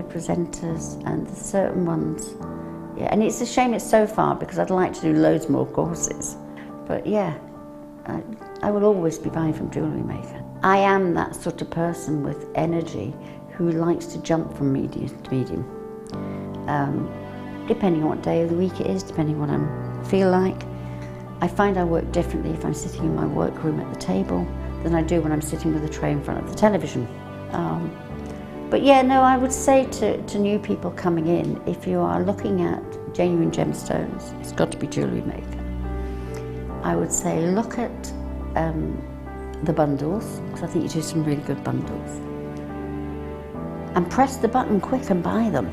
presenters, and there's certain ones. Yeah, and it's a shame it's so far because I'd like to do loads more courses. But yeah, I will always be buying from Jewellery Maker. I am that sort of person with energy who likes to jump from medium to medium. Depending on what day of the week it is, depending on what I feel like. I find I work differently if I'm sitting in my workroom at the table than I do when I'm sitting with a tray in front of the television. But yeah, no, I would say to new people coming in, if you are looking at genuine gemstones, it's got to be Jewellery Maker. I would say look at the bundles, because I think you do some really good bundles. And press the button quick and buy them.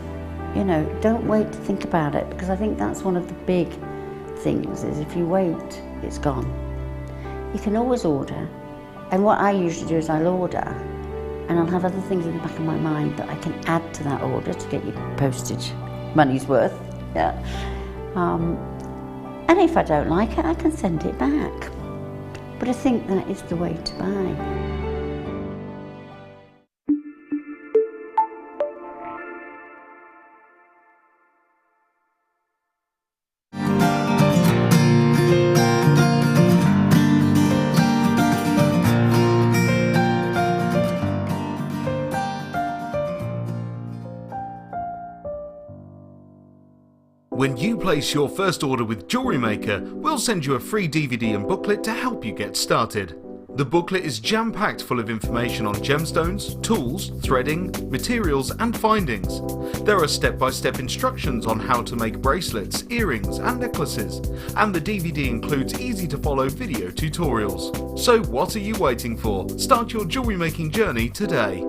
You know, don't wait to think about it, because I think that's one of the big things, is if you wait, it's gone. You can always order, and what I usually do is I'll order, and I'll have other things in the back of my mind that I can add to that order to get you postage money's worth. Yeah. And if I don't like it, I can send it back. But I think that is the way to buy. When you place your first order with Jewellery Maker, we'll send you a free DVD and booklet to help you get started. The booklet is jam-packed full of information on gemstones, tools, threading, materials and findings. There are step-by-step instructions on how to make bracelets, earrings and necklaces, and the DVD includes easy-to-follow video tutorials. So what are you waiting for? Start your jewellery making journey today.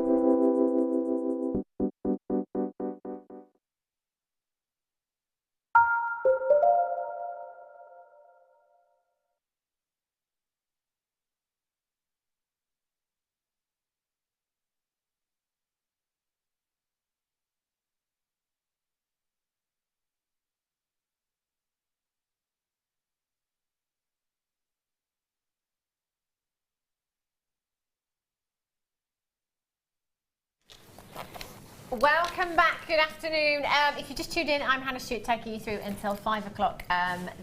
Welcome back, good afternoon. If you just tuned in, I'm Hannah Stuart, taking you through until 5 o'clock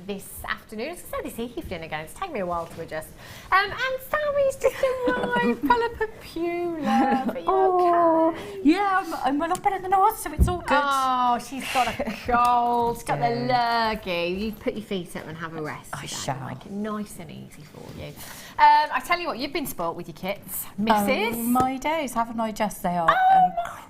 this afternoon. As I said, this evening again, it's taken me a while to adjust. And Sammy's just arrived, full of papula. Are you okay? Yeah, I'm a lot better than I was, so it's all good. Oh, she's got a cold, she's got the lurgy. You put your feet up and have a rest. I shall. Make it nice and easy for you. I tell you what, you've been spoilt with your kits, Mrs. Oh, my days, haven't I just? They are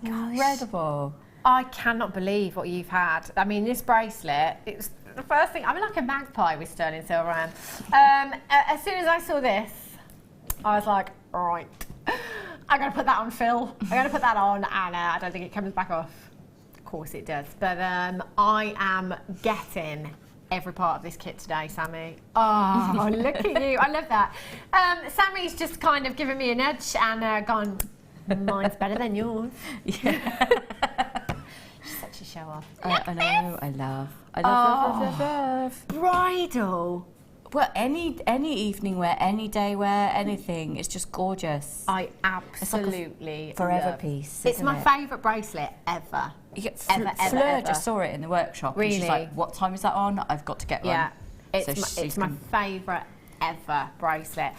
incredible. I cannot believe what you've had. I mean, this bracelet, it's the first thing, I'm like a magpie with sterling silver around. As soon as I saw this, I was like, right, I'm going to put that on Phil. I'm going to put that on, and I don't think it comes back off. Of course it does. But I am getting every part of this kit today, Sammi. Oh, look at you. I love that. Sammy's just kind of given me a nudge and gone, mine's better than yours. Yeah. She's such a show off. I know, I love. Bridal. Well, any evening wear, any day wear, anything. It's just gorgeous. I absolutely it's like a forever love. piece. It's my favourite bracelet ever. Fleur just saw it in the workshop. Really? And she's like, what time is that on? I've got to get one. Yeah, it's my favourite ever bracelet.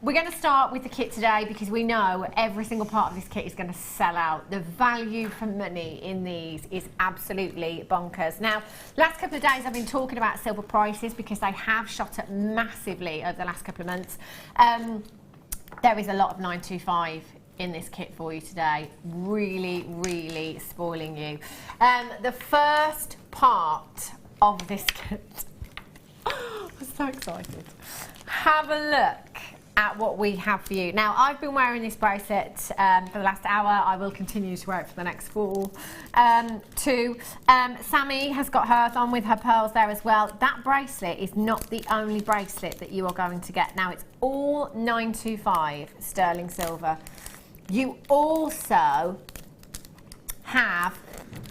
We're going to start with the kit today because we know every single part of this kit is going to sell out. The value for money in these is absolutely bonkers. Now, last couple of days I've been talking about silver prices because they have shot up massively over the last couple of months. There is a lot of 925 in this kit for you today, really spoiling you. The first part of this kit, I'm so excited. Have a look at what we have for you. Now, I've been wearing this bracelet for the last hour. I will continue to wear it for the next 4. Sammi has got hers on with her pearls there as well. That bracelet is not the only bracelet that you are going to get. Now, it's all 925 sterling silver. You also have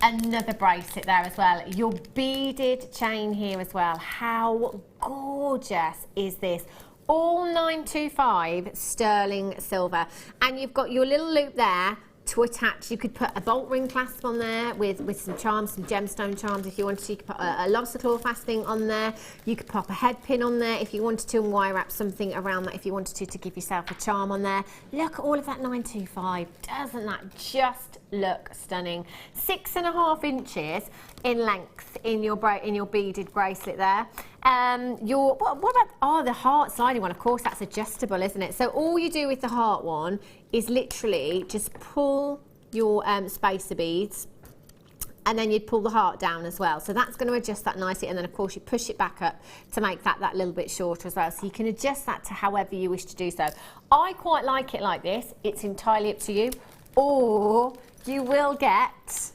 another bracelet there as well. Your beaded chain here as well. How gorgeous is this? All 925 sterling silver. And you've got your little loop there to attach. You could put a bolt ring clasp on there with some charms, some gemstone charms if you wanted to. You could put a lobster claw fastening on there. You could pop a head pin on there if you wanted to, and wire wrap something around that if you wanted to give yourself a charm on there. Look at all of that 925. Doesn't that just look stunning? 6.5 inches in length in your beaded bracelet there. What about the heart sliding one? Of course, that's adjustable, isn't it? So all you do with the heart one is literally just pull your spacer beads, and then you'd pull the heart down as well. So that's going to adjust that nicely, and then of course you push it back up to make that little bit shorter as well. So you can adjust that to however you wish to do so. I quite like it like this. It's entirely up to you. Or you will get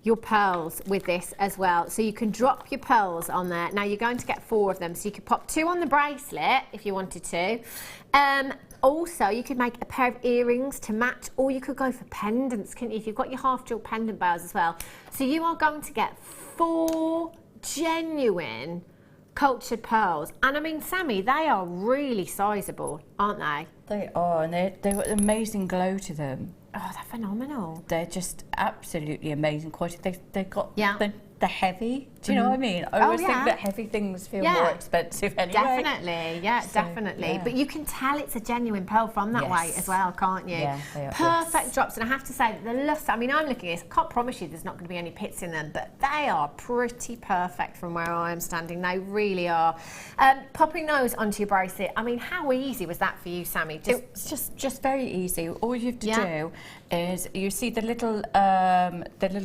your pearls with this as well. So you can drop your pearls on there. Now you're going to get 4 of them. So you could pop 2 on the bracelet if you wanted to. Also, you could make a pair of earrings to match, or you could go for pendants, couldn't you? If you've got your half jewel pendant bows as well. So you are going to get 4 genuine cultured pearls. And I mean, Sammi, they are really sizable, aren't they? They are, and they've got an amazing glow to them. Oh, they're phenomenal. They're just absolutely amazing quality. They've got, yeah. They're heavy. Do you know what I mean? I always think that heavy things feel more expensive anyway. Definitely, definitely. Yeah. But you can tell it's a genuine pearl from that weight as well, can't you? Yeah, they are. Perfect drops, and I have to say, the luster, I mean, I'm looking at this, I can't promise you there's not going to be any pits in them, but they are pretty perfect from where I am standing. They really are. Popping those onto your bracelet, I mean, how easy was that for you, Sammi? It's just very easy. All you have to do is, you see the little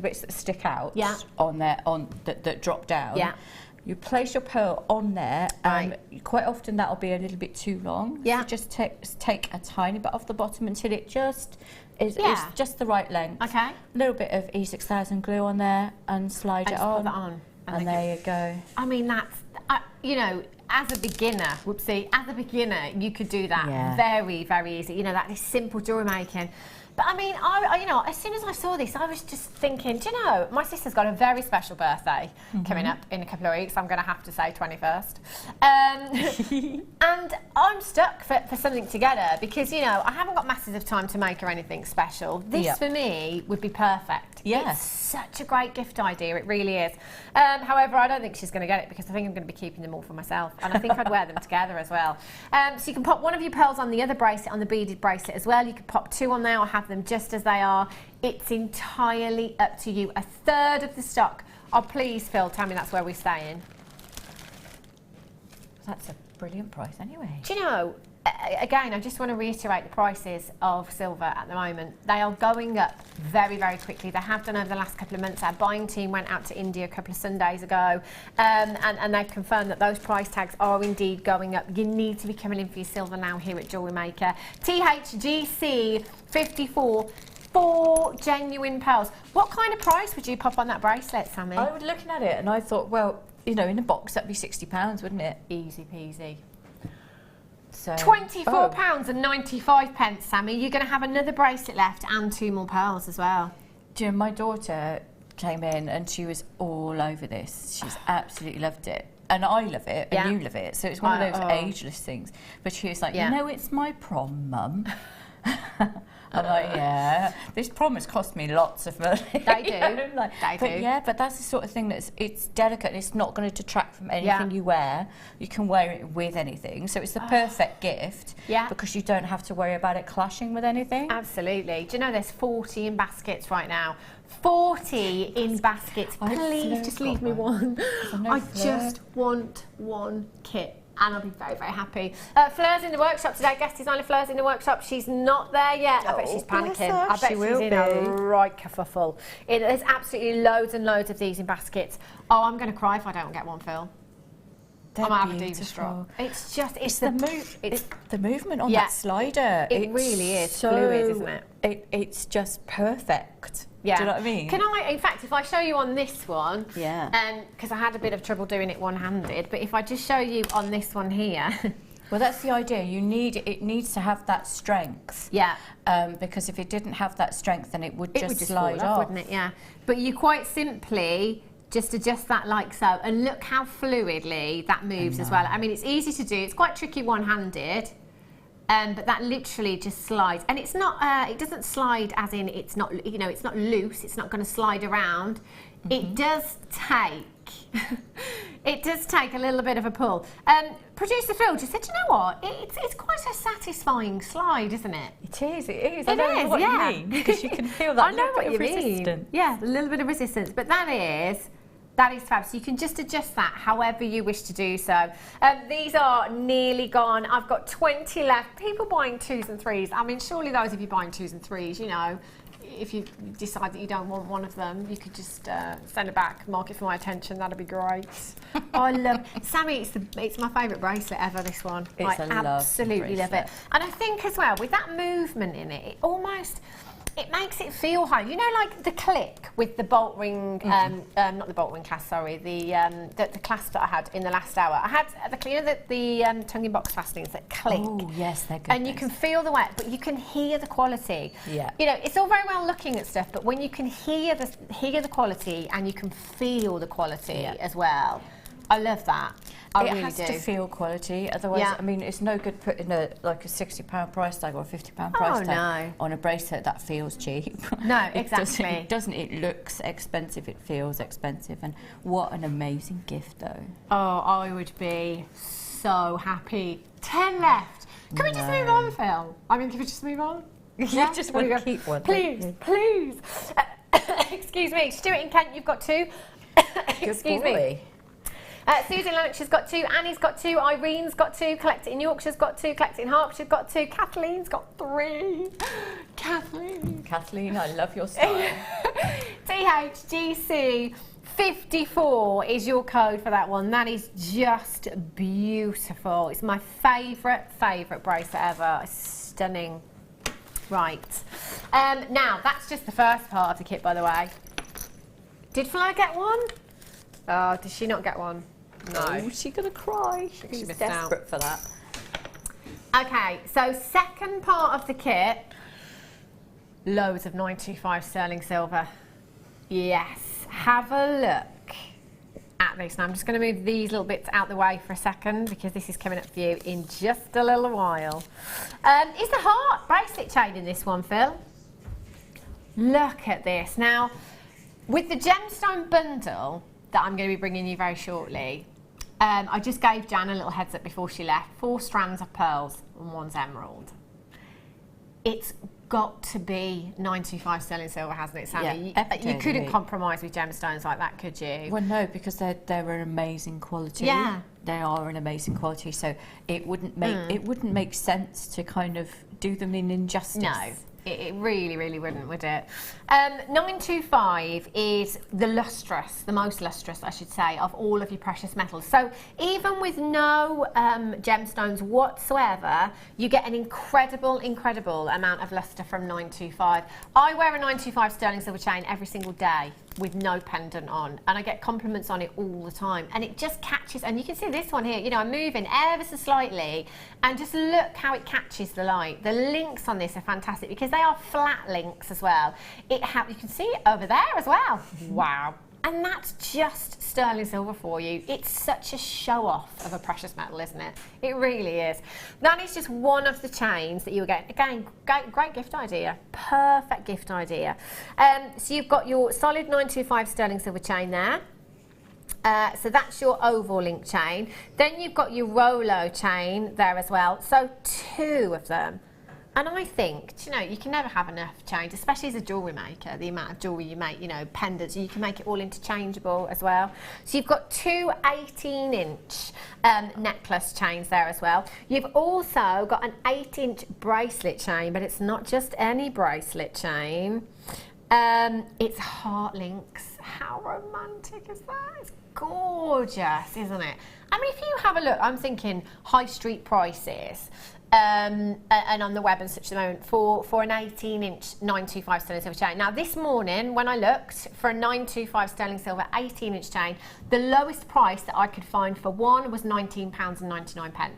bits that stick out on there, that drop down. Yeah. You place your pearl on there. Quite often that'll be a little bit too long. Yeah. So just take a tiny bit off the bottom until it just is just the right length. Okay. A little bit of E6000 glue on there and slide it on. Put that on. And there you go. I mean, that's, you know, as a beginner, you could do that very, very easy. You know, that is simple jewellery making. But I mean, you know, as soon as I saw this, I was just thinking, do you know, my sister's got a very special birthday coming up in a couple of weeks. I'm going to have to say 21st. And I'm stuck for something to get her because, you know, I haven't got masses of time to make her anything special. This, for me, would be perfect. Yeah. It's such a great gift idea. It really is. However, I don't think she's going to get it because I think I'm going to be keeping them all for myself. And I think I'd wear them together as well. So you can pop one of your pearls on the other bracelet, on the beaded bracelet as well. You could pop 2 on there or have them just as they are. It's entirely up to you. 1/3 of the stock. Oh, please, Phil, tell me that's where we're staying. That's a brilliant price anyway. Do you know, again, I just want to reiterate the prices of silver at the moment. They are going up very, very quickly. They have done over the last couple of months. Our buying team went out to India a couple of Sundays ago, and they've confirmed that those price tags are indeed going up. You need to be coming in for your silver now here at Jewellery Maker. THGC 54. 4 genuine pearls. What kind of price would you pop on that bracelet, Sammi? I was looking at it and I thought, well, you know, in a box that'd be £60, wouldn't it? Easy peasy. So £24 and 95 pence, Sammi. You're going to have another bracelet left and 2 more pearls as well. Do you know, my daughter came in and she was all over this. She's absolutely loved it. And I love it, and you love it. So it's one of those ageless things. But she was like, you know, it's my prom, Mum. I'm like, this prom has cost me lots of money. They do. They do. Yeah, but that's the sort of thing it's delicate and it's not going to detract from anything you wear. You can wear it with anything. So it's the perfect gift because you don't have to worry about it clashing with anything. Absolutely. Do you know there's 40 in baskets right now? 40 in baskets. Please just leave me one. I just want one kit. And I'll be very, very happy. Fleur's in the workshop today. Guest designer Fleur's in the workshop. She's not there yet. I bet she's panicking. I bet she's in a right kerfuffle. There's absolutely loads and loads of these in baskets. Oh, I'm going to cry if I don't get one, Phil. They're I'm out of diva straw. It's just, it's the movement on that slider. It really is fluid, isn't it? It's just perfect. Yeah. Do you know what I mean? Can I, in fact, if I show you on this one, yeah, because I had a bit of trouble doing it one-handed, but if I just show you on this one here. Well, that's the idea. It needs to have that strength. Yeah. Because if it didn't have that strength, then it would just slide fall off, wouldn't it? Yeah. But you quite simply just adjust that like so, and look how fluidly that moves as well. I mean, it's easy to do. It's quite tricky one-handed. But that literally just slides, and it's not. It doesn't slide as in it's not. You know, it's not loose. It's not going to slide around. It does take. It does take a little bit of a pull. Producer Phil just said, you know what? It's quite a satisfying slide, isn't it? It is. I know what you mean, because you can feel that. I know what you mean. Yeah, a little bit of resistance, but that is fab. So you can just adjust that however you wish to do so. These are nearly gone. I've got 20 left. People buying 2s and 3s. I mean, surely those of you buying 2s and 3s, you know, if you decide that you don't want one of them, you could just send it back, mark it for my attention. That'd be great. I love Sammi. It's my favourite bracelet ever. This one, I absolutely love it. And I think as well with that movement in it, it makes it feel high. You know, like the click with the bolt ring, not the bolt ring clasp, sorry, the clasp that I had in the last hour. I had the tongue box fastenings that click. Oh yes, they're good. And you can feel the weight, but you can hear the quality. Yeah. You know, it's all very well looking at stuff, but when you can hear the quality and you can feel the quality as well, I love that. I really do. It has to feel quality, otherwise, I mean, it's no good putting like a £60 price tag or a £50 price tag on a bracelet that feels cheap. No, exactly. It doesn't. It looks expensive. It feels expensive, and what an amazing gift, though. Oh, I would be so happy. 10 left. Can we just move on, Phil? I mean, can we just move on? You just want to keep one. Please. Excuse me, Stuart in Kent, you've got 2. Excuse me. Susan Lennox has got 2, Annie's got 2, Irene's got 2, Collect It in Yorkshire's got 2, Collect It in Hertfordshire's got 2, Kathleen's got 3. Kathleen, I love your style. THGC 54 is your code for that one. That is just beautiful. It's my favourite bracelet ever. It's stunning. Right. Now, that's just the first part of the kit, by the way. Did Flo get one? Oh, did she not get one? No. Oh, she's going to cry. She's desperate for that. Okay, so second part of the kit, loads of 925 sterling silver. Yes, have a look at this. Now I'm just going to move these little bits out the way for a second because this is coming up for you in just a little while. Is the heart bracelet chain in this one, Phil? Look at this. Now, with the gemstone bundle that I'm going to be bringing you very shortly, I just gave Jan a little heads up before she left. 4 strands of pearls and 1's emerald. It's got to be 925 sterling silver, hasn't it, Sammi? Yeah, you couldn't compromise with gemstones like that, could you? Well, no, because they're an amazing quality. Yeah, they are an amazing quality. So it wouldn't make sense to kind of do them in injustice. No. It really, really wouldn't, would it? 925 is the most lustrous, I should say, of all of your precious metals. So even with no gemstones whatsoever, you get an incredible amount of lustre from 925. I wear a 925 sterling silver chain every single day with no pendant on, and I get compliments on it all the time, and it just catches. And you can see this one here, you know, I'm moving ever so slightly, and just look how it catches the light. The links on this are fantastic because they are flat links as well. You can see it over there as well. Wow. And that's just sterling silver for you. It's such a show-off of a precious metal, isn't it? It really is. That is just one of the chains that you were getting. Again, great gift idea. Perfect gift idea. So you've got your solid 925 sterling silver chain there. So that's your oval link chain. Then you've got your Rolo chain there as well. So 2 of them. And I think, you know, you can never have enough chains, especially as a jewellery maker, the amount of jewellery you make, you know, pendants, you can make it all interchangeable as well. So you've got 2 18-inch necklace chains there as well. You've also got an 8-inch bracelet chain, but it's not just any bracelet chain. It's heart links. How romantic is that? It's gorgeous, isn't it? I mean, if you have a look, I'm thinking high street prices. And on the web and such at the moment for an 18-inch 925 sterling silver chain. Now this morning when I looked for a 925 sterling silver 18-inch chain, the lowest price that I could find for one was £19.99.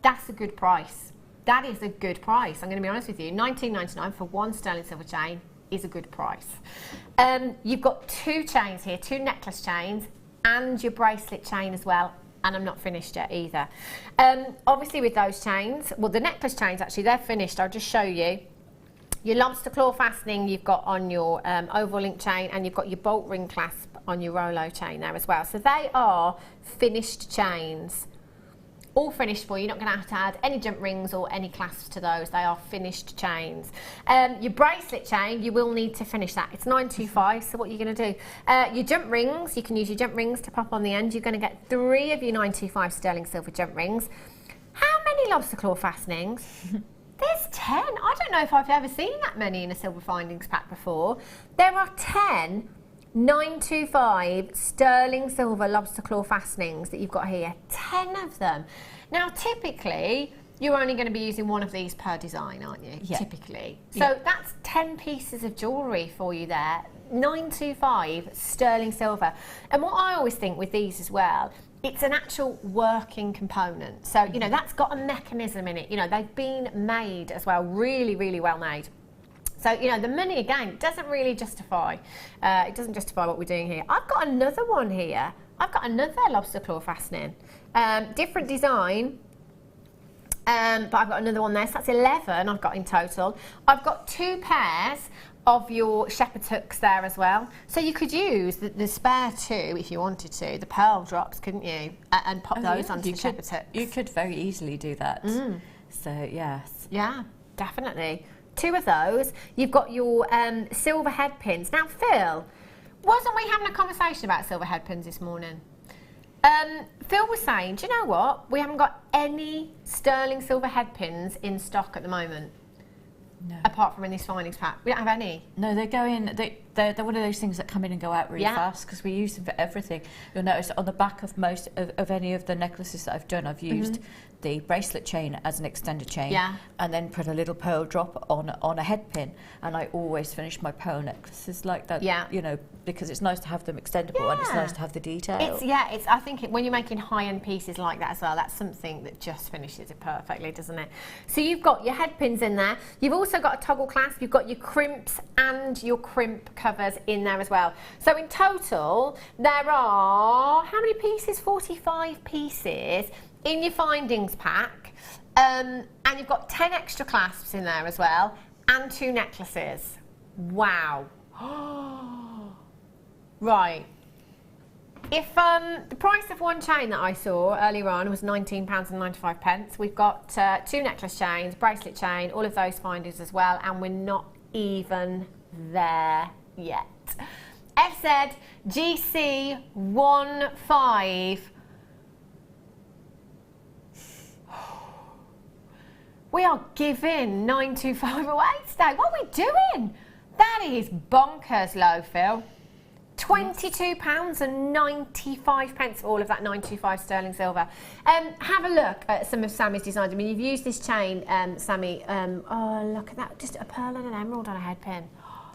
That's a good price. That is a good price. I'm going to be honest with you. £19.99 for 1 sterling silver chain is a good price. You've got 2 chains here, 2 necklace chains and your bracelet chain as well. and I'm not finished yet either. Obviously with those chains, well, the necklace chains, actually, they're finished. I'll just show you. Your lobster claw fastening you've got on your oval link chain, and you've got your bolt ring clasp on your Rolo chain there as well. So they are finished chains. All finished for you. You're not going to have to add any jump rings or any clasps to those. They are finished chains. Your bracelet chain, you will need to finish that. It's 925, so what are you going to do? Your jump rings, you can use your jump rings to pop on the end. You're going to get 3 of your 925 sterling silver jump rings. How many lobster claw fastenings? There's 10. I don't know if I've ever seen that many in a silver findings pack before. There are 10 925 sterling silver lobster claw fastenings that you've got here. 10 of them. Now, typically, you're only going to be using one of these per design, aren't you? Yeah. Typically. So that's 10 pieces of jewellery for you there. 925 sterling silver. And what I always think with these as well, it's an actual working component. So, you know, that's got a mechanism in it. You know, they've been made as well, really, really well made. So, you know, the money, again, doesn't really justify, it doesn't justify what we're doing here. I've got another one here. I've got another lobster claw fastening. Different design, but I've got another one there. So that's 11 I've got in total. I've got 2 pairs of your shepherd's hooks there as well. So you could use the spare 2 if you wanted to, the pearl drops, couldn't you? And pop those onto the shepherd's hooks. You could very easily do that. So, yes. Yeah, definitely. 2 of those. You've got your silver head pins. Now, Phil, wasn't we having a conversation about silver head pins this morning? Phil was saying, do you know what? We haven't got any sterling silver head pins in stock at the moment. No. Apart from in this findings pack. We don't have any. No, they go in, they're one of those things that come in and go out really fast because we use them for everything. You'll notice on the back of most of any of the necklaces that I've done, I've used the bracelet chain as an extended chain and then put a little pearl drop on a head pin, and I always finish my pearl necklaces like that, you know, because it's nice to have them extendable and it's nice to have the detail. I think when you're making high-end pieces like that as well, that's something that just finishes it perfectly, doesn't it? So you've got your head pins in there. You've also got a toggle clasp. You've got your crimps and your crimp covers in there as well. So in total, there are, how many pieces? 45 pieces in your findings pack, and you've got 10 extra clasps in there as well, and 2 necklaces. Wow. Right. If the price of one chain that I saw earlier on was £19.95, we've got 2 necklace chains, bracelet chain, all of those findings as well, and we're not even there yet. FZ GC15. We are giving 925 away today. What are we doing? That is bonkers low, Phil. £22.95 for all of that 925 sterling silver. Have a look at some of Sammi's designs. I mean, you've used this chain, Sammi. Oh, look at that. Just a pearl and an emerald on a head pin.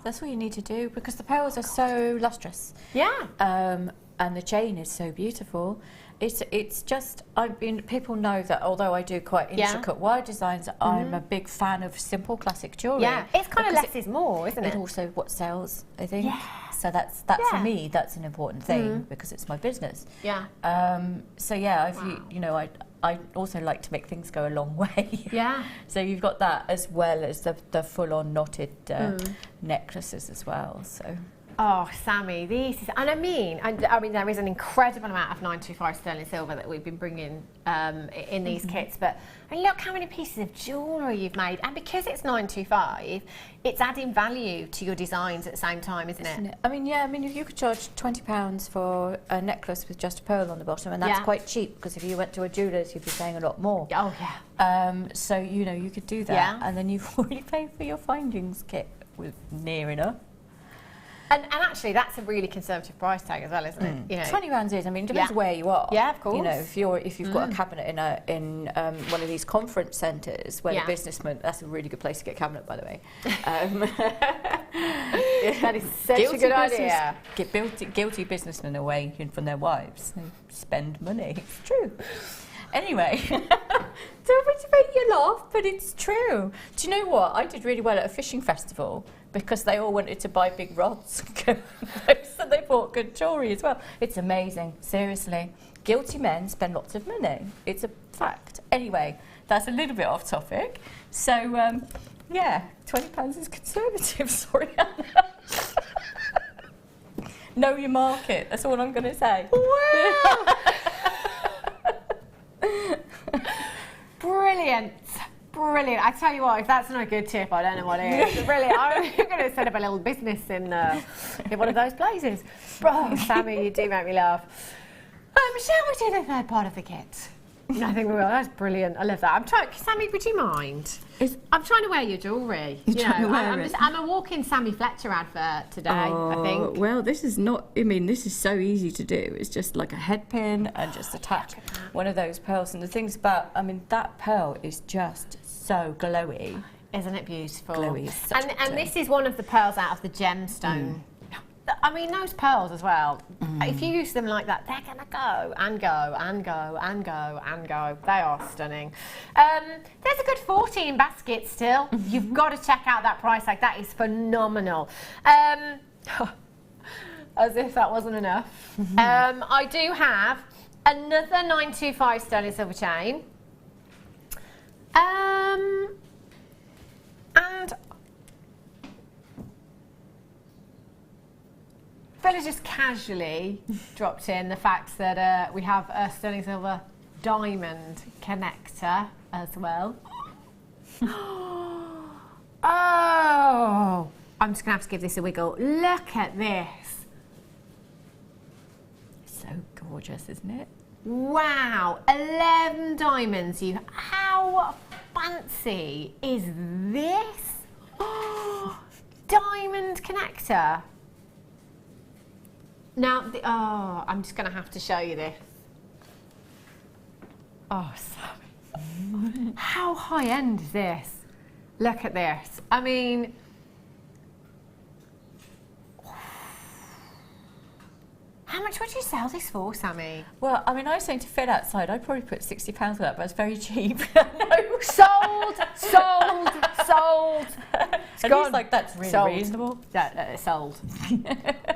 That's what you need to do because the pearls are so lustrous. Yeah. And the chain is so beautiful. It's just, I mean, people know that although I do quite intricate wire designs, I'm a big fan of simple classic jewellery. Yeah, it's kind of less is more, isn't it? It's also what sells, I think. Yeah. So that's for me, that's an important thing because it's my business. Yeah. So yeah, you know, I also like to make things go a long way. Yeah. So you've got that as well as the full-on knotted necklaces as well. So. Oh, Sammi, these is, and I mean, there is an incredible amount of 925 sterling silver that we've been bringing in these kits, but I mean, look how many pieces of jewellery you've made, and because it's 925, it's adding value to your designs at the same time, isn't it? I mean, yeah, I mean, if you could charge £20 for a necklace with just a pearl on the bottom, and that's quite cheap, because if you went to a jeweller's, you'd be paying a lot more. Oh, yeah. So, you know, you could do that, and then you've already paid for your findings kit with near enough. And actually, that's a really conservative price tag as well, isn't it? You know, £20 is. I mean, it depends where you are. Yeah, of course. You know, if you've got a cabinet in one of these conference centres where the businessman, that's a really good place to get a cabinet, by the way. That is such a good idea. Get guilty businessmen away from their wives. They spend money. It's true. Anyway, don't want to make you laugh, but it's true. Do you know what? I did really well at a fishing festival because they all wanted to buy big rods. So they bought good jewellery as well. It's amazing, seriously. guilty men spend lots of money. It's a fact. Anyway, that's a little bit off topic. So, yeah, £20 is conservative. Sorry, Anna. Know your market. That's all I'm going to say. Wow. Brilliant. Brilliant. I tell you what, if that's not a good tip, I don't know what is. Brilliant. I'm going to set up a little business in one of those places. Oh, Sammi, you do make me laugh. Shall we do the third part of the kit? I think we will. That's brilliant. I love that. I'm trying. Sammi, would you mind? I'm trying to wear your jewellery. I'm a walk-in Sammi Fletcher advert today, I think. Well, this is not, I mean, this is so easy to do. It's just like a head pin and just attach one of those pearls. And the thing's about, I mean, that pearl is just so glowy. Isn't it beautiful? Glowy is such a and this is one of the pearls out of the gemstone. I mean, those pearls as well, if you use them like that, they're going to go and go and go and go and go. They are stunning. There's a good 14 baskets still. You've got to check out that price tag. That is phenomenal. As if that wasn't enough. I do have another 925 sterling silver chain. And Bella just casually dropped in the fact that we have a sterling silver diamond connector as well. Oh, I'm just going to have to give this a wiggle. Look at this. So gorgeous, isn't it? Wow, 11 diamonds. How fancy is this? Oh, diamond connector. Now, I'm just going to have to show you this. Oh, Sammi. How high-end is this? Look at this. I mean, how much would you sell this for, Sammi? Well, I mean, I was saying to Phil outside, I'd probably put £60 for that, but it's very cheap. No, sold. And he's like, that's really reasonable. Sold.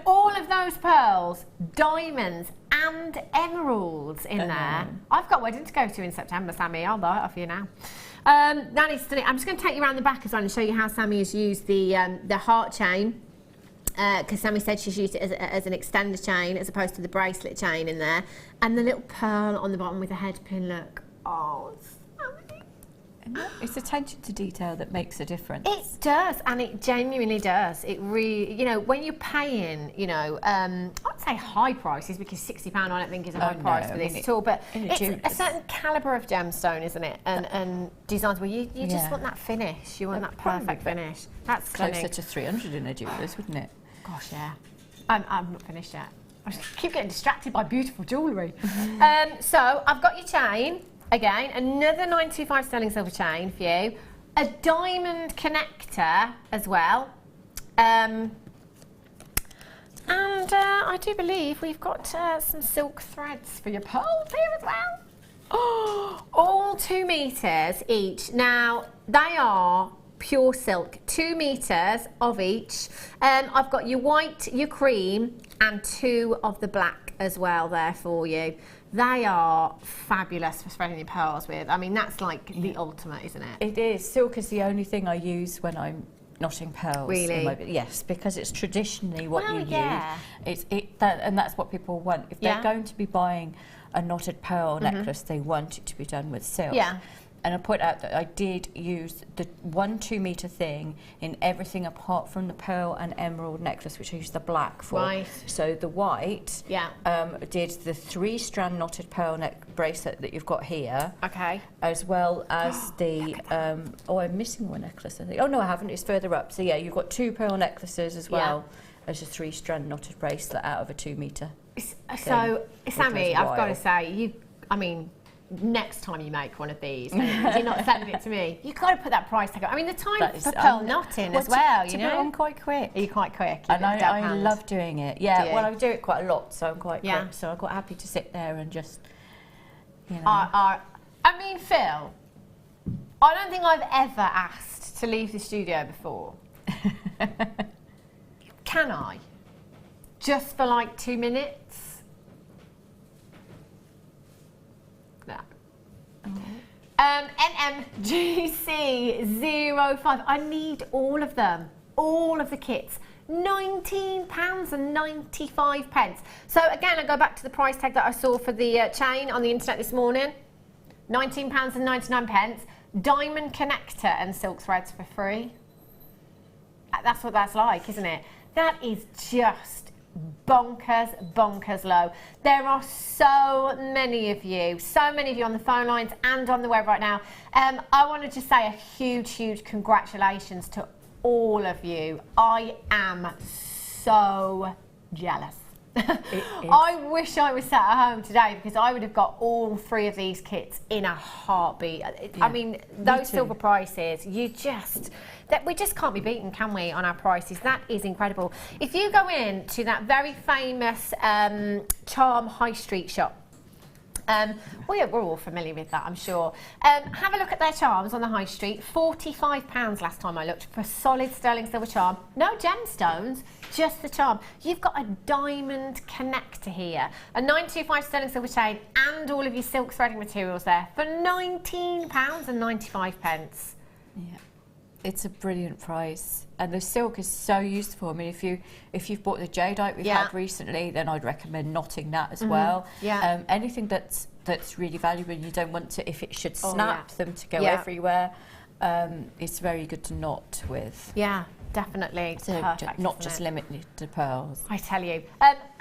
All of those pearls, diamonds and emeralds in there. I've got wedding to go to in September, Sammi. I'll buy it off you now. That is stunning. I'm just going to take you around the back as well and show you how Sammi has used the heart chain. Because Sammi said she's used it as an extender chain as opposed to the bracelet chain in there. And the little pearl on the bottom with a head pin, look. Oh, it's attention to detail that makes a difference. It does, and it genuinely does. It really, you know, when you're paying, you know, I'd say high prices, because £60 I don't think is a high price for this at all, but it's a certain calibre of gemstone, isn't it? And designs where you just want that finish. You want that perfect finish. That's closer to 300 in a jeweller's, wouldn't it? Gosh, yeah. I'm not finished yet. I just keep getting distracted by beautiful jewellery. So I've got your chain. Again, another 925 sterling silver chain for you. A diamond connector as well. And I do believe we've got some silk threads for your pearls here as well. Oh, all 2 metres each. Now, they are pure silk, 2 metres of each. I've got your white, your cream, and 2 of the black as well there for you. They are fabulous for spreading your pearls with. I mean, that's like the ultimate, isn't it? It is. Silk is the only thing I use when I'm knotting pearls. Really? Yes, because it's traditionally what you use. And that's what people want. If they're going to be buying a knotted pearl necklace, they want it to be done with silk. Yeah. And I point out that I did use the 1 2-metre thing in everything apart from the pearl and emerald necklace, which I used the black for. Right. So the white did the 3-strand knotted pearl bracelet that you've got here. Okay. As well as the, I'm missing one necklace, I think. Oh, no, I haven't. It's further up. So, yeah, you've got 2 pearl necklaces as well as a 3-strand knotted bracelet out of a 2-metre. So, Sammi, I've got to say, next time you make one of these, you're not sending it to me, you've got to put that price tag on. I mean, the time for pearl knotting as well, you know. I'm quite quick. Are you quite quick? And I love doing it. Yeah, well, I do it quite a lot, so I'm quite quick. So I'm quite happy to sit there and just, you know. I mean, Phil, I don't think I've ever asked to leave the studio before. Can I? Just for like 2 minutes? NMGC05. I need all of them. All of the kits. £19.95. So again, I go back to the price tag that I saw for the chain on the internet this morning. £19.99. Diamond connector and silk threads for free. That's what that's like, isn't it? That is just bonkers low. There are so many of you on the phone lines and on the web right now. I want to just say a huge congratulations to all of you. I am so jealous. I wish I was sat at home today because I would have got all 3 of these kits in a heartbeat. I mean, those silver prices, we just can't be beaten, can we, on our prices? That is incredible. If you go in to that very famous Charm High Street shop, we're all familiar with that, I'm sure. Have a look at their charms on the high street. £45 last time I looked for a solid sterling silver charm. No gemstones, just the charm. You've got a diamond connector here, a 925 sterling silver chain, and all of your silk threading materials there for £19.95. Yeah. It's a brilliant price, and the silk is so useful. I mean, if you've bought the jadeite we've had recently, then I'd recommend knotting that as well. Yeah. Anything that's really valuable, and you don't want to, if it should snap them to go everywhere, it's very good to knot with. Yeah, definitely. So perfect, not just limited to pearls. I tell you.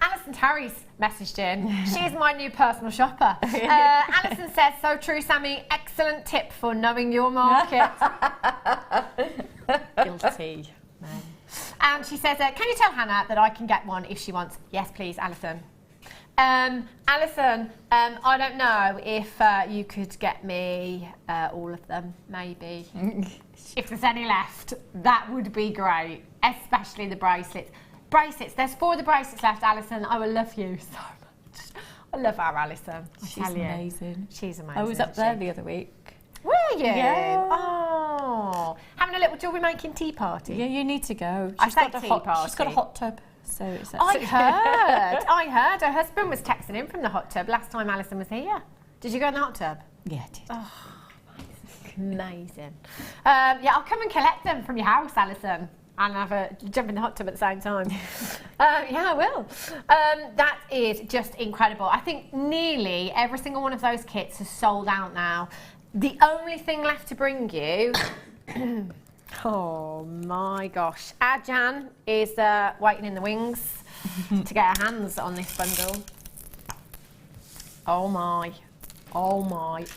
Alison Terry's messaged in. She's my new personal shopper. Alison says, so true, Sammi. Excellent tip for knowing your market. Guilty. And she says, can you tell Hannah that I can get one if she wants? Yes, please, Alison. Alison, I don't know if you could get me all of them, maybe. If there's any left, that would be great, especially the bracelets. There's 4 of the bracelets left, Alison. I will love you so much. I love our Alison. She's amazing. She's amazing. I was up there the other week. Were you? Yeah. Oh, having a little jewellery making tea party. Yeah, you need to go. She's got a hot tub. So it's I heard. Her husband was texting in from the hot tub last time Alison was here. Did you go in the hot tub? Yeah, I did. Oh, amazing. Yeah, I'll come and collect them from your house, Alison, and have a jump in the hot tub at the same time. Yeah, I will. That is just incredible. I think nearly every single one of those kits is sold out now. The only thing left to bring you... Oh my gosh. Our Jan is waiting in the wings to get her hands on this bundle. Oh my.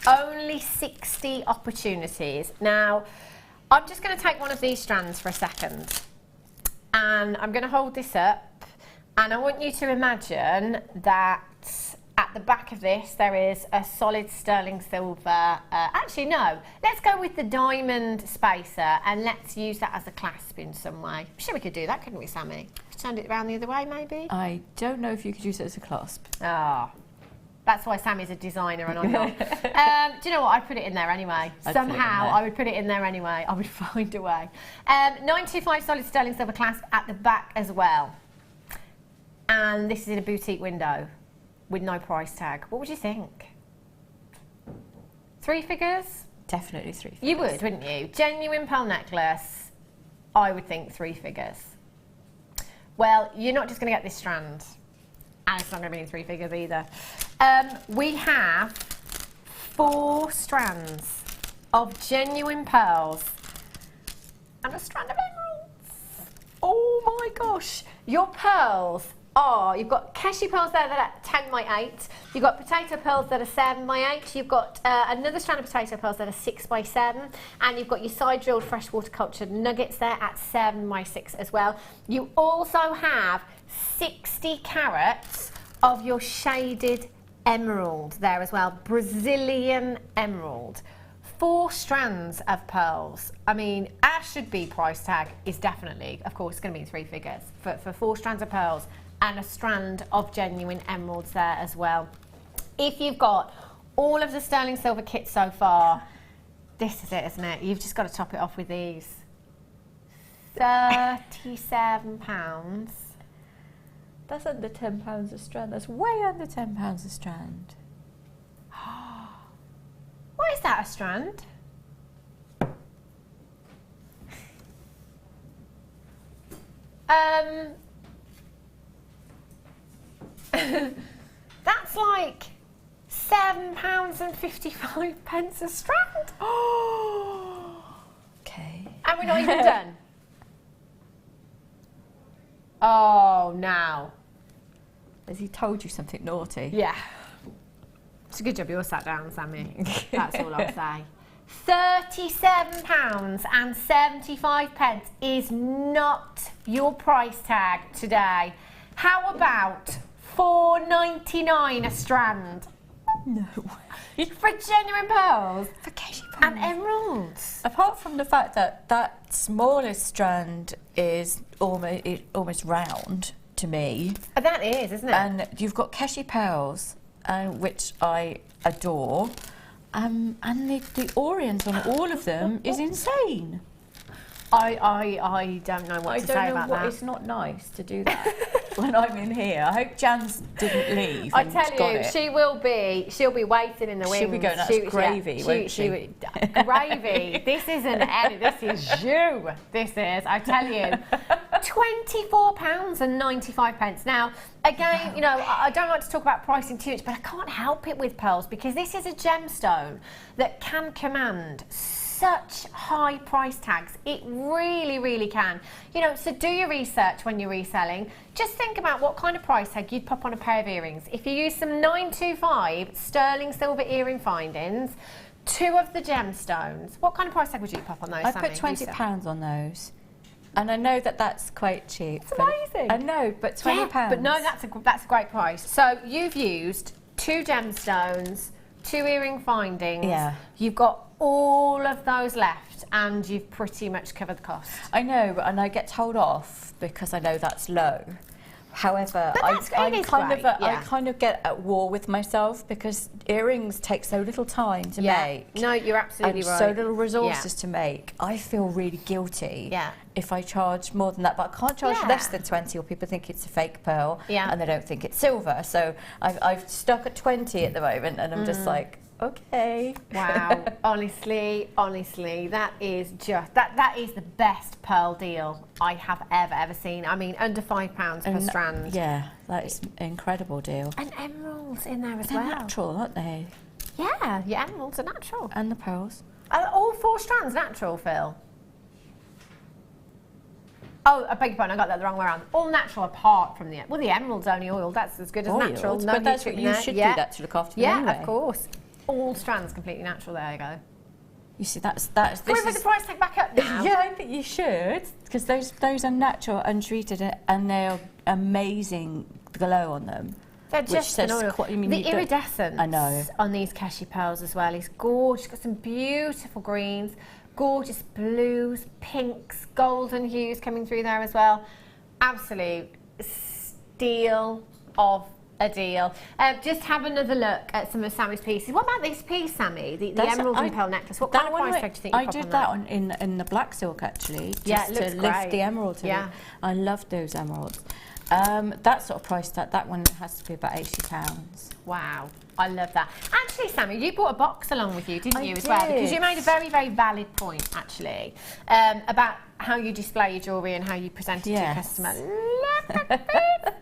Only 60 opportunities. Now, I'm just going to take one of these strands for a second. And I'm going to hold this up. And I want you to imagine that at the back of this, there is a solid sterling silver. Actually, no. Let's go with the diamond spacer and let's use that as a clasp in some way. I'm sure we could do that, couldn't we, Sammi? Turned it around the other way, maybe? I don't know if you could use it as a clasp. Oh, that's why Sammy's a designer and I'm not. Do you know what? I'd put it in there anyway. Somehow, I would put it in there anyway. I would find a way. 925 solid sterling silver clasp at the back as well. And this is in a boutique window with no price tag. What would you think? 3 figures? Definitely 3 figures. You would, wouldn't you? Genuine pearl necklace, I would think 3 figures. Well, you're not just going to get this strand. And it's not going to be in 3 figures either. We have 4 strands of genuine pearls and a strand of emeralds. Oh my gosh. Your pearls are, you've got Keshi pearls there that are 10x8. You've got potato pearls that are 7x8. You've got another strand of potato pearls that are 6x7. And you've got your side drilled freshwater cultured nuggets there at 7x6 as well. You also have 60 carats of your shaded emerald there as well. Brazilian emerald. 4 strands of pearls. I mean, our should be price tag is definitely, of course, it's going to be in 3 figures for 4 strands of pearls and a strand of genuine emeralds there as well. If you've got all of the sterling silver kits so far, this is it, isn't it? You've just got to top it off with these. £37. That's under £10 a strand. That's way under £10 a strand. Why is that a strand? That's like £7.55 a strand. Oh. Okay. And we're not even done. Oh, now. Has he told you something naughty? Yeah. It's a good job you're sat down, Sammy. That's all I'll say. £37.75 is not your price tag today. How about £4.99 a strand? No way. For genuine pearls For Katie and emeralds. Apart from the fact that that smallest strand is almost round to me. That is, isn't it? And you've got Keshi pearls, which I adore. And the Orient on all of them is insane. I don't know what to say about that. It's not nice to do that when I'm in here. I hope Jan's didn't leave. I tell you, she'll be waiting in the wings. She'll be going, that's gravy, won't she? Gravy. This isn't Eddie, this is you. This is, I tell you. £24.95. Now, again, you know, I don't like to talk about pricing too much, but I can't help it with pearls because this is a gemstone that can command such high price tags. It really, really can. You know, so do your research when you're reselling. Just think about what kind of price tag you'd pop on a pair of earrings. If you use some 925 sterling silver earring findings, 2 of the gemstones, what kind of price tag would you pop on those, I Sammi? put £20 on those. And I know that that's quite cheap. It's amazing. I know, but £20. Yeah, but no, that's a great price. So you've used 2 gemstones, 2 earring findings. Yeah. You've got all of those left and you've pretty much covered the cost. I know, and I get told off because I know that's low. However, I kind of get at war with myself because earrings take so little time to make. No, you're absolutely and right. so little resources to make. I feel really guilty if I charge more than that, but I can't charge less than 20 or people think it's a fake pearl and they don't think it's silver. So I've stuck at 20 at the moment and I'm just like, okay. Wow. honestly, that is just that is the best pearl deal I have ever seen. I mean, under £5 per strand. Yeah, that is an incredible deal. And emeralds in there as They're well. natural, aren't they? Yeah, your emeralds are natural. And the pearls. Are all 4 strands natural, Phil? Oh, I beg your pardon, I got that the wrong way around. All natural apart from the emerald's only oil. That's as good as natural. No, but that's what you should do that to look after them anyway. Yeah, of course. All strands completely natural. There you go. You see, that's Can we put the price tag back up now? Yeah, I think you should, because those are natural, untreated, and they're amazing glow on them. They're just phenomenal. The iridescence on these Keshi pearls as well is gorgeous. Got some beautiful greens, gorgeous blues, pinks, golden hues coming through there as well. Absolute steal of a deal. Just have another look at some of Sammi's pieces. What about this piece, Sammi? The emerald and pearl necklace. What kind of price tag do you think you pop on that? I did that in the black silk actually. Yeah, it looks to great. lift the emerald. I loved those emeralds. That sort of price tag, that one has to be about £80. Wow, I love that. Actually, Sammi, you brought a box along with you, didn't you, as well? did. Because you made a very, very valid point, actually, about how you display your jewellery and how you present it to your customer. Look at this.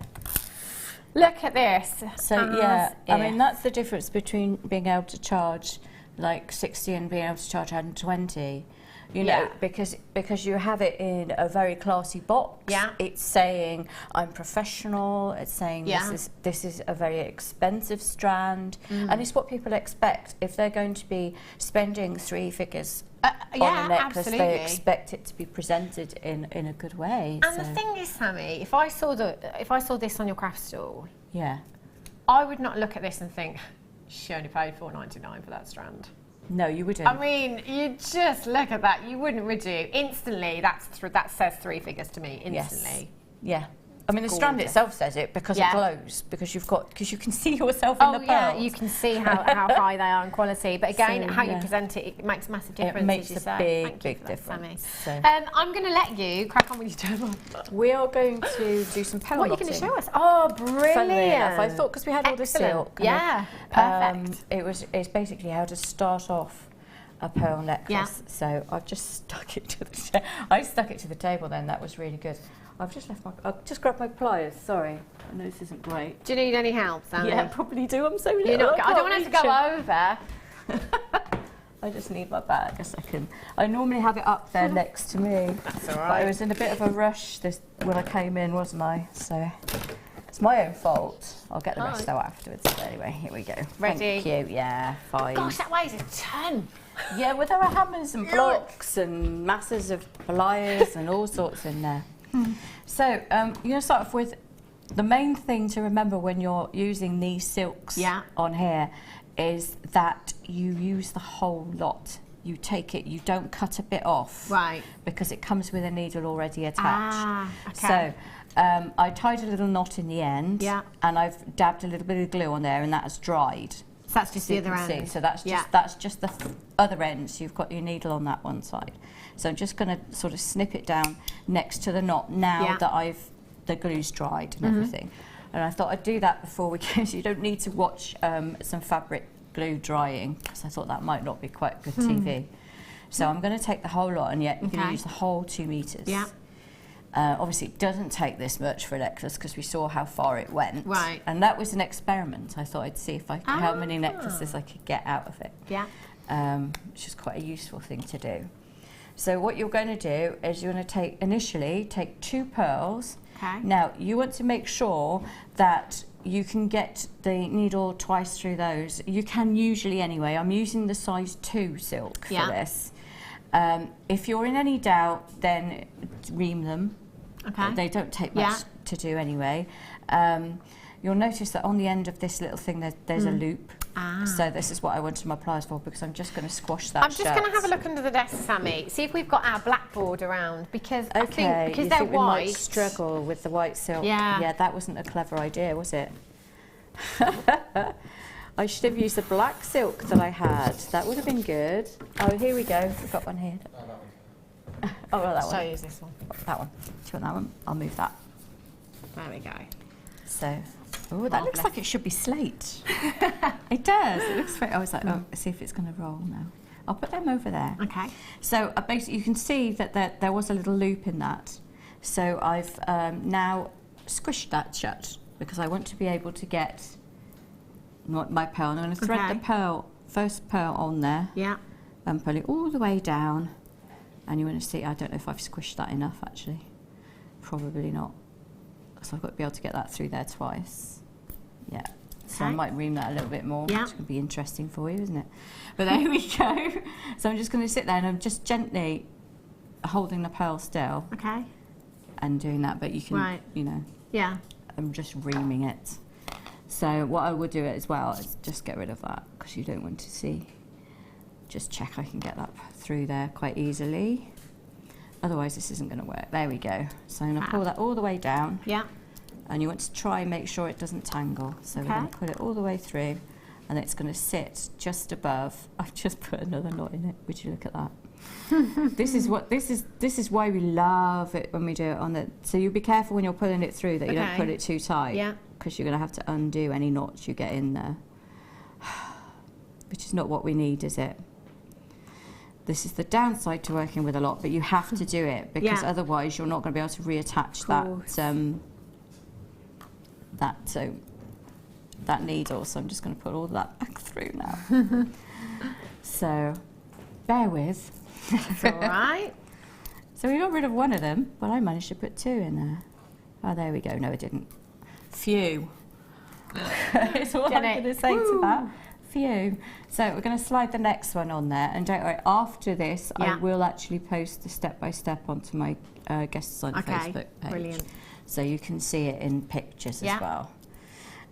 Look at this. So I mean that's the difference between being able to charge like 60 and being able to charge 120. You know, because you have it in a very classy box. Yeah. It's saying I'm professional. It's saying this is a very expensive strand, and it's what people expect if they're going to be spending 3 figures on a necklace. Absolutely. They expect it to be presented in a good way. And the thing is, Sammi, if I saw this on your craft store, I would not look at this and think she only paid £4.99 for that strand. No, you wouldn't. I mean, you just look at that. You wouldn't, would you? Instantly, that says 3 figures to me. Instantly. Yes. Yeah. I mean, the strand itself says it because it glows, because you can see yourself in the pearls. Yeah, you can see how high they are in quality. But again, how you present it makes a massive difference. It makes a big difference. So. I'm going to let you crack on with your demo. We are going to do some pearl What are you going to show us? Oh, brilliant! Funnily enough, I thought because we had all the silk. Yeah, perfect. It's basically how to start off a pearl necklace. So I've just stuck it to the I stuck it to the table then. That was really good. I've just grabbed my pliers. Sorry, I know this isn't great. Do you need any help, Sammi? Yeah, I probably do. I'm so little. I don't want us to go over. I just need my bag a second. I normally have it up there next to me. That's all right. But I was in a bit of a rush when I came in, wasn't I? So it's my own fault. I'll get the rest out afterwards. But anyway, here we go. Ready? Thank you. Yeah, fine. Gosh, that weighs a ton. Yeah, well, there are hammers and blocks and masses of pliers and all sorts in there. So you're going to start off with the main thing to remember when you're using these silks on here is that you use the whole lot. You take it, you don't cut a bit off. Right. Because it comes with a needle already attached. Okay. So I tied a little knot in the end and I've dabbed a little bit of glue on there and that has dried. So that's just the other end. So that's just the other end. So you've got your needle on that one side. So I'm just going to sort of snip it down next to the knot now that the glue's dried and everything. And I thought I'd do that before we go, so you don't need to watch some fabric glue drying, because I thought that might not be quite good TV. So I'm going to take the whole lot, and you're going to use the whole 2 meters. Yeah. Obviously, it doesn't take this much for a necklace because we saw how far it went. Right. And that was an experiment. I thought I'd see if how many necklaces I could get out of it. Yeah. Which is quite a useful thing to do. So what you're going to do is you're going to initially take 2 pearls. Okay. Now, you want to make sure that you can get the needle twice through those. You can usually anyway. I'm using the size 2 silk for this. If you're in any doubt, then ream them. Okay. They don't take much to do anyway. You'll notice that on the end of this little thing there's a loop. So this is what I wanted my pliers for, because I'm just going to squash that. I'm just going to have a look under the desk, Sammi, see if we've got our blackboard around, because I think because they're white. We might struggle with the white silk. Yeah, that wasn't a clever idea, was it? I should have used the black silk that I had. That would have been good. Oh, here we go. We've got one here. Oh, well, that one. So use this one. That one. Do you want that one? I'll move that. There we go. So. Oh, that looks like it should be slate. It does. It looks very. I was like, let's see if it's going to roll now. I'll put them over there. Okay. So basically, you can see that there was a little loop in that. So I've now squished that shut because I want to be able to get my pearl. And I'm going to thread the first pearl on there. Yeah. And pull it all the way down. And you want to see. I don't know if I've squished that enough actually. Probably not. So I've got to be able to get that through there twice. Yeah. So I might ream that a little bit more, which could be interesting for you, isn't it? But there we go. So I'm just going to sit there and I'm just gently holding the pearl still. Okay. And doing that, but you can, you know. Yeah. I'm just reaming it. So what I would do as well is just get rid of that, because you don't want to see. Just check I can get that through there quite easily. Otherwise this isn't going to work. There we go. So I'm going to pull that all the way down. Yeah. And you want to try and make sure it doesn't tangle. So we're going to put it all the way through, and it's going to sit just above. I've just put another knot in it. Would you look at that? This is why we love it when we do it on the. So you be careful when you're pulling it through that you don't put it too tight. Yeah. Because you're going to have to undo any knots you get in there. Which is not what we need, is it? This is the downside to working with a lot, but you have to do it, because otherwise you're not going to be able to reattach that needle. So I'm just going to put all that back through now. So bear with. It's all right. So we got rid of one of them, but I managed to put 2 in there. Oh, there we go. No, I didn't. Phew. It's all I'm going to say to that. Phew. So we're going to slide the next one on there, and don't worry, after this I will actually post the step-by-step onto my guests on Facebook page. Brilliant. So you can see it in pictures as well.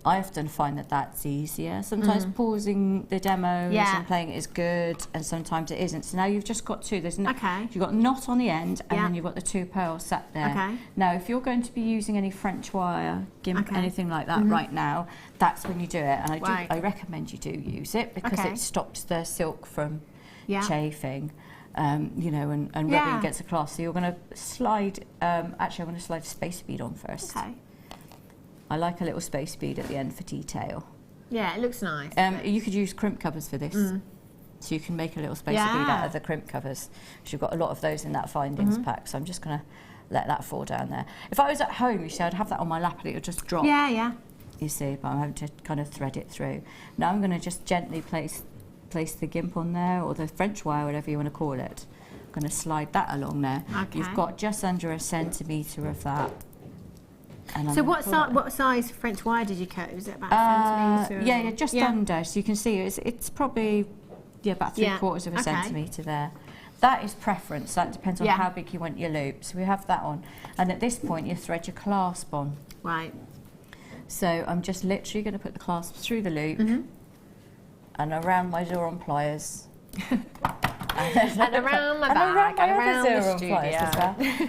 I often find that that's easier. Sometimes pausing the demos and playing it is good, and sometimes it isn't. So now you've just got 2. There's you've got a knot on the end, and then you've got the 2 pearls sat there. Okay. Now, if you're going to be using any French wire, gimp, anything like that right now, that's when you do it. And I recommend you do use it, because it stops the silk from chafing. You know, and rubbing against the cloth. So you're going to slide. Actually, I'm going to slide a space bead on first. Okay. I like a little space bead at the end for detail. Yeah, it looks nice. You could use crimp covers for this. So you can make a little spacer bead out of the crimp covers. So you've got a lot of those in that findings pack. So I'm just going to let that fall down there. If I was at home, you see, I'd have that on my lap and it would just drop. Yeah, yeah. You see, but I'm having to kind of thread it through. Now I'm going to just gently place the gimp on there, or the French wire, whatever you want to call it. I'm going to slide that along there. Okay. You've got just under a centimetre of that. And So what size French wire did you cut? Was it about a centimetre? Yeah, just under. So you can see it's probably about 3/4 of a centimetre there. That is preference. That depends on how big you want your loop. So we have that on. And at this point, you thread your clasp on. Right. So I'm just literally going to put the clasp through the loop and around my Zoron pliers. and around my bag, and around the studio. As well.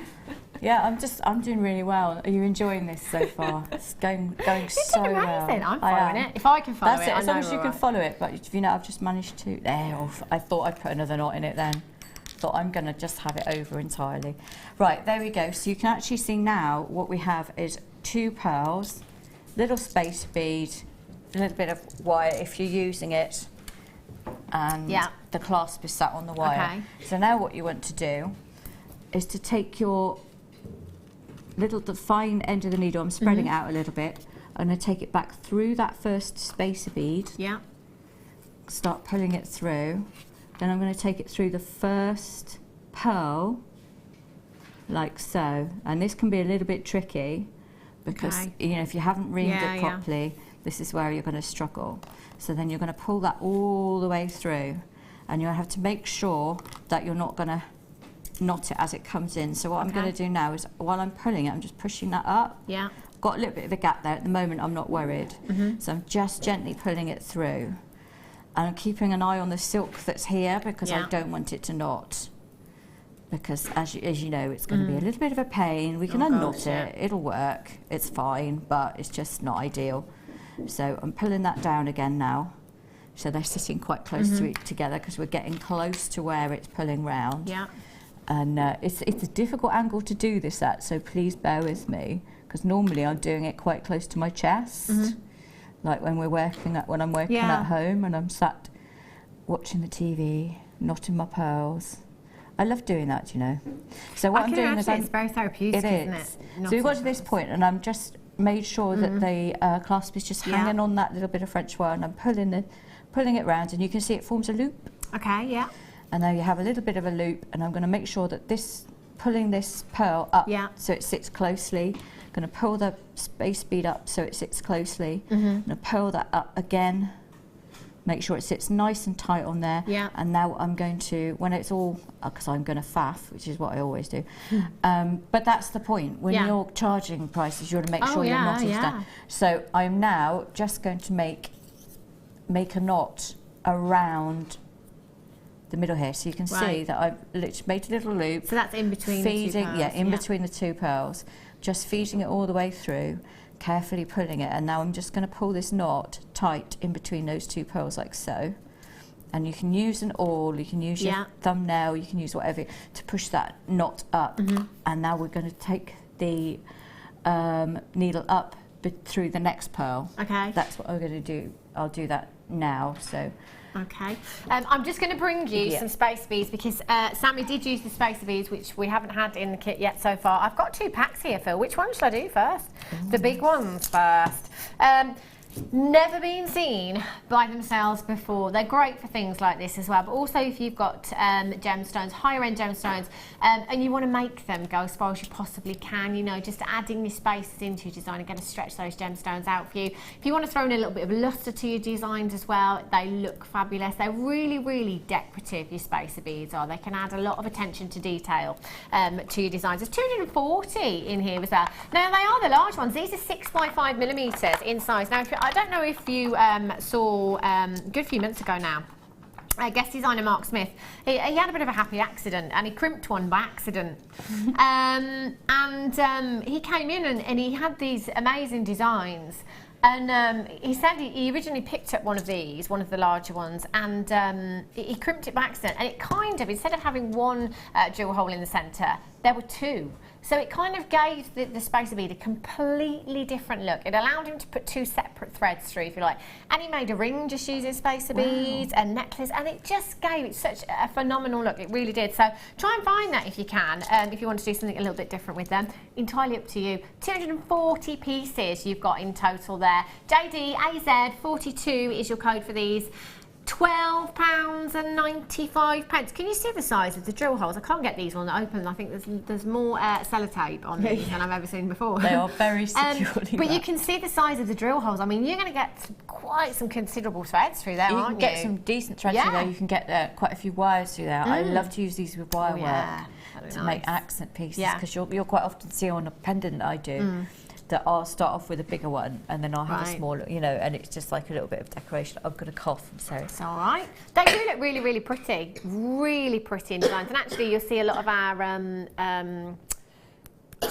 Yeah, I'm doing really well. Are you enjoying this so far? It's going so well. I'm following it. If I can follow it, as long as you can follow it. But you know, I've just managed to. I thought I'd put another knot in it then. Thought I'm going to just have it over entirely. Right, there we go. So you can actually see now what we have is 2 pearls, little space bead, a little bit of wire if you're using it, and the clasp is sat on the wire. Okay. So now what you want to do is to take your the fine end of the needle, I'm spreading it out a little bit, I'm going to take it back through that first spacer bead, start pulling it through, then I'm going to take it through the first pearl, like so, and this can be a little bit tricky, because you know, if you haven't reamed it properly, this is where you're going to struggle. So then you're going to pull that all the way through, and you'll have to make sure that you're not going to knot it as it comes in. So what I'm going to do now is, while I'm pulling it, I'm just pushing that up. Yeah. Got a little bit of a gap there. At the moment, I'm not worried. So I'm just gently pulling it through. And I'm keeping an eye on the silk that's here, because I don't want it to knot. Because as you know, it's going to be a little bit of a pain. We can unknot it. It'll work. It's fine, but it's just not ideal. So I'm pulling that down again now. So they're sitting quite close to together, because we're getting close to where it's pulling round. Yeah. And it's a difficult angle to do this at, so please bear with me, because normally I'm doing it quite close to my chest, like when I'm working at home and I'm sat watching the TV, knotting my pearls. I love doing that, you know. So what I'm doing is it's very therapeutic, isn't it? So we've got to this point, and I'm just made sure that the clasp is just hanging on that little bit of French wire, and I'm pulling it round, and you can see it forms a loop. Okay, yeah. And now you have a little bit of a loop, and I'm going to make sure that pulling this pearl up so it sits closely. I'm going to pull the space bead up so it sits closely. I'm going to pull that up again, make sure it sits nice and tight on there. Yeah. And now I'm going to, when it's all, because I'm going to faff, which is what I always do. But that's the point. When you're charging prices, you want to make sure you're knotting stuff. So I'm now just going to make a knot around the middle here, so you can see that I've literally made a little loop. So that's in between the 2 pearls. Yeah, in between the 2 pearls. Just feeding it all the way through, carefully pulling it, and now I'm just going to pull this knot tight in between those 2 pearls, like so. And you can use an awl, you can use your thumbnail, you can use whatever to push that knot up. And now we're going to take the needle up through the next pearl. Okay. That's what I'm going to do. I'll do that now. So. Okay, I'm just going to bring you some space beads, because Sammi did use the spacer beads, which we haven't had in the kit yet so far. I've got 2 packs here, Phil. Which one should I do first? The big ones first. Never been seen by themselves before. They're great for things like this as well, but also if you've got gemstones, higher end gemstones, and you want to make them go as far as you possibly can, you know, just adding the spaces into your design are going to stretch those gemstones out for you. If you want to throw in a little bit of luster to your designs as well, they look fabulous. They're really, really decorative, your spacer beads are. They can add a lot of attention to detail to your designs. There's 240 in here as well. Now, they are the large ones. These are 6 by 5 millimeters in size. Now, I don't know if you saw a good few months ago now, guest designer Mark Smith, he had a bit of a happy accident, and he crimped one by accident. He came in and he had these amazing designs. And he said he originally picked up one of these, one of the larger ones, and he crimped it by accident. And it kind of, instead of having one jewel hole in the centre, there were 2. So it kind of gave the spacer bead a completely different look. It allowed him to put 2 separate threads through, if you like. And he made a ring just using spacer beads, a necklace, and it just gave it such a phenomenal look. It really did. So try and find that if you can, if you want to do something a little bit different with them. Entirely up to you. 240 pieces you've got in total there. JD AZ 42 is your code for these. £12.95. Can you see the size of the drill holes? I can't get these one open. I think there's more sellotape on these than I've ever seen before. They are very securely but you can see the size of the drill holes. I mean, you're going to get quite some considerable threads through there, aren't you? You can get some decent threads through there. You can get quite a few wires through there. I love to use these with wire work to make accent pieces, because you'll quite often see on a pendant that I do that I'll start off with a bigger one and then I'll have a smaller, you know, and it's just like a little bit of decoration. I'm going to cough, I'm sorry. It's all right. They do look really, really pretty in designs. And actually you'll see a lot of our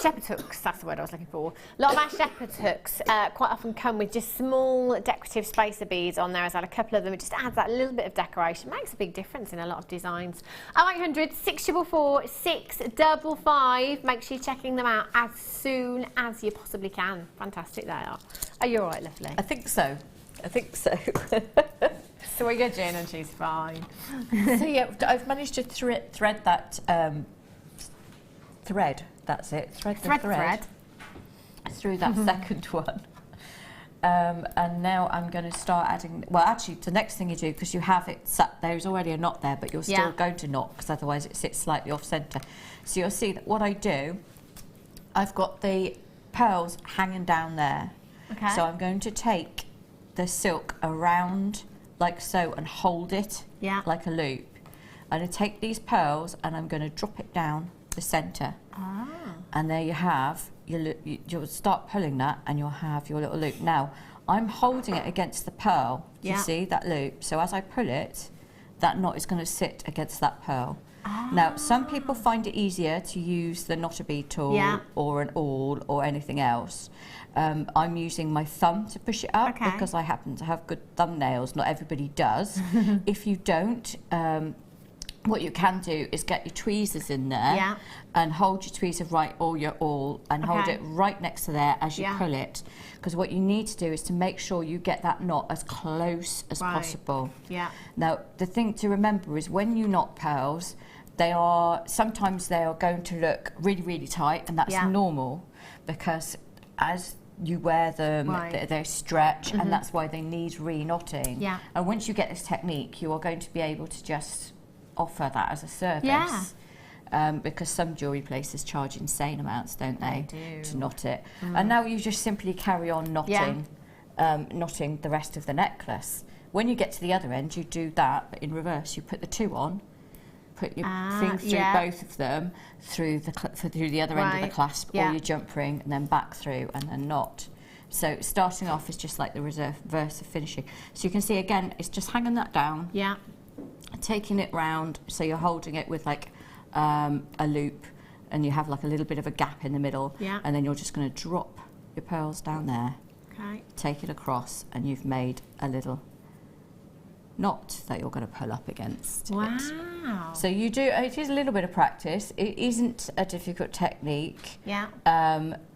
shepherd hooks, that's the word I was looking for. A lot of our shepherd hooks quite often come with just small decorative spacer beads on there as well. A couple of them, it just adds that little bit of decoration. Makes a big difference in a lot of designs. 0800 644 655. Make sure you're checking them out as soon as you possibly can. Fantastic they are. Are you all right, lovely? I think so. I think so. So we get Jen and she's fine. So yeah, I've managed to thread that thread. That's it. Thread through that second one. And now I'm going to start adding, well actually the next thing you do, because you have it sat, there's already a knot there, but you're still going to knot because otherwise it sits slightly off centre. So you'll see that what I do, I've got the pearls hanging down there. Okay. So I'm going to take the silk around like so and hold it like a loop. And I take these pearls and I'm going to drop it down the centre. And there you have, you'll start pulling that and you'll have your little loop. Now, I'm holding it against the pearl, you see, that loop. So as I pull it, that knot is going to sit against that pearl. Now, some people find it easier to use the knotter bead tool or an awl or anything else. I'm using my thumb to push it up because I happen to have good thumbnails. Not everybody does. If you don't, what you can do is get your tweezers in there and hold your tweezer right or your awl and hold it right next to there as you pull it. Because what you need to do is to make sure you get that knot as close as possible. Now, the thing to remember is when you knot pearls, sometimes they are going to look really, really tight, and that's normal because as you wear them, they stretch, and that's why they need re-knotting. And once you get this technique, you are going to be able to just offer that as a service. Because some jewellery places charge insane amounts, don't they, to knot it. And now you just simply carry on knotting, knotting the rest of the necklace. When you get to the other end, you do that, but in reverse. You put the 2 on, put your thing through both of them, through the other end of the clasp, or your jump ring, and then back through, and then knot. So starting off is just like the reverse of finishing. So you can see again, it's just hanging that down. Taking it round, so you're holding it with like a loop, and you have like a little bit of a gap in the middle, and then you're just going to drop your pearls down there, take it across, and you've made a little knot that you're going to pull up against it. So you do, it is a little bit of practice. It isn't a difficult technique.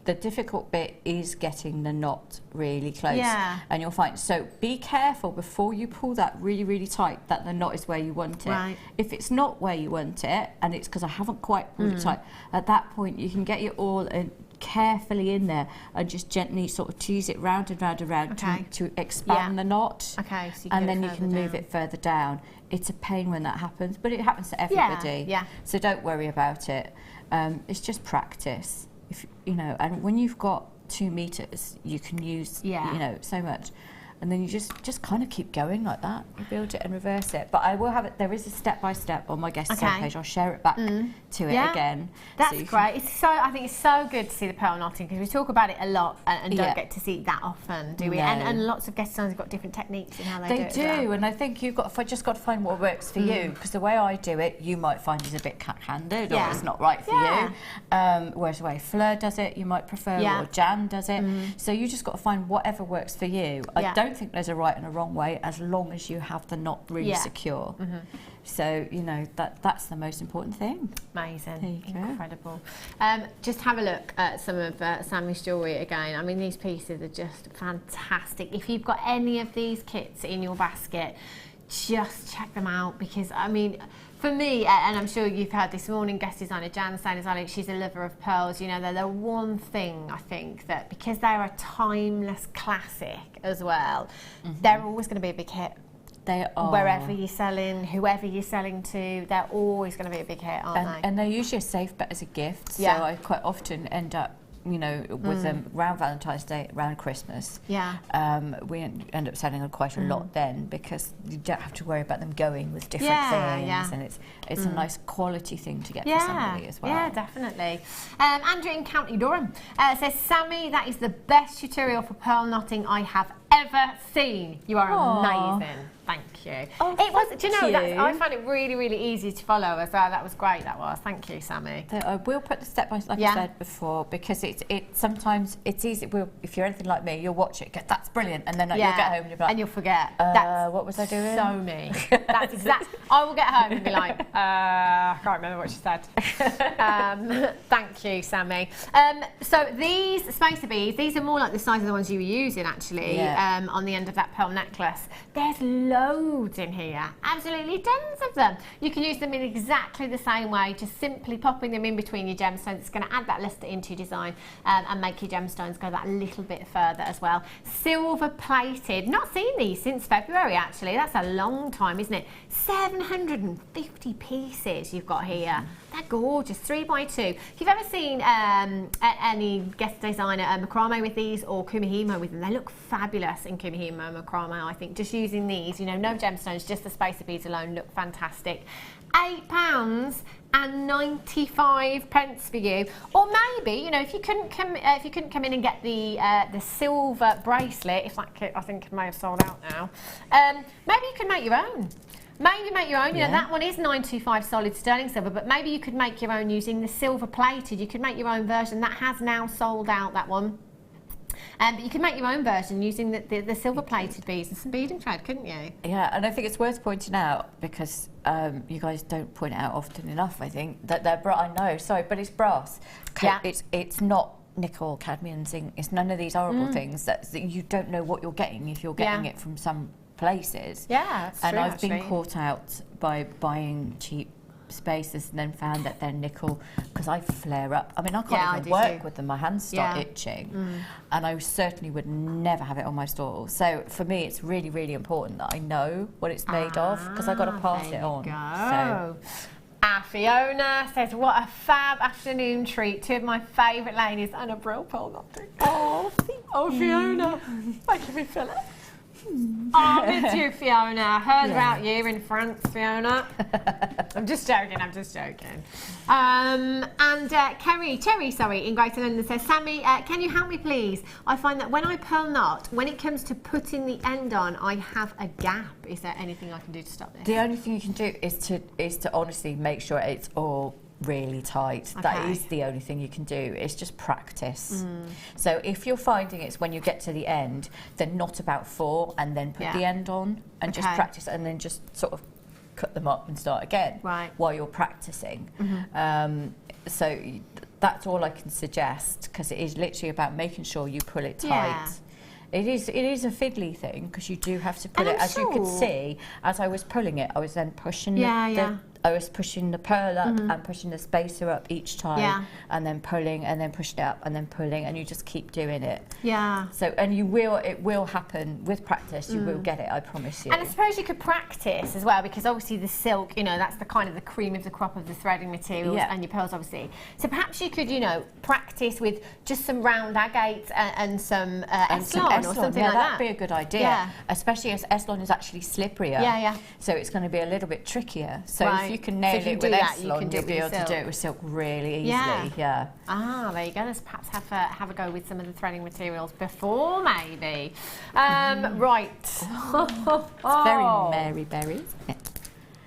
The difficult bit is getting the knot really close. And you'll find, so be careful before you pull that really, really tight that the knot is where you want it. If it's not where you want it, and it's because I haven't quite pulled it tight, at that point you can get your awl carefully in there and just gently sort of tease it round and round and round to expand the knot. So and then you can move it further down. It's a pain when that happens, but it happens to everybody. So don't worry about it. It's just practice. If you know, and when you've got 2 meters, you can use you know, so much. And then you just kind of keep going like that. You build it and reverse it. But I will have it, there is a step-by-step on my guest page. I'll share it back to it again. That's so great. It's so, I think it's so good to see the pearl knotting, because we talk about it a lot and don't get to see it that often, do we? And lots of guest designers have got different techniques in how they do it. They do, and I think you've just got to find what works for you, because the way I do it, you might find is a bit cat-handed or it's not right for you. Whereas the way Fleur does it, you might prefer, or Jan does it. So you just got to find whatever works for you. I don't don't think there's a right and a wrong way as long as you have the knot really secure. So, you know, that's the most important thing. Amazing. Incredible. Just have a look at some of Sammi's jewellery again. I mean, these pieces are just fantastic. If you've got any of these kits in your basket, just check them out, because, I mean, for me, and I'm sure you've heard this morning, guest designer Jan saying as well, she's a lover of pearls. You know, they're the one thing, I think, that because they're a timeless classic as well, they're always going to be a big hit. They are. Wherever you're selling, whoever you're selling to, they're always going to be a big hit, aren't they? And they're usually a safe bet as a gift. So I quite often end up, you know, with them around Valentine's Day, around Christmas. We end up selling quite a lot then, because you don't have to worry about them going with different things, and it's a nice quality thing to get for somebody as well. Yeah, definitely. Andrew in County Durham says, Sammi, that is the best tutorial for pearl knotting I have ever seen. You are amazing. Thank you. Oh, it was, do you know, I find it really, really easy to follow as well. That was great, that was. Thank you, Sammi. So I will put the step by step, like I said before, because sometimes it's easy. If you're anything like me, you'll watch it, go, that's brilliant, and then you'll get home and you'll be like, and you'll forget. What was I doing? So me. That's exactly. I will get home and be like, I can't remember what she said. Thank you, Sammi. So these spacer beads, these are more like the size of the ones you were using actually, on the end of that pearl necklace. There's loads in here, absolutely tons of them. You can use them in exactly the same way, just simply popping them in between your gemstones. It's going to add that luster into your design and make your gemstones go that little bit further as well. Silver plated, not seen these since February actually, that's a long time, isn't it? 750 pieces you've got here. They're gorgeous, 3x2. If you've ever seen any guest designer macrame with these, or kumihimo with them, they look fabulous in kumihimo macrame. I think just using these, you know, no gemstones, just the spacer beads alone look fantastic. £8.95 for you. Or maybe, you know, if you couldn't come in and get the silver bracelet, if that kit I think it may have sold out now, maybe you can make your own. Maybe make your own. You know, that one is 925 solid sterling silver, but maybe you could make your own using the silver plated. You could make your own version. That has now sold out, that one. But you can make your own version using the silver plated beads and some beading thread, couldn't you? Yeah, and I think it's worth pointing out, because you guys don't point it out often enough, I think, that they're brass. I know, sorry, but it's brass. It's not nickel, cadmium, zinc. It's none of these horrible things that you don't know what you're getting if you're getting it from some places. Yeah, that's true, and I've been caught out by buying cheap spacers and then found that they're nickel, because I flare up. I mean, I can't even work with them. My hands start itching, and I certainly would never have it on my stall. So for me, it's really, really important that I know what it's made of, because I've got to pass it on. So. Fiona says, what a fab afternoon treat. Two of my favourite ladies and a brill pearl knotting. Oh, Fiona. Thank you, Philip. Oh, it's you, Fiona. Heard about you in France, Fiona. I'm just joking. And Terry, in Greater London says, Sammi, can you help me please? I find that when I pearl knot, when it comes to putting the end on, I have a gap. Is there anything I can do to stop this? The only thing you can do is to honestly make sure it's all really tight. Okay. That is the only thing you can do. It's just practice. So if you're finding it's when you get to the end, then knot about 4 and then put the end on and just practice, and then just sort of cut them up and start again while you're practicing. So that's all I can suggest, because it is literally about making sure you pull it tight. It is a fiddly thing, because you do have to pull it. As you could see, as I was pulling it, I was then pushing I was pushing the pearl up and pushing the spacer up each time, and then pulling, and then pushing it up, and then pulling, and you just keep doing it. So, and it will happen with practice. You will get it, I promise you. And I suppose you could practice as well, because obviously the silk, you know, that's the kind of the cream of the crop of the threading materials, and your pearls obviously. So perhaps you could, you know, practice with just some round agates and some Eslon or something like that. That'd be a good idea, especially as Eslon is actually slipperier. So it's going to be a little bit trickier. So if you can nail it with Eslon, you'll be able to do it with silk really easily. Ah, there you go. Let's perhaps have a go with some of the threading materials before, maybe. Right. It's very Mary Berry, isn't it?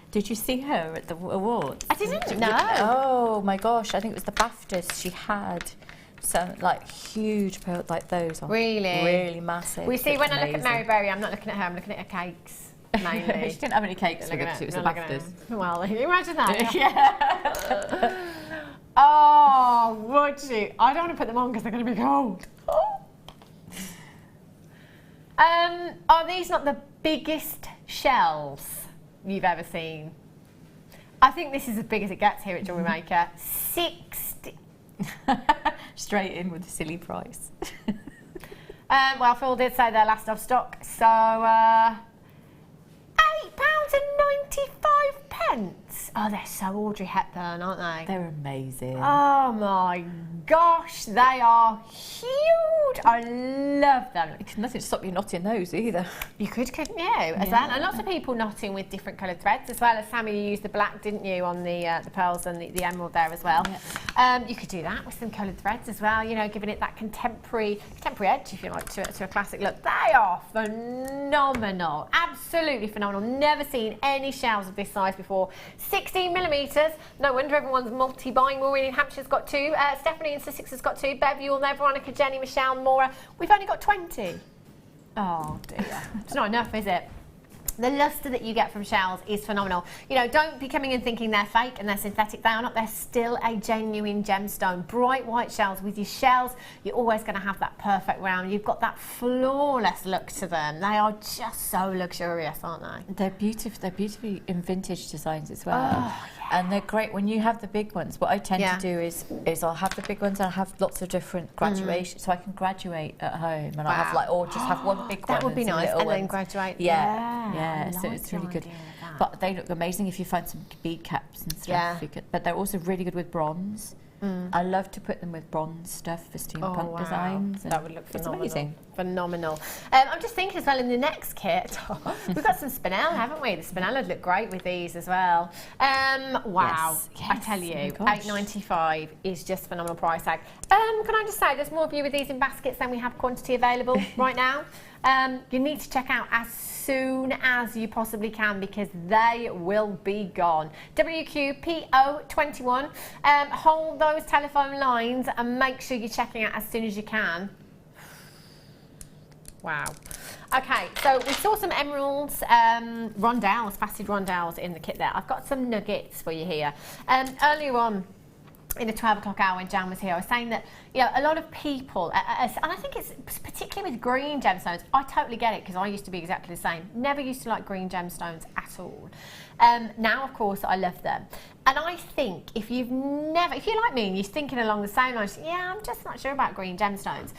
Did you see her at the awards? I didn't. No. Oh my gosh! I think it was the BAFTAs. She had some like huge pearl, like those are really massive. We see when I look at amazing. Mary Berry, I'm not looking at her, I'm looking at her cakes. Mainly. She didn't have any cakes with it, it was the BAFTAs. Well, can you imagine that? Yeah. Oh, would you? I don't want to put them on because they're going to be cold. Are these not the biggest shells you've ever seen? I think this is as big as it gets here at Jewellery Maker. 60. Straight in with the silly price. Well, Phil did say they're last off stock, so £8.95. Oh, they're so Audrey Hepburn, aren't they? They're amazing. Oh my gosh, they are huge. I love them. It's nothing to stop you knotting those either. You could, couldn't you? As well? And lots of people knotting with different coloured threads as well. As Sammi, you used the black, didn't you, on the pearls and the emerald there as well. Yeah. You could do that with some coloured threads as well, you know, giving it that contemporary edge, if you like, to a classic look. They are phenomenal, absolutely phenomenal. Never seen any shells of this size before. 16 millimetres. No wonder everyone's multi-buying. Maureen in Hampshire's got 2. Stephanie in Sussex has got 2. Bev, you all know, Veronica, Jenny, Michelle, Maura. We've only got 20. Oh dear. It's not enough, is it? The lustre that you get from shells is phenomenal. You know, don't be coming in thinking they're fake and they're synthetic. They are not. They're still a genuine gemstone. Bright white shells. With your shells, you're always going to have that perfect round. You've got that flawless look to them. They are just so luxurious, aren't they? They're beautiful. They're beautifully in vintage designs as well. Oh, yeah. And they're great when you have the big ones. What I tend to do is I'll have the big ones and I'll have lots of different graduations, so I can graduate at home and I have like, or just have one big one. That would be nice, and then graduate. Yeah, so it's really good. But they look amazing if you find some bead caps and stuff. Yeah. But they're also really good with bronze. I love to put them with bronze stuff for steampunk designs. That would look phenomenal. It's amazing. Phenomenal. I'm just thinking as well in the next kit, we've got some spinel, haven't we? The spinel would look great with these as well. Wow. Yes. I tell you, Oh my gosh. £8.95 is just phenomenal price tag. Can I just say, there's more of you with these in baskets than we have quantity available right now. You need to check out as soon as you possibly can because they will be gone. WQPO21. Hold those telephone lines and make sure you're checking out as soon as you can. Wow. Okay, so we saw some emeralds, rondelles, faceted rondelles in the kit there. I've got some nuggets for you here. Earlier on, in the 12 o'clock hour when Jan was here, I was saying that, you know, a lot of people, and I think it's particularly with green gemstones, I totally get it because I used to be exactly the same. Never used to like green gemstones at all. Now, of course, I love them. And I think if you're like me and you're thinking along the same lines, yeah, I'm just not sure about green gemstones.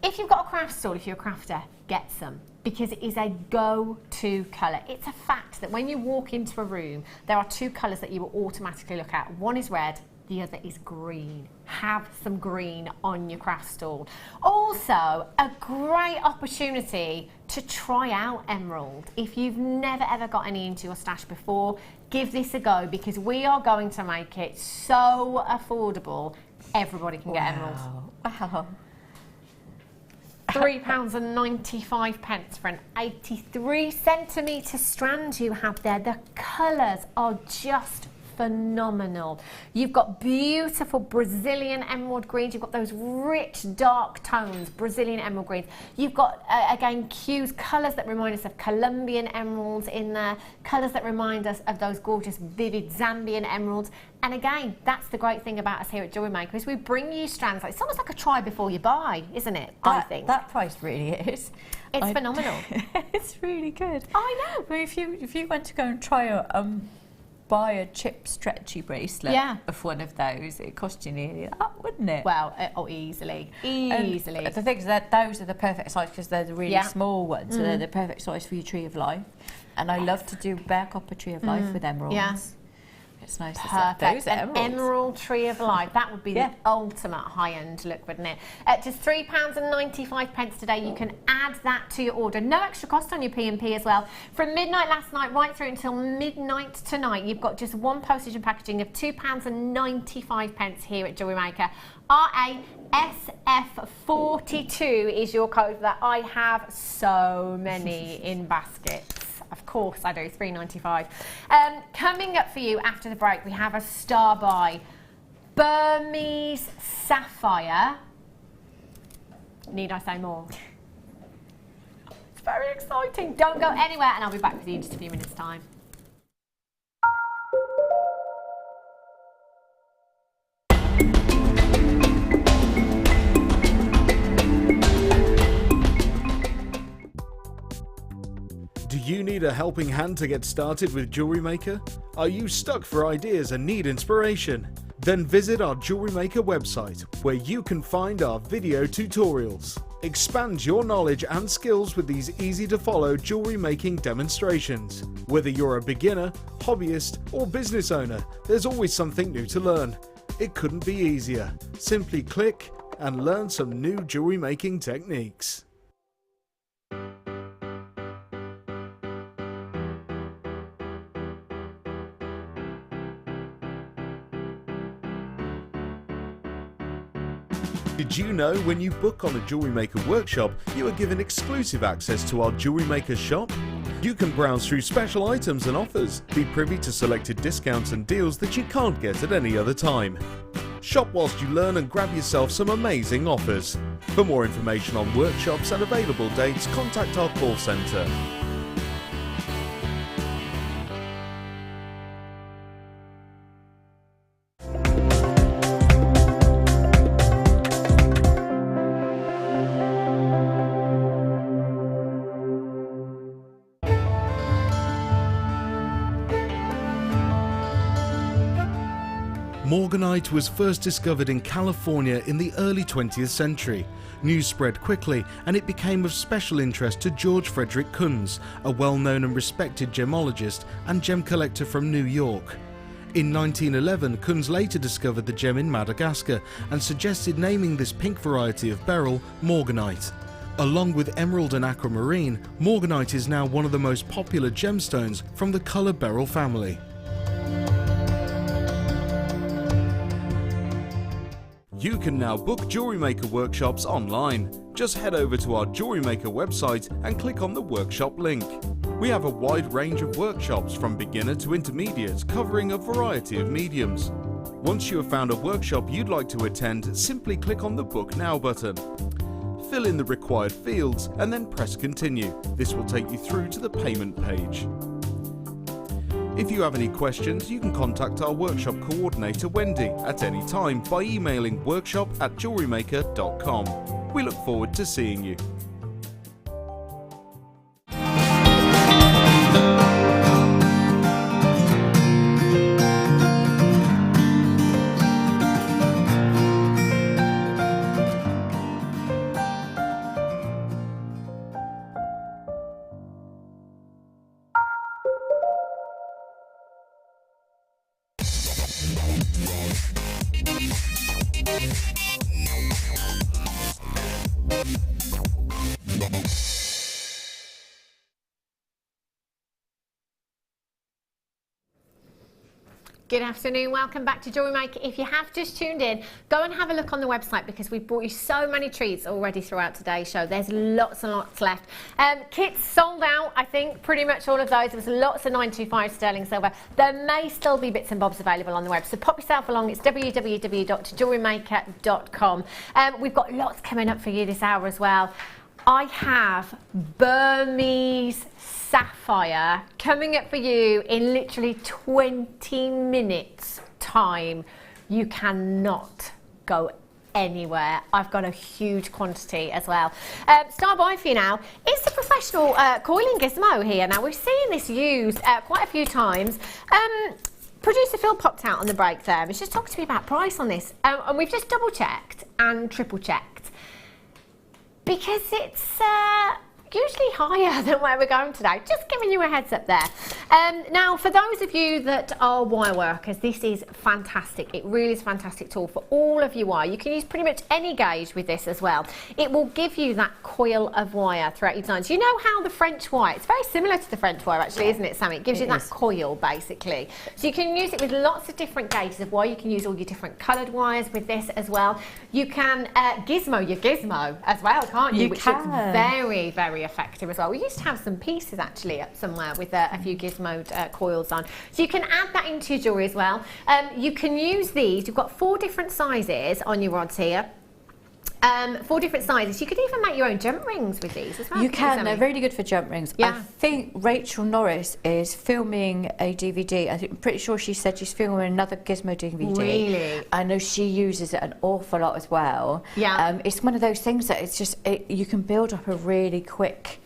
If you've got a craft stall, if you're a crafter, get some. Because it is a go-to colour. It's a fact that when you walk into a room, there are 2 colours that you will automatically look at. One is red, the other is green. Have some green on your craft stall. Also, a great opportunity to try out emerald. If you've never ever got any into your stash before, give this a go because we are going to make it so affordable. Everybody can get emeralds. Wow. £3.95 for an 83 centimetre strand you have there. The colours are just phenomenal. You've got beautiful Brazilian emerald greens. You've got those rich dark tones, Brazilian emerald greens. You've got, again, cues, colours that remind us of Colombian emeralds in there, colours that remind us of those gorgeous, vivid Zambian emeralds. And again, that's the great thing about us here at Jewellery Maker is we bring you strands. It's almost like a try before you buy, isn't it? I think. That price really is. It's phenomenal. It's really good. I know. I mean, if you went to go and try buy a chip stretchy bracelet of one of those, it cost you nearly that, wouldn't it? Well, easily. And the thing is that those are the perfect size because they're the really small ones, so they're the perfect size for your tree of life. And I love to do bare copper tree of life with emeralds. Yeah. It's nice to see those emeralds. An emerald tree of life. That would be the ultimate high-end look, wouldn't it? Just £3.95 today. You can add that to your order. No extra cost on your P&P as well. From midnight last night right through until midnight tonight, you've got just one postage and packaging of £2.95 here at Jewellery Maker. RASF42 is your code for that. I have so many in baskets. Of course I do, £3.95. Coming up for you after the break, we have a star buy. Burmese sapphire Need I say more? It's very exciting. Don't go anywhere, and I'll be back with you in just a few minutes' time. Do you need a helping hand to get started with Jewellery Maker? Are you stuck for ideas and need inspiration? Then visit our Jewellery Maker website, where you can find our video tutorials. Expand your knowledge and skills with these easy-to-follow jewellery making demonstrations. Whether you're a beginner, hobbyist, or business owner, there's always something new to learn. It couldn't be easier. Simply click and learn some new jewellery making techniques. Did you know when you book on a Jewellery Maker workshop, you are given exclusive access to our Jewellery Maker shop? You can browse through special items and offers, be privy to selected discounts and deals that you can't get at any other time. Shop whilst you learn and grab yourself some amazing offers. For more information on workshops and available dates, contact our call centre. Morganite was first discovered in California in the early 20th century. News spread quickly and it became of special interest to George Frederick Kunz, a well-known and respected gemologist and gem collector from New York. In 1911, Kunz later discovered the gem in Madagascar and suggested naming this pink variety of beryl Morganite. Along with emerald and aquamarine, Morganite is now one of the most popular gemstones from the colour beryl family. You can now book Jewellery Maker workshops online. Just head over to our Jewellery Maker website and click on the workshop link. We have a wide range of workshops from beginner to intermediate, covering a variety of mediums. Once you have found a workshop you'd like to attend, simply click on the Book Now button. Fill in the required fields and then press Continue. This will take you through to the payment page. If you have any questions, you can contact our workshop coordinator Wendy at any time by emailing workshop@jewellerymaker.com. We look forward to seeing you. Good afternoon, welcome back to Jewellery Maker. If you have just tuned in, go and have a look on the website because we've brought you so many treats already throughout today's show. There's lots and lots left. Kits sold out, I think, pretty much all of those. There was lots of 925 sterling silver. There may still be bits and bobs available on the web, so pop yourself along. It's www.jewellerymaker.com. We've got lots coming up for you this hour as well. I have Burmese sapphire coming up for you in literally 20 minutes time. You cannot go anywhere. I've got a huge quantity as well. Start by for you now. It's the professional coiling gizmo here. Now we've seen this used quite a few times. Producer Phil popped out on the break there. He's just talking to me about price on this, and we've just double checked and triple checked because it's usually higher than where we're going today. Just giving you a heads up there. Now, for those of you that are wire workers, this is fantastic. It really is a fantastic tool for all of you wire. You can use pretty much any gauge with this as well. It will give you that coil of wire throughout your designs. You know how the French wire, it's very similar to the French wire actually, isn't it, Sammi? It gives you that coil basically. So you can use it with lots of different gauges of wire. You can use all your different coloured wires with this as well. You can gizmo your gizmo as well, can't you? Which looks very, very effective as well. We used to have some pieces actually up somewhere with a few gizmoed coils on. So you can add that into your jewellery as well. You can use these. You've got 4 different sizes on your rods here. 4 different sizes. You could even make your own jump rings with these as well. You can. They're really good for jump rings. Yeah. I think Rachel Norris is filming a DVD. I'm pretty sure she said she's filming another Gizmo DVD. Really? I know she uses it an awful lot as well. Yeah. It's one of those things that it's just you can build up a really quick,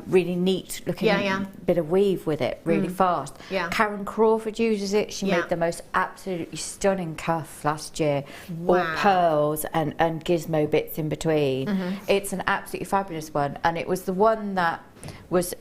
really neat looking bit of weave with it really fast. Yeah. Karen Crawford uses it. She made the most absolutely stunning cuff last year. Wow. All pearls and gizmo bits in between. It's an absolutely fabulous one, and it was the one that was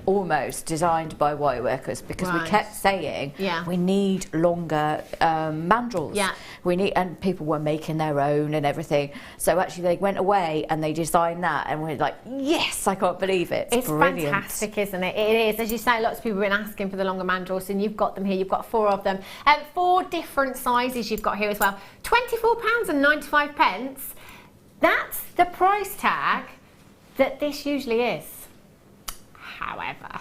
almost designed by wire workers, because we kept saying we need longer mandrels. We need, and people were making their own and everything. So actually they went away and they designed that, and we're like, yes, I can't believe it. It's brilliant. Fantastic, isn't it? It is. As you say, lots of people have been asking for the longer mandrels, and you've got them here. You've got 4 of them. 4 different sizes you've got here as well. £24.95. That's the price tag that this usually is. However,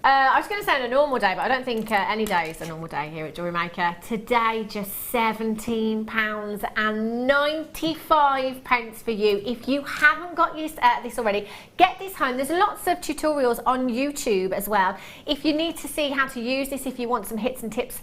I was going to say on a normal day, but I don't think any day is a normal day here at Jewellery Maker. Today, just £17.95 for you. If you haven't got used to this already, get this home. There's lots of tutorials on YouTube as well. If you need to see how to use this, if you want some hints and tips,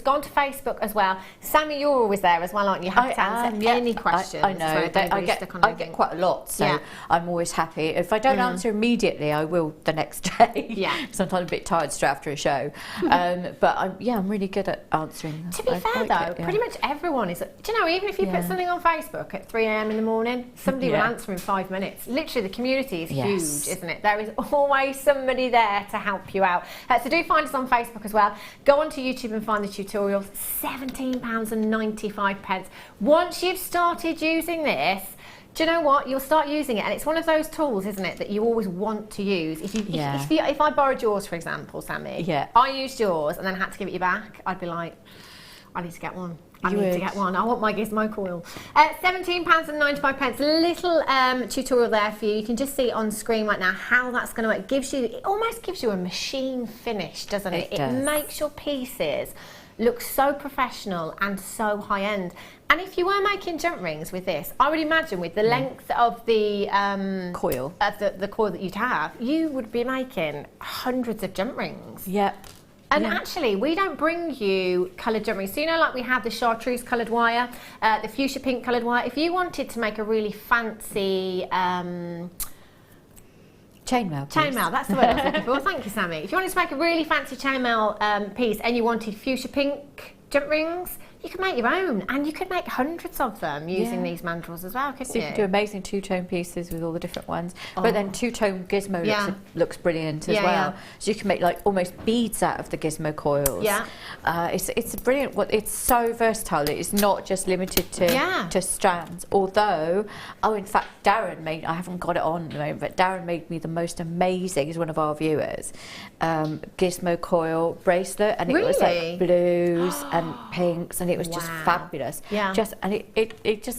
go on to Facebook as well. Sammi, you're always there as well, aren't you? Happy to answer any questions. I know. I get quite a lot, so I'm always happy. If I don't answer immediately, I will the next day. Sometimes a bit tired straight after a show, but I'm really good at answering. To be fair though, pretty much everyone is. Do you know, even if you put something on Facebook at 3 AM in the morning, somebody will answer in 5 minutes. Literally, the community is huge, isn't it? There is always somebody there to help you out. So do find us on Facebook as well. Go onto YouTube and find the tutorials. £17.95. Once you've started using this, do you know what? You'll start using it, and it's one of those tools, isn't it, that you always want to use. If I borrowed yours, for example, Sammi, I used yours and then had to give it you back, I'd be like, I need to get one. I need to get one. I want my gizmo coil. £17.95. Little tutorial there for you. You can just see on screen right now how that's going to work. It almost gives you a machine finish, doesn't it? It makes your pieces look so professional and so high end. And if you were making jump rings with this, I would imagine with the length of the coil, the coil that you'd have, you would be making hundreds of jump rings. And actually, we don't bring you coloured jump rings. So, you know, like we have the chartreuse coloured wire, the fuchsia pink coloured wire. If you wanted to make a really fancy chainmail piece. Chainmail, that's the word I was looking for. Thank you, Sammi. If you wanted to make a really fancy chainmail piece and you wanted fuchsia pink jump rings, you could make your own, and you could make hundreds of them using these mandrels as well, couldn't you? You could do amazing two-tone pieces with all the different ones, but then two-tone gizmo looks brilliant as well. So you can make like almost beads out of the gizmo coils. It's brilliant. It's so versatile. It's not just limited to strands. Although, in fact, Darren made, I haven't got it on at the moment, but Darren made me the most amazing, he's one of our viewers, gizmo coil bracelet, and it was like blues and pinks, and it was just fabulous. It's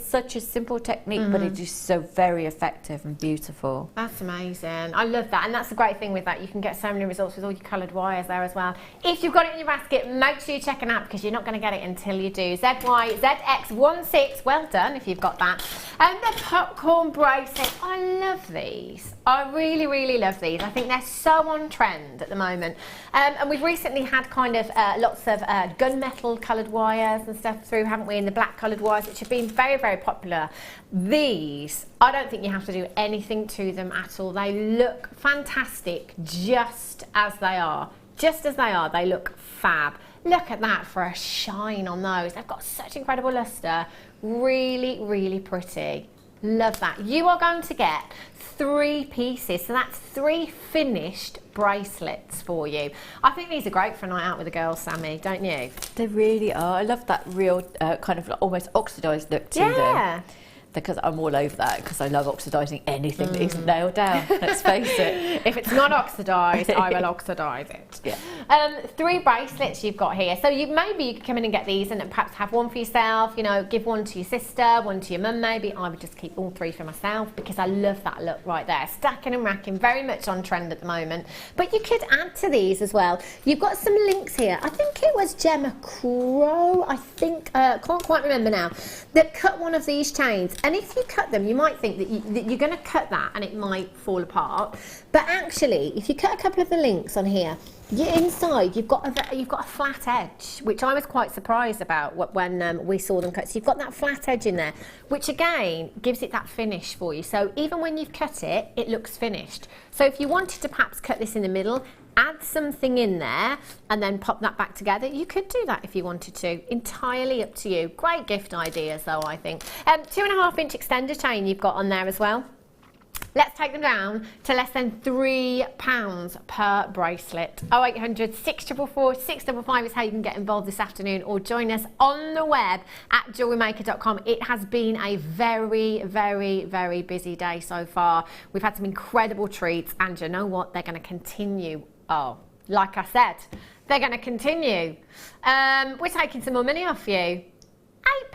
such a simple technique, but it is so very effective and beautiful. That's amazing. I love that, and that's the great thing with that. You can get so many results with all your coloured wires there as well. If you've got it in your basket, make sure you check it out, because you're not going to get it until you do. ZYZX16, well done if you've got that. And the popcorn bracelet, I love these. I really, really love these. I think they're so on trend at the moment. And we've recently had kind of lots of gunmetal coloured wires and stuff through, haven't we? And the black coloured wires, which have been very, very popular. These, I don't think you have to do anything to them at all. They look fantastic just as they are. Just as they are, they look fab. Look at that for a shine on those. They've got such incredible lustre. Really, really pretty. Love that. You are going to get 3 pieces, so that's 3 finished bracelets for you. I think these are great for a night out with the girls, Sammi, don't you? They really are. I love that real kind of almost oxidised look to them. because I'm all over that, because I love oxidising anything that isn't nailed down, let's face it. If it's not oxidised, I will oxidise it. Yeah. 3 bracelets you've got here. So maybe you could come in and get these and perhaps have one for yourself, you know, give one to your sister, one to your mum maybe. I would just keep all 3 for myself because I love that look right there. Stacking and racking, very much on trend at the moment. But you could add to these as well. You've got some links here. I think it was Gemma Crow, I think, can't quite remember now, that cut one of these chains. And if you cut them, you might think that, you're going to cut that and it might fall apart. But actually, if you cut a couple of the links on here, inside you've got a flat edge, which I was quite surprised about when we saw them cut. So you've got that flat edge in there, which again gives it that finish for you. So even when you've cut it, it looks finished. So if you wanted to perhaps cut this in the middle, add something in there and then pop that back together, you could do that if you wanted to. Entirely up to you. Great gift ideas though, I think. 2.5-inch extender chain you've got on there as well. Let's take them down to less than £3 per bracelet. 0800 644 655 is how you can get involved this afternoon, or join us on the web at JewelleryMaker.com. It has been a very, very, very busy day so far. We've had some incredible treats, and you know what? They're going to continue. Oh, like I said, they're going to continue. We're taking some more money off you.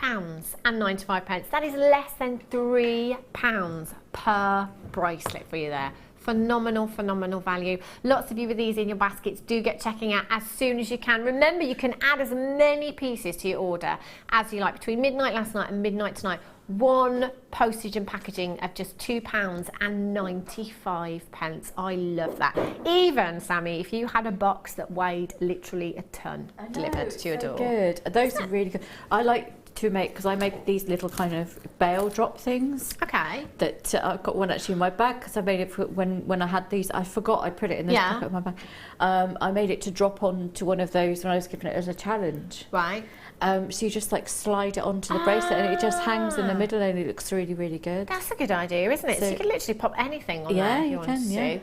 £8.95. That is less than £3 per bracelet for you there. Phenomenal, phenomenal value. Lots of you with these in your baskets. Do get checking out as soon as you can. Remember, you can add as many pieces to your order as you like between midnight last night and midnight tonight. 1 postage and packaging of just £2.95. I love that. Even, Sammi, if you had a box that weighed literally a ton delivered to your door. Good. Those are really good. I like to make, because I make these little kind of bail drop things. Okay. That I've got one actually in my bag, because I made it for when I had these. I forgot I put it in this pocket of my bag. I made it to drop onto one of those when I was giving it as a challenge. Right. So you just like slide it onto the bracelet and it just hangs in the middle and it looks really, really good. That's a good idea, isn't it? So you can literally pop anything on there if you want to.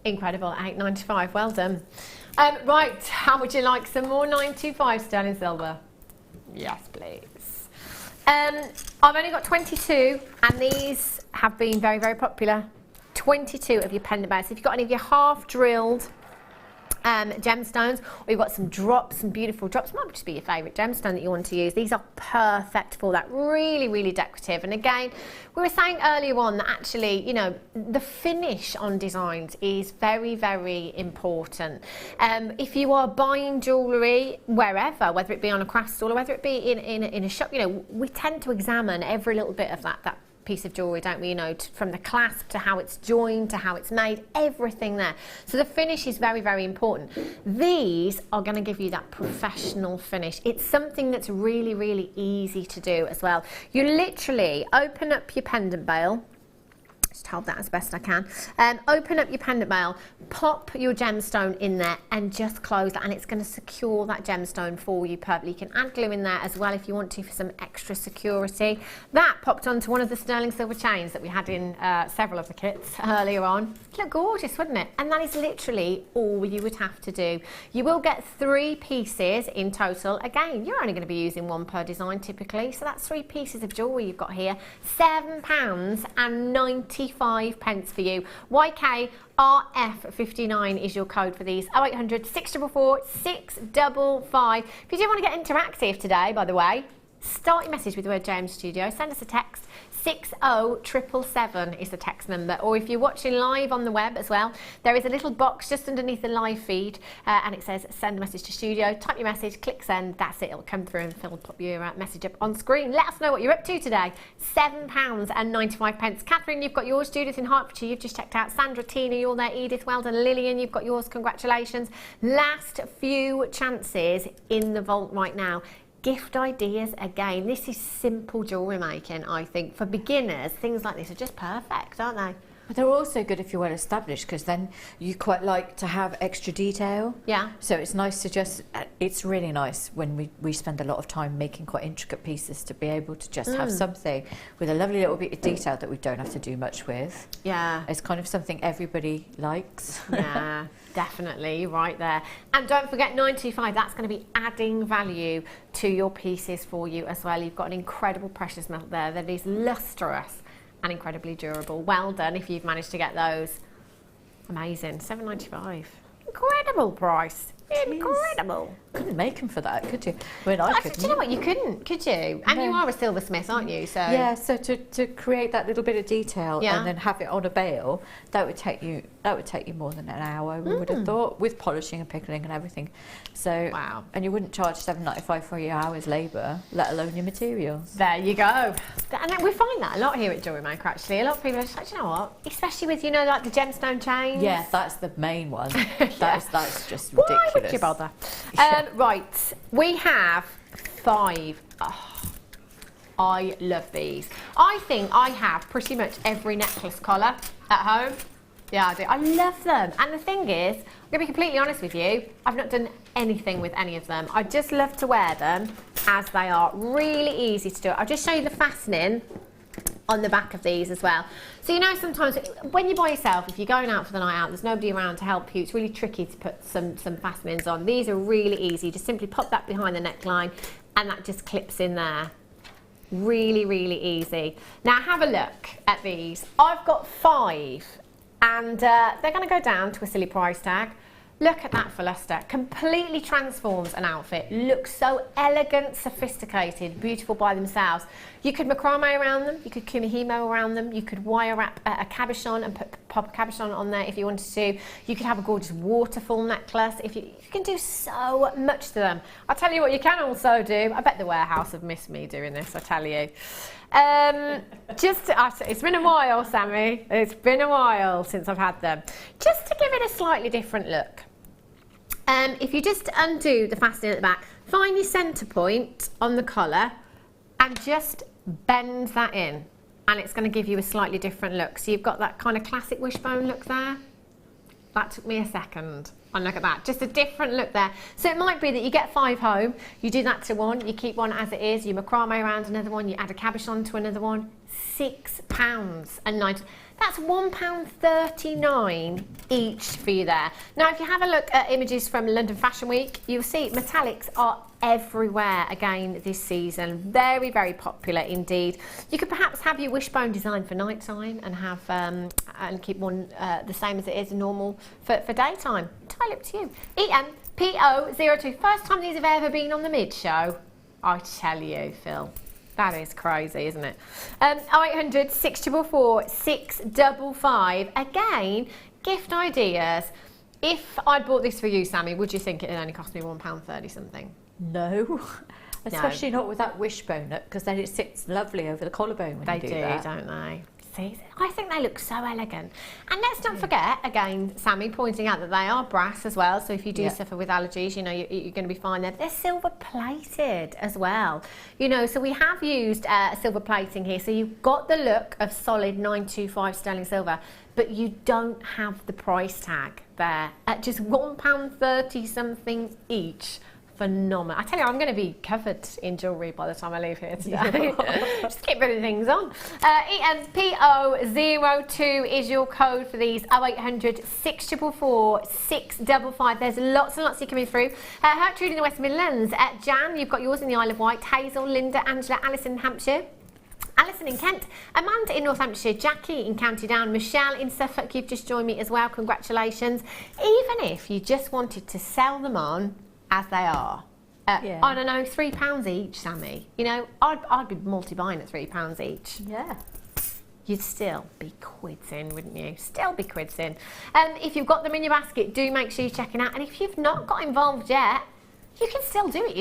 Incredible, £8.95, well done. Right, how would you like some more 925 sterling silver? Yes, please. I've only got 22, and these have been very, very popular. 22 of your pendant bags. If you've got any of your half-drilled gemstones, or you've got some drops, some beautiful drops, might just be your favourite gemstone that you want to use. These are perfect for that. Really, really decorative. And again, we were saying earlier on that actually, you know, the finish on designs is very, very important. If you are buying jewellery wherever, whether it be on a craft stall or whether it be in a shop, you know, we tend to examine every little bit of that piece of jewellery, don't we? You know, from the clasp to how it's joined to how it's made, everything there. So the finish is very, very important. These are going to give you that professional finish. It's something that's really, really easy to do as well. You literally open up your pendant bail. Just hold that as best I can. Open up your pendant bail, pop your gemstone in there and just close that, and it's going to secure that gemstone for you perfectly. You can add glue in there as well if you want to for some extra security. That popped onto one of the sterling silver chains that we had in several of the kits earlier on. It looked gorgeous, wouldn't it? And that is literally all you would have to do. You will get 3 pieces in total. Again, you're only going to be using 1 per design typically, so that's 3 pieces of jewellery you've got here. £7.95 for you. YKRF59 is your code for these. 0800 644 655. If you do want to get interactive today, by the way, start your message with the word JM Studio. Send us a text. 60777 is the text number, or if you're watching live on the web as well, there is a little box just underneath the live feed and it says send a message to studio. Type your message, click send, that's it, it'll come through and Phil will pop your message up on screen. Let us know what you're up to today. £7.95. Catherine, you've got yours. Judith in Hertfordshire, you've just checked out. Sandra, Tina, you're there. Edith, well done. Lillian, you've got yours. Congratulations. Last few chances in the vault right now. Gift ideas again. This is simple jewellery making, I think. For beginners, things like this are just perfect, aren't they? But they're also good if you're well established, because then you quite like to have extra detail. Yeah. So it's nice to just, it's really nice when we spend a lot of time making quite intricate pieces to be able to just have something with a lovely little bit of detail that we don't have to do much with. Yeah. It's kind of something everybody likes. Yeah, definitely, right there. And don't forget £9.25, that's going to be adding value to your pieces for you as well. You've got an incredible precious metal there that is lustrous and incredibly durable. Well done if you've managed to get those. Amazing, $7.95. Incredible price. Incredible. Couldn't make them for that, could you? I mean, I couldn't. Do you know what? You couldn't, could you? And No. you are a silversmith, aren't you? So Yeah, so to create that little bit of detail and then have it on a bale, that would take you more than an hour, we would have thought, with polishing and pickling and everything. So Wow. And you wouldn't charge $7.95 for your hours labour, let alone your materials. there you go. And then we find that a lot here at Jewellery Maker, actually. A lot of people are just like, "Do you know what? Especially with, like the gemstone chains. Yes, that's the main one. That's just Why ridiculous. would you bother? Right, we have 5. Oh, I love these. I think I have pretty much every necklace collar at home. Yeah, I do. I love them. And the thing is, I'm going to be completely honest with you, I've not done anything with any of them. I just love to wear them as they are. Really easy to do. I'll just show you the fastening on the back of these as well. So sometimes when you're by yourself, if you're going out for the night out, there's nobody around to help you, it's really tricky to put some fastenings on. These are really easy. Just simply pop that behind the neckline and that just clips in there. Really, really easy. Now have a look at these. I've got 5 and they're going to go down to a silly price tag. Look at that for luster. Completely transforms an outfit. Looks so elegant, sophisticated, beautiful by themselves. You could macrame around them. You could kumihimo around them. You could wire wrap a cabochon and pop a cabochon on there if you wanted to. You could have a gorgeous waterfall necklace. You can do so much to them. I'll tell you what you can also do. I bet the warehouse have missed me doing this, I tell you. It's been a while, Sammi. It's been a while since I've had them. Just to give it a slightly different look. If you just undo the fastening at the back, find your centre point on the collar and just bend that in, and it's going to give you a slightly different look. So you've got that kind of classic wishbone look there. That took me a second. And look at that, just a different look there. So it might be that you get 5 home, you do that to one, you keep one as it is, you macrame around another one, you add a cabochon to another one. £6.90. That's £1.39 each for you there. Now, if you have a look at images from London Fashion Week, you'll see metallics are everywhere again this season. Very, very popular indeed. You could perhaps have your wishbone designed for nighttime and have and keep one the same as it is normal for daytime. Entirely up to you. EMPO02. First time these have ever been on the mid show. I tell you, Phil. That is crazy, isn't it? 0800 644 655. Again, gift ideas. If I'd bought this for you, Sammi, would you think it only cost me £1.30 something? No. Especially not with that wishbone, because then it sits lovely over the collarbone when you do that. They do, don't they? See, I think they look so elegant. And let's not forget, again, Sammi pointing out that they are brass as well. So if you do suffer with allergies, you're going to be fine there. They're silver plated as well. So we have used silver plating here. So you've got the look of solid 925 sterling silver, but you don't have the price tag there at just £1.30 something each. Phenomenal. I tell you, I'm going to be covered in jewellery by the time I leave here today. Just keep putting things on. EMPO02 is your code for these. 0800 644 655. There's lots and lots of you coming through. Gertrude in the West Midlands. Jan, you've got yours in the Isle of Wight. Hazel, Linda, Angela, Alison in Hampshire. Alison in Kent, Amanda in Northamptonshire, Jackie in County Down, Michelle in Suffolk, you've just joined me as well. Congratulations. Even if you just wanted to sell them on as they are. I don't know, £3 each, Sammi. I'd be multi-buying at £3 each. Yeah. You'd still be quids in, wouldn't you? Still be quids in. If you've got them in your basket, do make sure you're checking out. And if you've not got involved yet, you can still do it,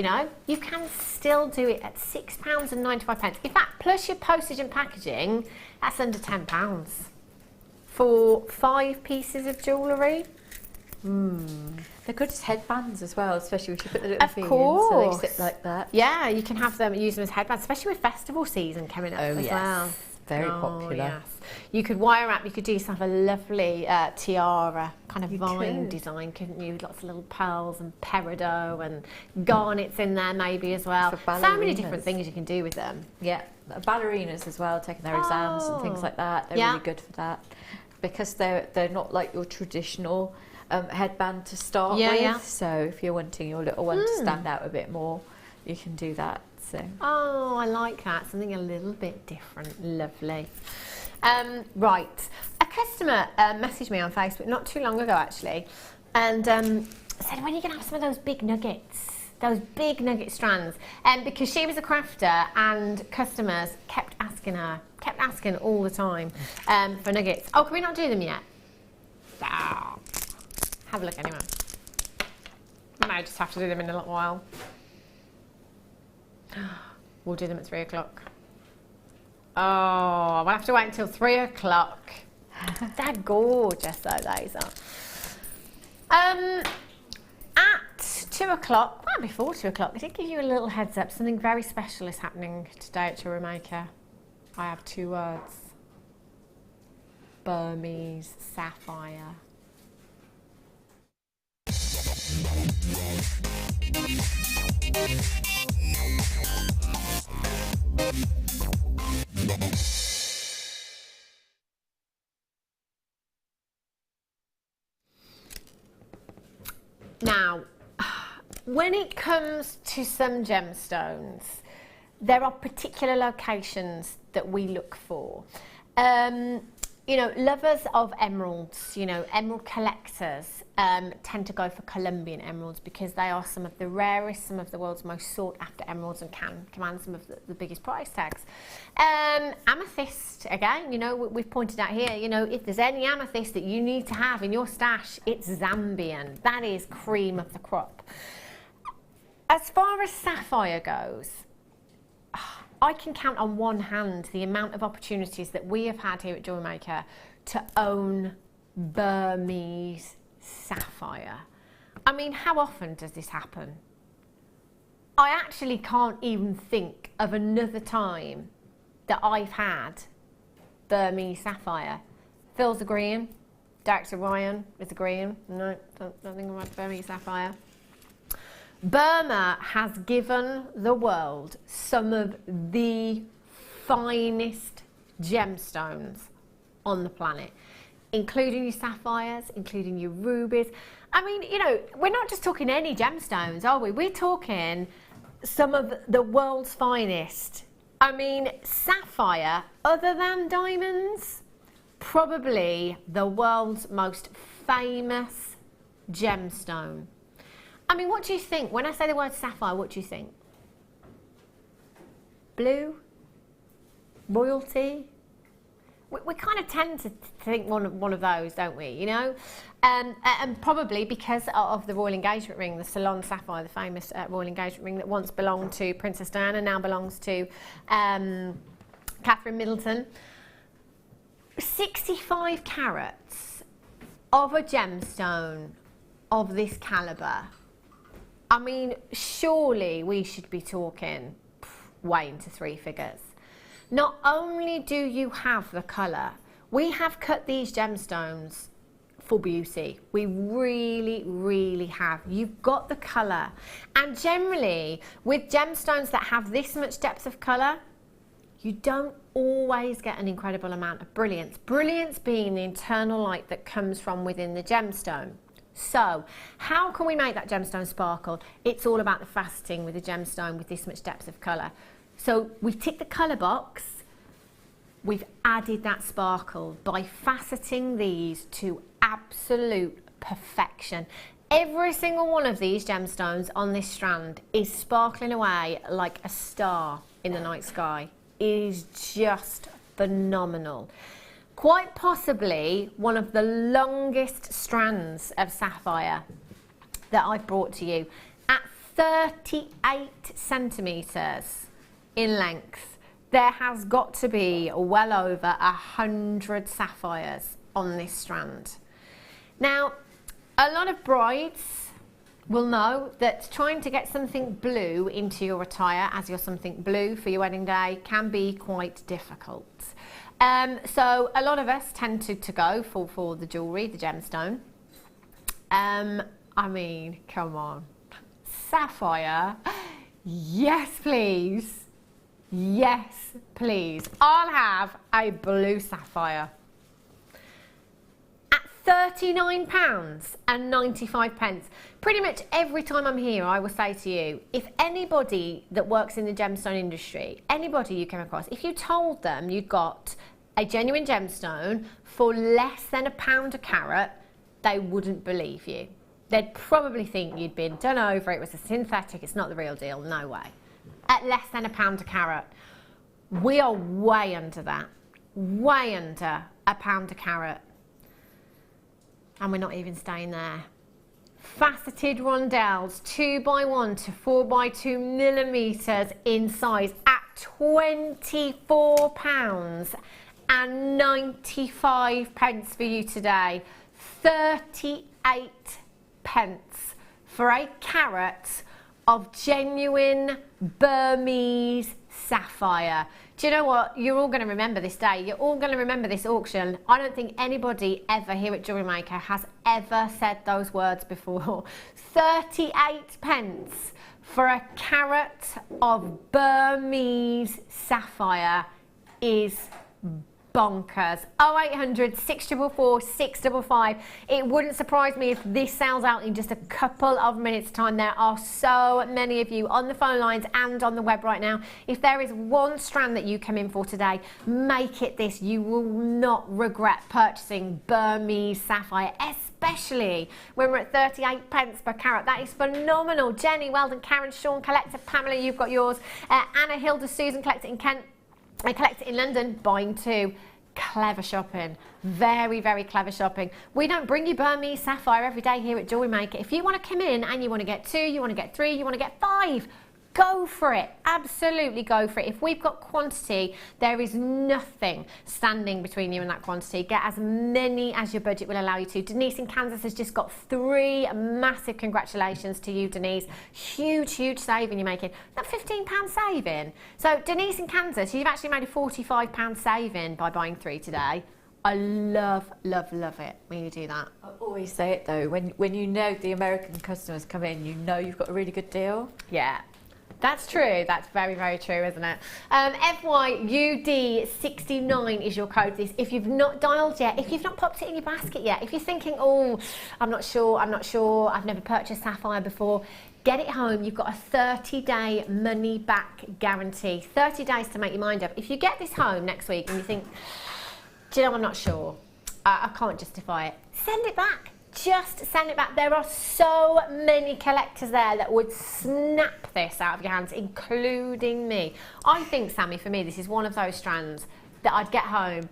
You can still do it at £6.95. In fact, plus your postage and packaging, that's under £10 for 5 pieces of jewellery. They're good as headbands as well, especially if you put the little thing in, so they sit like that. Yeah, you can use them as headbands, especially with festival season coming up as well. very popular. Yes. You could wire up, you could do yourself a lovely tiara kind of vine could. design, couldn't you? Lots of little pearls and peridot and garnets in there maybe as well. For So many ballerinas. different things you can do with them. Yeah, ballerinas as well, taking their exams and things like that. They're really good for that because they're not like your traditional headband to start with. Yeah. So if you're wanting your little one to stand out a bit more, you can do that. So. Oh, I like that. Something a little bit different. Lovely. Right. A customer messaged me on Facebook not too long ago, actually, and said, when are you going to have some of those big nuggets? Those big nugget strands. Because she was a crafter and customers kept asking all the time for nuggets. Oh, can we not do them yet? Oh. Have a look anyway. I might just have to do them in a little while. We'll do them at 3 o'clock. Oh, we'll have to wait until 3 o'clock. They're gorgeous though, those are. At 2 o'clock, well before 2 o'clock, I did give you a little heads up. Something very special is happening today at Jewellery Maker. I have 2 words. Burmese sapphire. Now, when it comes to some gemstones, there are particular locations that we look for. You know, lovers of emeralds, you know, emerald collectors tend to go for Colombian emeralds because they are some of the rarest, some of the world's most sought after emeralds and can command some of the biggest price tags. Amethyst, again, you know, we've pointed out here, you know, if there's any amethyst that you need to have in your stash, it's Zambian. That is cream of the crop. As far as sapphire goes, I can count on one hand the amount of opportunities that we have had here at Jewellery Maker to own Burmese sapphire. I mean, how often does this happen? I actually can't even think of another time that I've had Burmese sapphire. Phil's agreeing. Director Ryan is agreeing. No, don't think about Burmese sapphire. Burma has given the world some of the finest gemstones on the planet, including your sapphires, including your rubies. I mean, you know, we're not just talking any gemstones, are we? We're talking some of the world's finest. I mean, sapphire, other than diamonds, probably the world's most famous gemstone. I mean, what do you think? When I say the word sapphire, what do you think? Blue? Royalty? We kind of tend to think one of those, don't we, you know? And probably because of the royal engagement ring, the Ceylon sapphire, the famous royal engagement ring that once belonged to Princess Diana, now belongs to Catherine Middleton. 65 carats of a gemstone of this calibre. I mean, surely we should be talking way into 3 figures. Not only do you have the colour, we have cut these gemstones for beauty. We really, really have. You've got the colour. And generally, with gemstones that have this much depth of colour, you don't always get an incredible amount of brilliance. Brilliance being the internal light that comes from within the gemstone. So, how can we make that gemstone sparkle? It's all about the faceting with a gemstone with this much depth of colour. So, we've ticked the colour box, we've added that sparkle by faceting these to absolute perfection. Every single one of these gemstones on this strand is sparkling away like a star in the night sky. It is just phenomenal. Quite possibly one of the longest strands of sapphire that I've brought to you at 38 centimetres in length. There has got to be well over 100 sapphires on this strand. Now, a lot of brides will know that trying to get something blue into your attire as your something blue for your wedding day can be quite difficult. So a lot of us tend to go for the jewellery, the gemstone. I mean, come on. Sapphire. Yes, please. Yes, please. I'll have a blue sapphire. At £39.95. Pretty much every time I'm here, I will say to you, if anybody that works in the gemstone industry, anybody you came across, if you told them you'd got a genuine gemstone for less than £1 a carat, they wouldn't believe you. They'd probably think you'd been done over, it was a synthetic, it's not the real deal, no way. At less than £1 a carat. We are way under that. Way under £1 a carat. And we're not even staying there. Faceted rondelles, 2x1 to 4x2 millimetres in size at £24.95 for you today. 38 pence for a carat of genuine Burmese sapphire. Do you know what? You're all going to remember this day. You're all going to remember this auction. I don't think anybody ever here at Jewellery Maker has ever said those words before. 38 pence for a carat of Burmese sapphire is bonkers. 0800 644 655. It wouldn't surprise me if this sells out in just a couple of minutes time. There are so many of you on the phone lines and on the web right now. If there is one strand that you come in for today, make it this. You will not regret purchasing Burmese sapphire, especially when we're at 38 pence per carat. That is phenomenal. Jenny, Weldon, Karen, Sean, Collector, Pamela, you've got yours. Anna, Hilda, Susan, Collector in Kent. I collect it in London, buying two. Clever shopping. Very, very clever shopping. We don't bring you Burmese sapphire every day here at Jewellery Maker. If you want to come in and you want to get 2, you want to get 3, you want to get 5, go for it. Absolutely go for it. If we've got quantity, there is nothing standing between you and that quantity. Get as many as your budget will allow you to. Denise in Kansas has just got 3 massive congratulations to you, Denise. Huge, huge saving you're making. That £15 saving. So Denise in Kansas, you've actually made a £45 saving by buying 3 today. I love, love, love it when you do that. I always say it though, when you know the American customers come in, you know you've got a really good deal. Yeah. That's true. That's very, very true, isn't it? FYUD69 is your code. This, if you've not dialed yet, if you've not popped it in your basket yet, if you're thinking, oh, I'm not sure, I've never purchased sapphire before, get it home. You've got a 30-day money-back guarantee. 30 days to make your mind up. If you get this home next week and you think, do you know, I'm not sure, I can't justify it, send it back. Just send it back. There are so many collectors there that would snap this out of your hands, including me. I think, Sammi, for me, this is one of those strands that I'd get home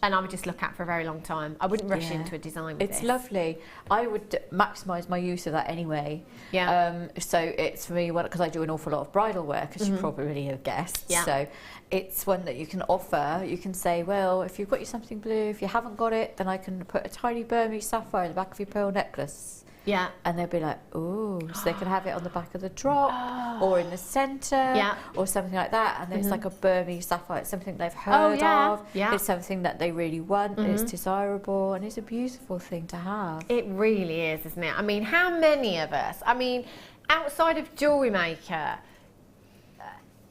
and I would just look at for a very long time. I wouldn't rush into a design with It's this. lovely. I would maximise my use of that anyway. Yeah. So it's for me, because I do an awful lot of bridal work, as you probably have guessed. Yeah. So it's one that you can offer. You can say, well, if you've got you something blue, if you haven't got it, then I can put a tiny Burmese sapphire in the back of your pearl necklace. Yeah. And they'll be like, oh, so they can have it on the back of the drop or in the centre or something like that. And it's like a Burmese sapphire. It's something they've heard of. Yeah. It's something that they really want. It's desirable and it's a beautiful thing to have. It really is, isn't it? I mean, how many of us, outside of Jewellery Maker,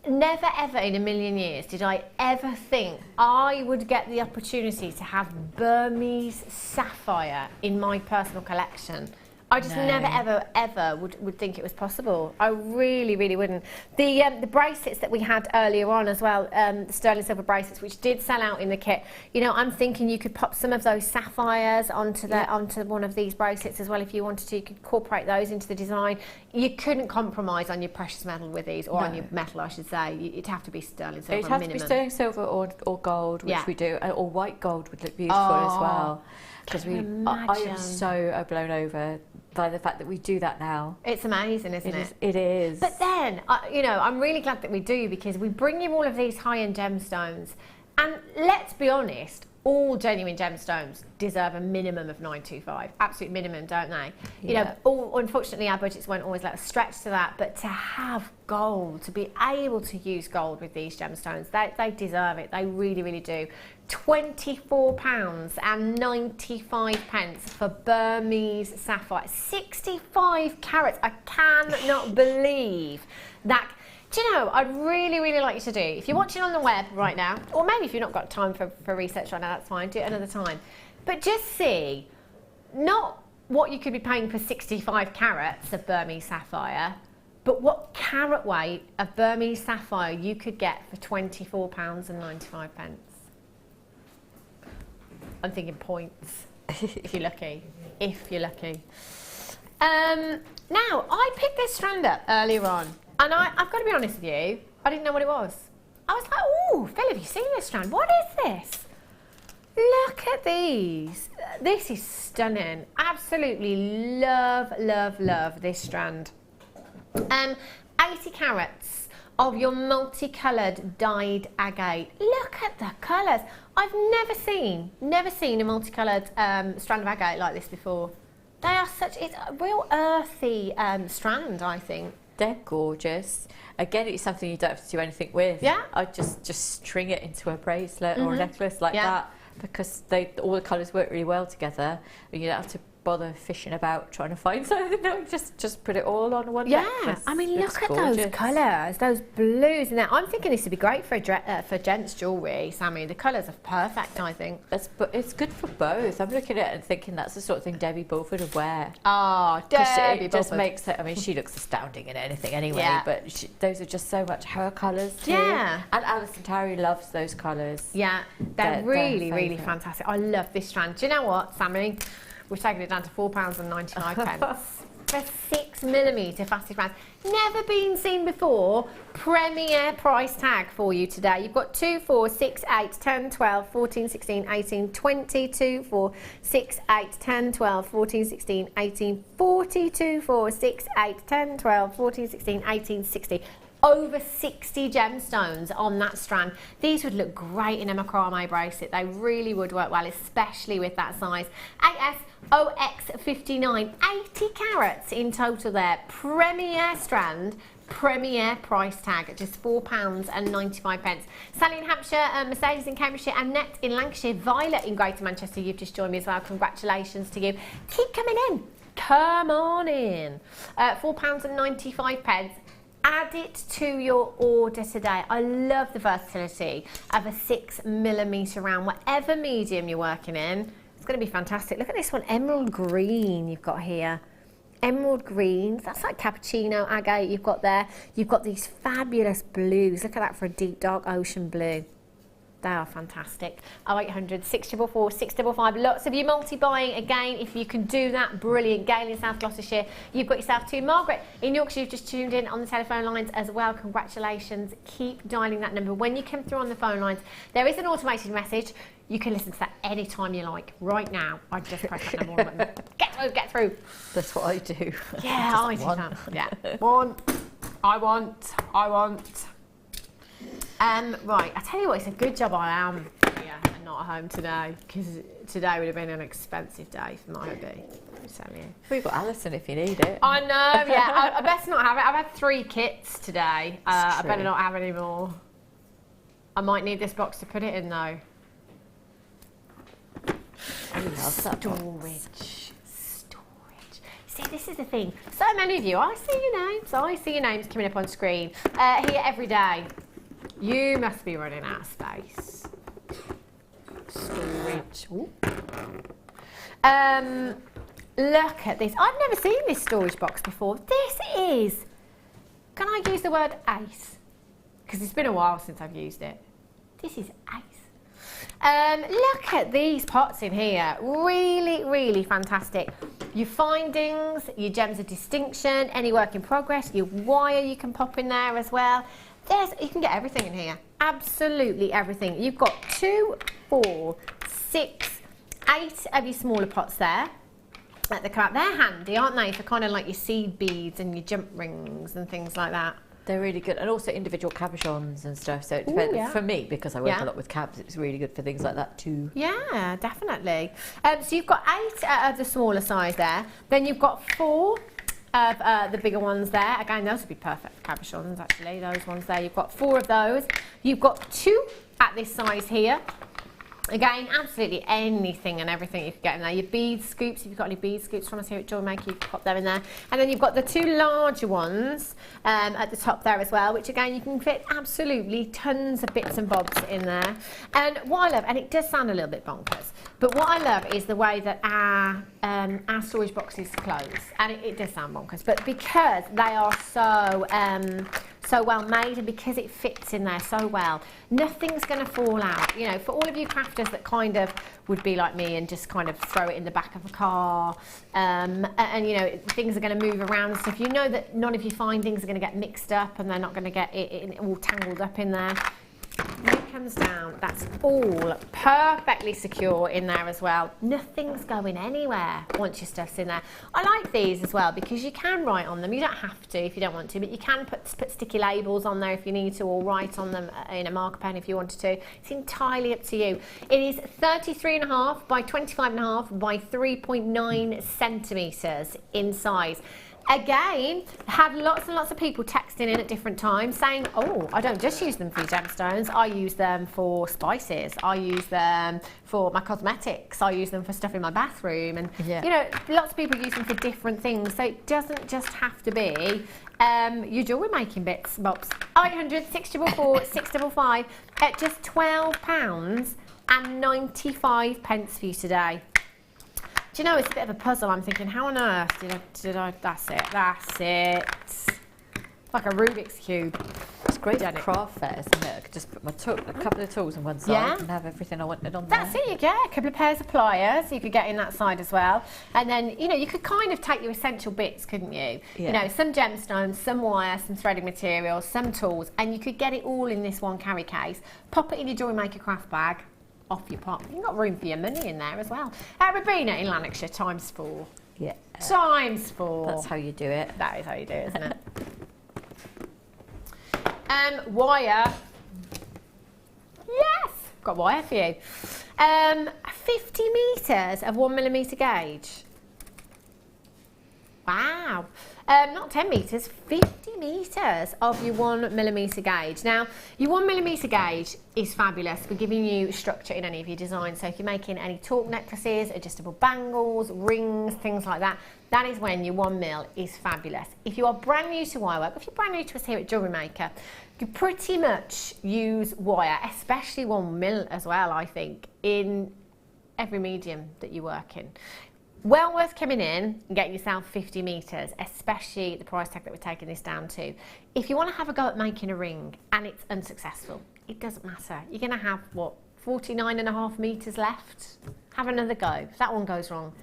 never ever in a million years did I ever think I would get the opportunity to have Burmese sapphire in my personal collection. I just never, ever would think it was possible. I really, really wouldn't. The bracelets that we had earlier on as well, the sterling silver bracelets, which did sell out in the kit. You know, I'm thinking you could pop some of those sapphires onto one of these bracelets as well if you wanted to. You could incorporate those into the design. You couldn't compromise on your precious metal with these, or on your metal, I should say. It'd have to be sterling silver minimum. It'd have to be sterling silver or gold, which we do, or white gold would look beautiful as well. Because I am so blown over by the fact that we do that now. It's amazing, isn't it? It is. But then, I'm really glad that we do, because we bring you all of these high-end gemstones. And let's be honest, all genuine gemstones deserve a minimum of 925. Absolute minimum, don't they? You know, unfortunately our budgets won't always let us stretch to that, but to have gold, to be able to use gold with these gemstones, they deserve it. They really, really do. £24.95 for Burmese sapphire. 65 carats. I cannot believe that. Do you know, I'd really, really like you to do, if you're watching on the web right now, or maybe if you've not got time for research right now, that's fine, do it another time. But just see, not what you could be paying for 65 carats of Burmese sapphire, but what carat weight of Burmese sapphire you could get for £24.95. I'm thinking points, if you're lucky. If you're lucky. Now, I picked this strand up earlier on. And I've got to be honest with you, I didn't know what it was. I was like, oh, Phil, have you seen this strand? What is this? Look at these. This is stunning. Absolutely love, love, love this strand. 80 carats of your multicoloured dyed agate. Look at the colours. I've never seen a multicoloured strand of agate like this before. They are it's a real earthy strand, I think. They're gorgeous. Again, it's something you don't have to do anything with. Yeah. I'd just string it into a bracelet or a necklace like that, because all the colours work really well together. You don't have to bother fishing about trying to find something. No, just put it all on one necklace. I mean, look at gorgeous. those colours, those blues in there. I'm thinking this would be great for gents' jewellery, Sammi. The colours are perfect, I think. It's good for both. I'm looking at it and thinking that's the sort of thing Debbie Bulford would wear. Oh, Debbie It Bulford. just makes it, I mean, she looks astounding in anything anyway, but those are just so much her colours too. Yeah. And Alison Tarry loves those colours. Yeah, they're really, really fantastic. I love this strand. Do you know what, Sammi? We've taken it down to £4.95 for 6mm facet strands. Never been seen before. Premier price tag for you today. You've got 2, 4, 6, 8, 10, 12, 14, 16, 18, 20, 2, 4, 6, 8, 10, 12, 14, 16, 18, 40, 2, 4, 6, 8, 10, 12, 14, 16, 18, 60. Over 60 gemstones on that strand. These would look great in a macrame bracelet. They really would work well, especially with that size. ASOX59, 80 carats in total there. Premier strand, premier price tag at just £4.95. Sally in Hampshire, Mercedes in Cambridgeshire, Annette in Lancashire, Violet in Greater Manchester. You've just joined me as well. Congratulations to you. Keep coming in. Come on in. £4.95. Add it to your order today. I love the versatility of a 6mm round, whatever medium you're working in. It's going to be fantastic. Look at this one, emerald green you've got here. Emerald greens, that's like cappuccino agate you've got there. You've got these fabulous blues. Look at that for a deep dark ocean blue. They are fantastic. 0800 644 655. Lots of you multi-buying. Again, if you can do that, brilliant. Gail in South Gloucestershire. You've got yourself too. Margaret in Yorkshire, you've just tuned in on the telephone lines as well. Congratulations. Keep dialing that number. When you come through on the phone lines, there is an automated message. You can listen to that any time you like. Right now, I just press that number one button. Get through. That's what I do. Yeah, I do that. Yeah. I want. Right, I tell you what, it's a good job I am here and not at home today, because today would have been an expensive day for my hubby. I'm telling you. We've got Alison if you need it. I know, yeah. I best not have it. I've had 3 kits today. I better not have any more. I might need this box to put it in though. I love that Storage. See, this is the thing. So many of you, I see your names coming up on screen here every day. You must be running out of space. Storage. Look at this. I've never seen this storage box before. This is, can I use the word ace? Because it's been a while since I've used it. This is ace. Look at these pots in here. Really, really fantastic. Your findings, your gems of distinction, any work in progress, your wire you can pop in there as well. You can get everything in here. Absolutely everything. You've got 2, 4, 6, 8 of your smaller pots there. They're handy, aren't they, for kind of like your seed beads and your jump rings and things like that. They're really good, and also individual cabochons and stuff. So it depends. Ooh, yeah. For me, because I work a lot with cabs, it's really good for things like that too. Yeah, definitely. So you've got 8 of the smaller size there. Then you've got 4 of the bigger ones there. Again, those would be perfect for cabochons, actually. Those ones there. You've got 4 of those. You've got 2 at this size here. Again, absolutely anything and everything you can get in there. Your bead scoops, if you've got any bead scoops from us here at Jewellery Maker, you can pop them in there. And then you've got the 2 larger ones at the top there as well, which again, you can fit absolutely tons of bits and bobs in there. And what I love, and it does sound a little bit bonkers, but what I love is the way that our storage boxes close. And it does sound bonkers, but because they are so well made, and because it fits in there so well, nothing's going to fall out. You know, for all of you crafters that kind of would be like me and just kind of throw it in the back of a car, and you know, things are going to move around and stuff, you know that none of your findings are going to get mixed up and they're not going to get it all tangled up in there. When it comes down, that's all perfectly secure in there as well. Nothing's going anywhere once your stuff's in there. I like these as well because you can write on them. You don't have to if you don't want to, but you can put sticky labels on there if you need to, or write on them in a marker pen if you wanted to. It's entirely up to you. It is 33.5 by 25.5 by 3.9 centimetres in size. Again, had lots and lots of people texting in at different times saying, oh, I don't just use them for gemstones, I use them for spices, I use them for my cosmetics, I use them for stuff in my bathroom, and you know, lots of people use them for different things, so it doesn't just have to be your jewellery making bits, bobs. 800 644 655 at just £12.95 for you today. Do you know, it's a bit of a puzzle. I'm thinking, how on earth did I, that's it. It's like a Rubik's Cube. It's great at craft fairs, isn't it? I could just put a couple of tools on one side and have everything I wanted on there. That's it, you get a couple of pairs of pliers, you could get in that side as well. And then, you know, you could kind of take your essential bits, couldn't you? Yeah. You know, some gemstones, some wire, some threading materials, some tools, and you could get it all in this one carry case, pop it in your Jewellery Maker craft bag, off your pop. You've got room for your money in there as well. Rabina in Lanarkshire, ×4. Yeah. ×4. That's how you do it. That is how you do it, isn't it? Wire. Yes! Got wire for you. 50 metres of 1mm gauge. Wow. Not 10 metres, 50 metres of your 1mm gauge. Now, your 1mm gauge is fabulous for giving you structure in any of your designs. So if you're making any torque necklaces, adjustable bangles, rings, things like that, that is when your 1mm is fabulous. If you are brand new to wire work, if you're brand new to us here at Jewellery Maker, you pretty much use wire, especially 1mm as well, I think, in every medium that you work in. Well worth coming in and getting yourself 50 metres, especially the price tag that we're taking this down to. If you want to have a go at making a ring and it's unsuccessful, it doesn't matter. You're going to have, what, 49.5 metres left? Have another go. If that one goes wrong,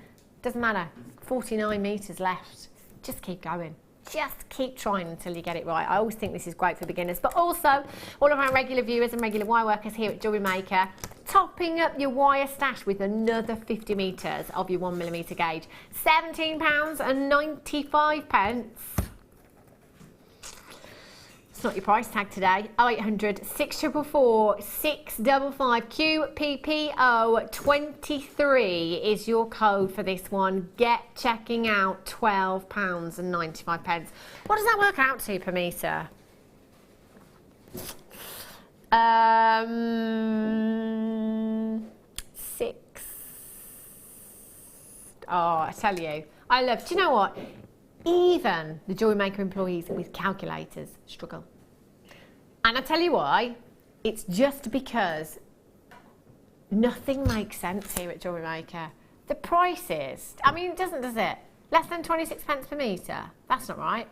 doesn't matter. 49 metres left. Just keep going. Just keep trying until you get it right. I always think this is great for beginners, but also all of our regular viewers and regular wire workers here at Jewellery Maker, topping up your wire stash with another 50 metres of your 1mm gauge. £17.95. It's not your price tag today. 0800 644 655 QPPO23 is your code for this one. Get checking out £12.95. What does that work out to per metre? Six. Oh, I tell you, I love. Do you know what? Even the Jewellery Maker employees with calculators struggle. And I tell you why. It's just because nothing makes sense here at Jewellery Maker. The prices, I mean, does it? Less than 26p per metre. That's not right.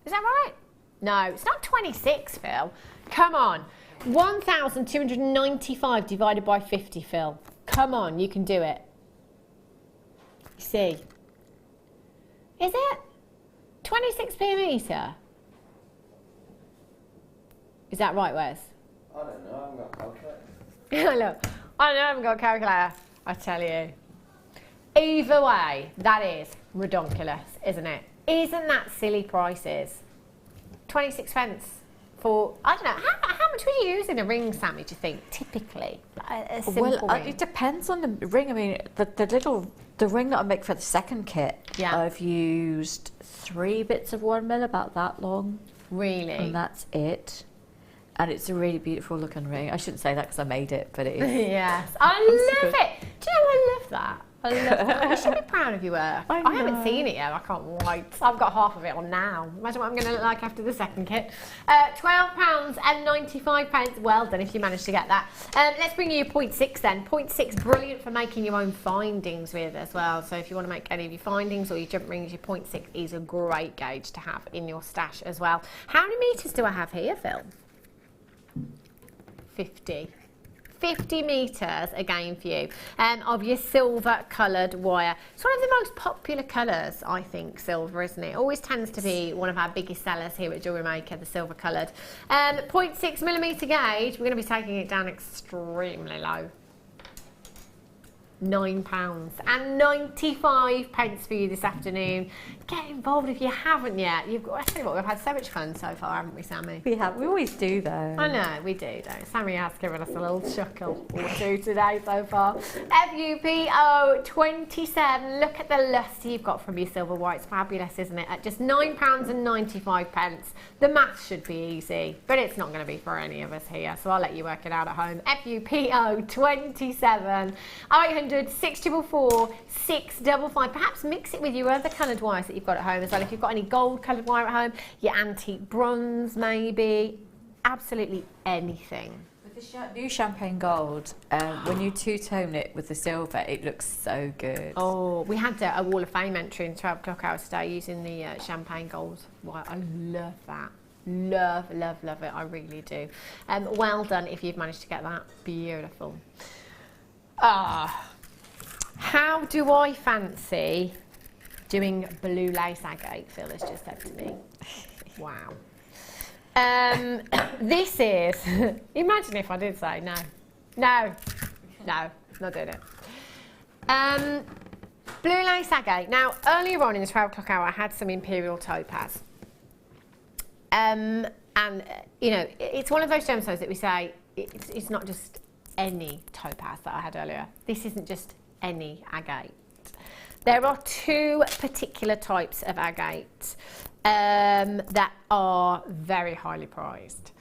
Is that right? No, it's not 26, Phil. Come on. 1,295 divided by 50, Phil. Come on, you can do it. You see? Is it? 26p a metre? Is that right, Wes? I don't know, I haven't got a calculator. Look, I haven't got a calculator, I tell you. Either way, that is redonkulous, isn't it? Isn't that silly prices? £26 for, I don't know, how much would you use in a ring, Sammi, do you think, typically? A simple ring? It depends on the ring. I mean, the ring that I make for the second kit, I've used 3 bits of 1 mil, about that long. Really? And that's it. And it's a really beautiful looking ring. I shouldn't say that because I made it, but it is. Yes, I love it. Do you know, I love that. I love that. You should be proud of your work. I haven't seen it yet. I can't wait. I've got half of it on now. Imagine what I'm going to look like after the second kit. £12.95. Well done if you managed to get that. Let's bring you your 0.6 then. 0.6, brilliant for making your own findings with as well. So if you want to make any of your findings or your jump rings, your 0.6 is a great gauge to have in your stash as well. How many metres do I have here, Phil? 50 metres again for you of your silver coloured wire. It's one of the most popular colours, I think, silver, isn't it? Always tends to be one of our biggest sellers here at Jewellery Maker, the silver coloured. 0.6mm gauge, we're going to be taking it down extremely low. £9.95 for you this afternoon. Get involved if you haven't yet. I tell you what, we've had so much fun so far, haven't we, Sammi? We have. We always do, though. I know, we do, though. Sammi has given us a little chuckle or two today so far. FUPO 27. Look at the lustre you've got from your silver wire. It's fabulous, isn't it? At just £9.95. The maths should be easy, but it's not going to be for any of us here, so I'll let you work it out at home. FUPO 27. 800 644 655. Perhaps mix it with your other coloured wires that you've got at home as well. If you've got any gold coloured wire at home, your antique bronze maybe, absolutely anything. With the new champagne gold, when you two-tone it with the silver, it looks so good. Oh, we had a Wall of Fame entry in 12 o'clock hours today using the champagne gold wire. I love that. Love, love, love it. I really do. Well done if you've managed to get that. Beautiful. How do I fancy doing blue lace agate? Phil has just said to me. Wow. This is, imagine if I did say no, not doing it. Blue lace agate. Now, earlier on in the 12 o'clock hour, I had some imperial topaz. And, you know, it's one of those gemstones that we say, it's not just any topaz that I had earlier. This isn't just any agate. There are 2 particular types of agate that are very highly prized.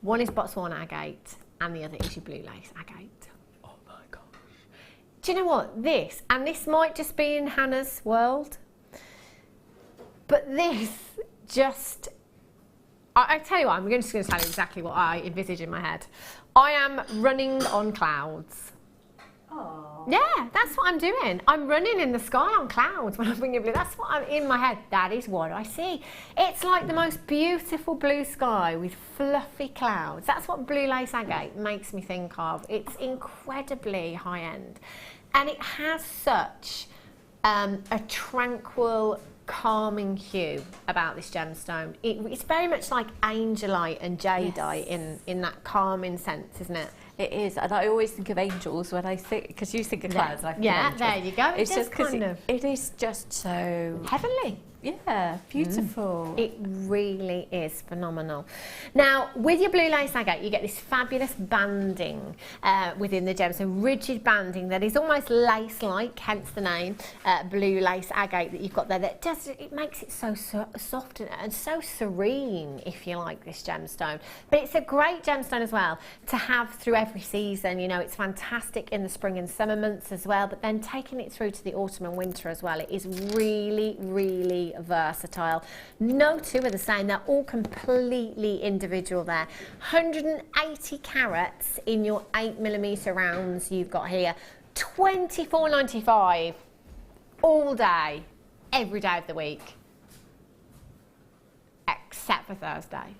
One is Botswana agate and the other is your blue lace agate. Oh my gosh. Do you know what? This might just be in Hannah's world, but this just, I tell you what, I'm just going to tell you exactly what I envisage in my head. I am running on clouds. Aww. Yeah, that's what I'm doing. I'm running in the sky on clouds when I'm bringing blue. That's what I'm in my head. That is what I see. It's like the most beautiful blue sky with fluffy clouds. That's what blue lace agate makes me think of. It's incredibly high end. And it has such a tranquil, calming hue about this gemstone. It's very much like angelite and jadeite in that calming sense, isn't it? It is, and I always think of angels when I think, because you think of clouds, and I think of angels. There you go. It's just because it is just so heavenly. Yeah, beautiful. It really is phenomenal. Now, with your blue lace agate, you get this fabulous banding within the gem, so rigid banding that is almost lace-like, hence the name, blue lace agate that you've got there. It makes it so soft and so serene, if you like, this gemstone. But it's a great gemstone as well to have through every season. You know, it's fantastic in the spring and summer months as well, but then taking it through to the autumn and winter as well, it is really, really versatile. No 2 are the same. They're all completely individual there. 180 carats in your 8mm rounds you've got here. £24.95 all day, every day of the week, except for Thursday.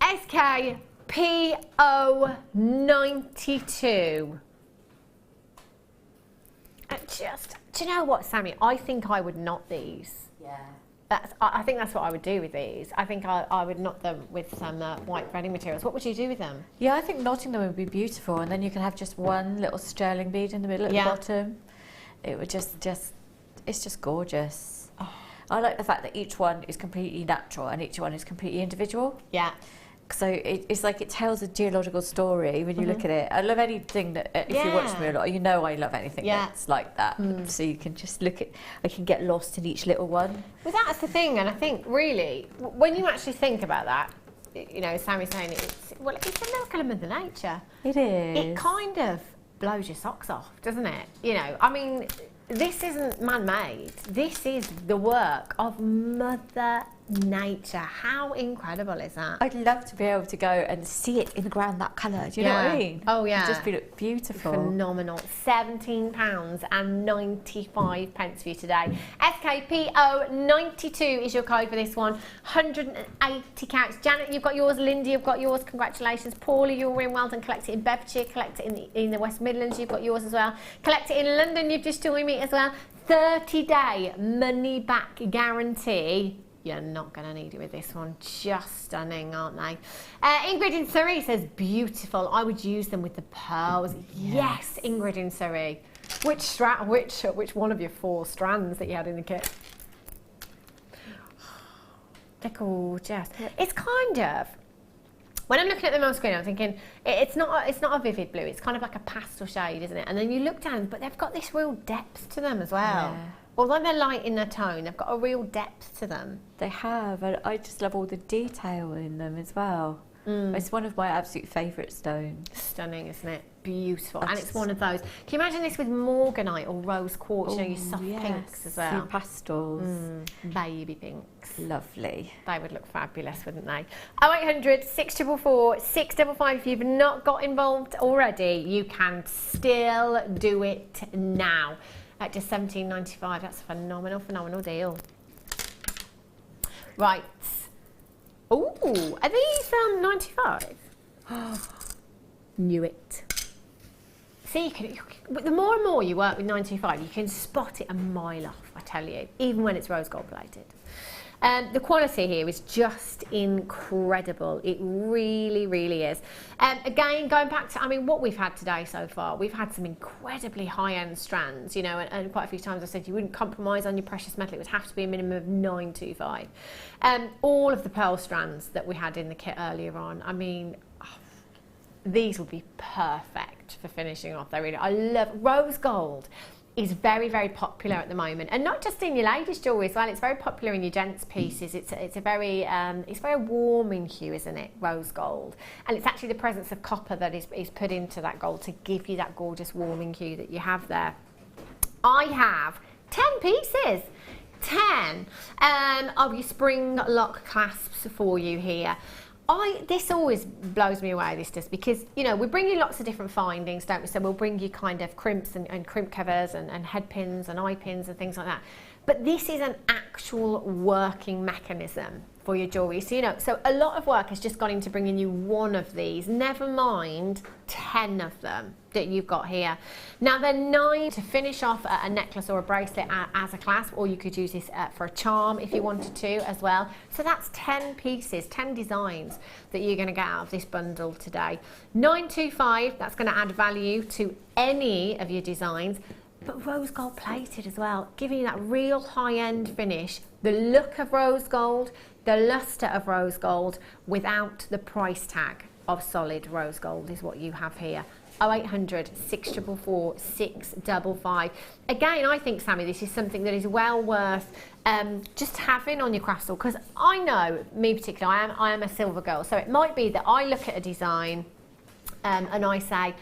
SKPO 92. Do you know what, Sammi? I think I would knot these. Yeah. I think that's what I would do with these. I think I would knot them with some white threading materials. What would you do with them? Yeah, I think knotting them would be beautiful, and then you can have just one little sterling bead in the middle at the bottom. It would it's just gorgeous. Oh. I like the fact that each one is completely natural and each one is completely individual. Yeah. So it's like it tells a geological story when you look at it. I love anything that, if you watch me a lot, you know I love anything that's like that. So you can just look at, I can get lost in each little one. Well, that's the thing, and I think really, when you actually think about that, you know, Sammy's saying it's a miracle of Mother Nature. It is. It kind of blows your socks off, doesn't it? You know, I mean, this isn't man-made. This is the work of Mother Nature. How incredible is that? I'd love to be able to go and see it in the ground that colour. Do you know what I mean? Oh yeah. It'd just be beautiful. Phenomenal. £17.95 for you today. SKPO 92 is your code for this one. 180 carats. Janet, you've got yours. Linda, you've got yours. Congratulations. Paula, you're in. Well done. Collect it in Bedfordshire. Collect it in the West Midlands. You've got yours as well. Collect it in London. You've just joined me as well. 30-day money back guarantee. You're not going to need it with this one. Just stunning, aren't they? Ingrid in Surrey says, beautiful. I would use them with the pearls. Yes, Ingrid in Surrey. Which one of your 4 strands that you had in the kit? They're gorgeous. It's kind of, when I'm looking at them on screen, I'm thinking, it's not a vivid blue. It's kind of like a pastel shade, isn't it? And then you look down, but they've got this real depth to them as well. Yeah. Although they're light in their tone, they've got a real depth to them. They have, and I just love all the detail in them as well. It's one of my absolute favourite stones. Stunning, isn't it? Beautiful. And it's one of those. Can you imagine this with morganite or rose quartz? You know, your soft pinks as well. Pastels. Baby pinks. Lovely. They would look fabulous, wouldn't they? 0800 644 655. If you've not got involved already, you can still do it now. At just £17.95. That's a phenomenal deal. Right. Ooh, are these 95? Knew it. See, the more and more you work with 925, you can spot it a mile off, I tell you, even when it's rose gold plated. The quality here is just incredible. It really, really is. Again, going back to, I mean, what we've had today so far, we've had some incredibly high-end strands, you know, and quite a few times I said you wouldn't compromise on your precious metal. It would have to be a minimum of 925. All of the pearl strands that we had in the kit earlier on, I mean, these would be perfect for finishing off. They really, I love rose gold. Is very, very popular at the moment, and not just in your ladies' jewellery as well. It's very popular in your gents' pieces. It's a very warm in hue, isn't it? Rose gold, and it's actually the presence of copper that is put into that gold to give you that gorgeous warming hue that you have there. I have 10 pieces, 10 of your spring lock clasps for you here. This always blows me away, this does, because, you know, we bring you lots of different findings, don't we? So we'll bring you kind of crimps and crimp covers and head pins and eye pins and things like that. But this is an actual working mechanism for your jewellery. So, you know, so a lot of work has just gone into bringing you one of these, never mind 10 of them that you've got here. Now, they're 9 to finish off a necklace or a bracelet as a clasp, or you could use this for a charm if you wanted to as well. So that's 10 pieces, 10 designs that you're going to get out of this bundle today. 925, that's going to add value to any of your designs. But rose gold plated as well, giving you that real high-end finish, the look of rose gold, the luster of rose gold, without the price tag of solid rose gold is what you have here. 0800 644 655. Again, I think, Sammi, this is something that is well worth just having on your crystal, because I know, me particularly, I am a silver girl, so it might be that I look at a design and I say,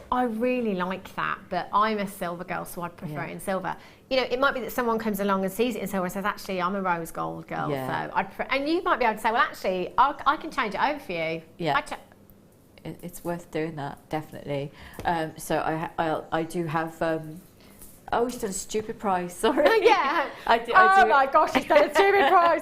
I really like that, but I'm a silver girl, so I'd prefer it in silver. You know, it might be that someone comes along and sees it in silver and says, actually, I'm a rose gold girl, so I'd prefer, and you might be able to say, well, actually, I can change it over for you. Yeah. It's worth doing that, definitely. So I do have. Oh, he's done a stupid price. Sorry. Yeah. I do my gosh, he's done a stupid price.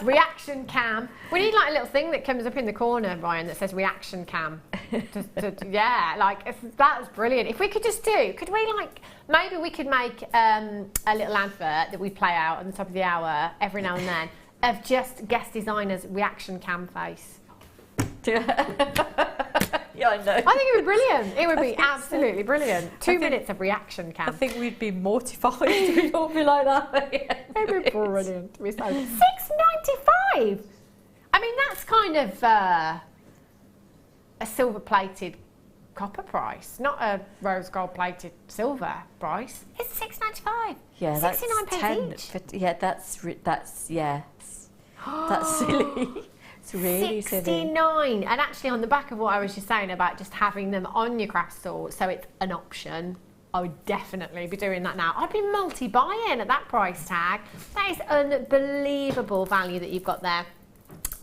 Reaction cam. We need like a little thing that comes up in the corner, Ryan, that says reaction cam. Yeah, like that's brilliant. If we could just could we like, maybe we could make a little advert that we play out at the top of the hour every now and then of just guest designers' reaction cam face. Yeah, I know. I think it would be brilliant. It would be absolutely brilliant. 2 minutes of reaction cam. I think we'd be mortified if we don't be like that. It would be brilliant. $6.95. I mean, that's kind of a silver-plated copper price, not a rose gold-plated silver price. It's $6.95. Yeah, 69 that's pence each. Yeah, that's silly. It's really 69. silly. And actually, on the back of what I was just saying about just having them on your craft store, so it's an option. I would definitely be doing that now. I'd be multi-buying at that price tag. That is unbelievable value that you've got there.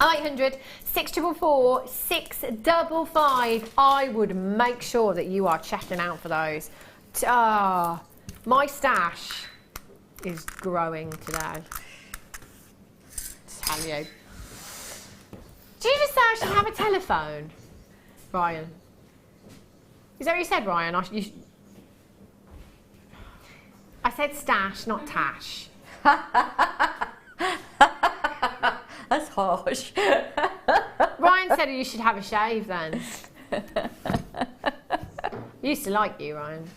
0800 644 655. I would make sure that you are checking out for those. My stash is growing today. Tell you. Do you just say I should have a telephone, Ryan? Is that what you said, Ryan? I said stash, not tash. That's harsh. Ryan said you should have a shave then. Used to like you, Ryan.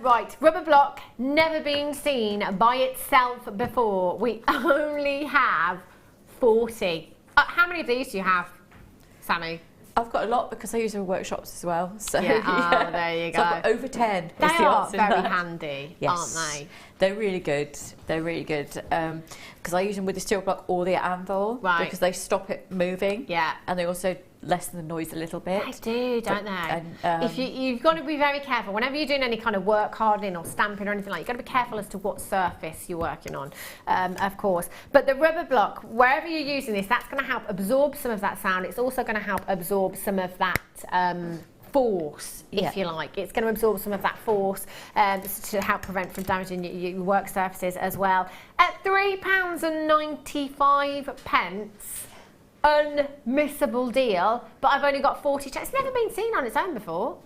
Right, rubber block, never been seen by itself before. We only have 40. How many of these do you have, Sammi? I've got a lot because I use them in workshops as well. So yeah. Oh, there you go. So I've got over 10. They are very handy, yes. aren't they? They're really good. They're really good because I use them with the steel block or the anvil, right? Because they stop it moving. Yeah. And they also lessen the noise a little bit. They do, don't they? And, you've got to be very careful whenever you're doing any kind of work hardening or stamping or anything like that. You've got to be careful as to what surface you're working on, of course. But the rubber block, wherever you're using this, that's going to help absorb some of that sound. It's also going to help absorb some of that force, if you like. It's going to absorb some of that force to help prevent from damaging your work surfaces as well. At £3.95, unmissable deal, but I've only got 40 checks. It's never been seen on its own before.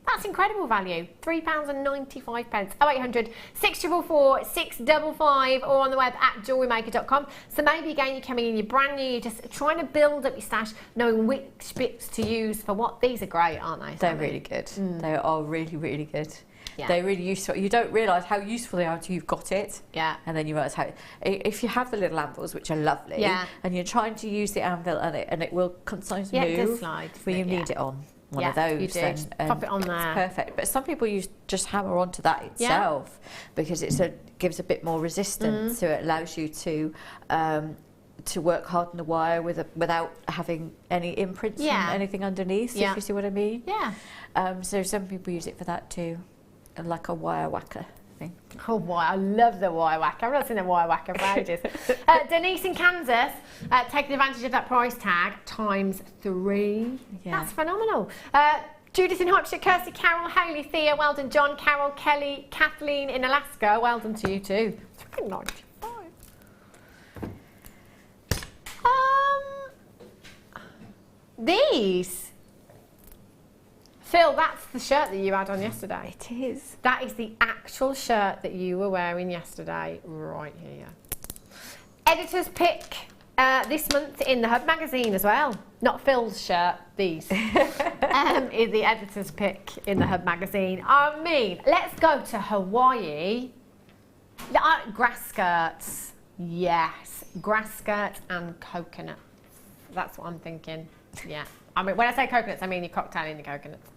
That's incredible value. £3.95. 0800 644 655 or on the web at JewelleryMaker.com. So maybe again you're coming in, you're brand new, you're just trying to build up your stash, knowing which bits to use for what. These are great, aren't they? They're really good. They are really, really good. Yeah. They're really useful. You don't realise how useful they are until you've got it. Yeah. And then you realise how, if you have the little anvils, which are lovely, yeah, and you're trying to use the anvil and it will sometimes move, it does slide, when you need it on one of those. You do. Then, pop it on there. It's perfect. But some people just hammer onto that itself because gives a bit more resistance, so it allows you to work hard on the wire without having any imprints from anything underneath, if you see what I mean. Yeah. So some people use it for that too, like a wire whacker thing. Oh, why! I love the wire whacker. I've not seen a wire whacker for ages. Denise in Kansas, taking advantage of that price tag ×3. Yeah. That's phenomenal. Judith in Hampshire, Kirsty, Carol, Hayley, Thea, well done, John, Carol, Kelly, Kathleen in Alaska, well done to you too. £3.95. These. Phil, that's the shirt that you had on yesterday. It is. That is the actual shirt that you were wearing yesterday, right here. Editor's pick this month in the Hub magazine as well. Not Phil's shirt, these. Is the editor's pick in the Hub magazine. I mean, let's go to Hawaii. Grass skirts, yes. Grass skirts and coconut. That's what I'm thinking, yeah. I mean, when I say coconuts, I mean your cocktail in the coconuts.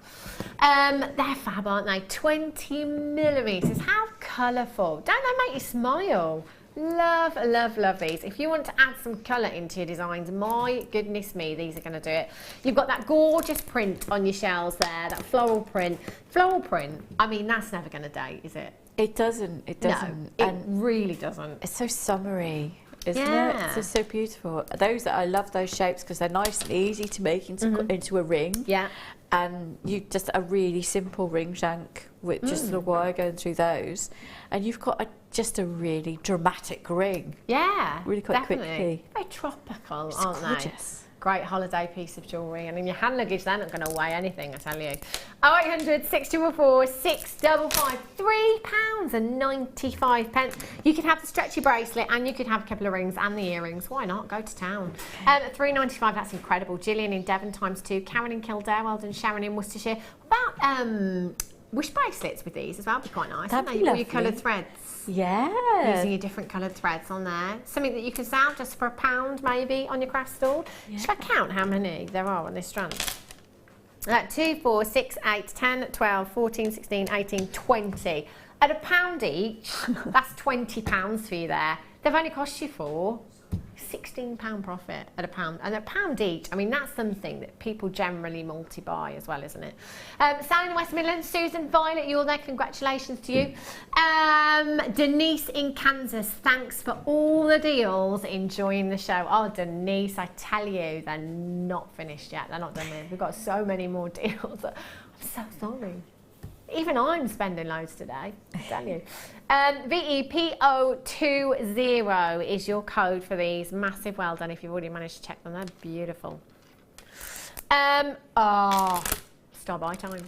They're fab, aren't they? 20 millimetres. How colourful. Don't they make you smile? Love, love, love these. If you want to add some colour into your designs, my goodness me, these are going to do it. You've got that gorgeous print on your shells there, that floral print. Floral print, I mean, that's never going to date, is it? It doesn't. It doesn't. No, it really doesn't. It's so summery. Isn't it? It's just so beautiful. I love those shapes because they're nice and easy to make into a ring. Yeah. And you just a really simple ring shank with just the wire going through those, and you've got just a really dramatic ring. Yeah. Really quite quickly. Very tropical, it's aren't gorgeous. Great holiday piece of jewellery. And in your hand luggage, they're not going to weigh anything, I tell you. 0800 644 655, £3.95. You could have the stretchy bracelet and you could have a couple of rings and the earrings. Why not? Go to town. £3.95, that's incredible. Gillian in Devon ×2, Karen in Kildare, well done, Sharon in Worcestershire. What about wish bracelets with these as well? Be quite nice. That'd be lovely. All your lovely. coloured threads. Yeah. Using your different coloured threads on there. Something that you can sell just for £1 maybe on your craft stall. Yeah. Should I count how many there are on this strand? 2, 4, 6, 8, 10, 12, 14, 16, 18, 20. At £1 each, that's £20 for you there. They've only cost you £16 profit at £1. And at £1 each, I mean, that's something that people generally multi-buy as well, isn't it? Sally in the West Midlands, Susan, Violet, you're there, congratulations to you. Denise in Kansas, thanks for all the deals, enjoying the show. Oh, Denise, I tell you, they're not finished yet, they're not done with. We've got so many more deals. I'm so sorry. Even I'm spending loads today, I tell you. VEPO20 is your code for these. Massive well done if you've already managed to check them. They're beautiful. Star buy time.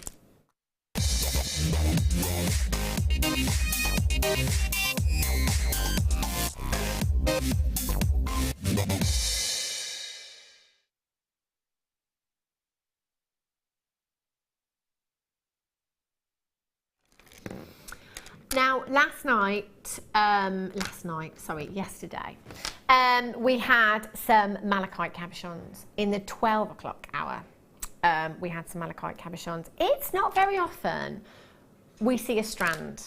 Now, yesterday, we had some malachite cabochons in the 12 o'clock hour. We had some malachite cabochons. It's not very often we see a strand.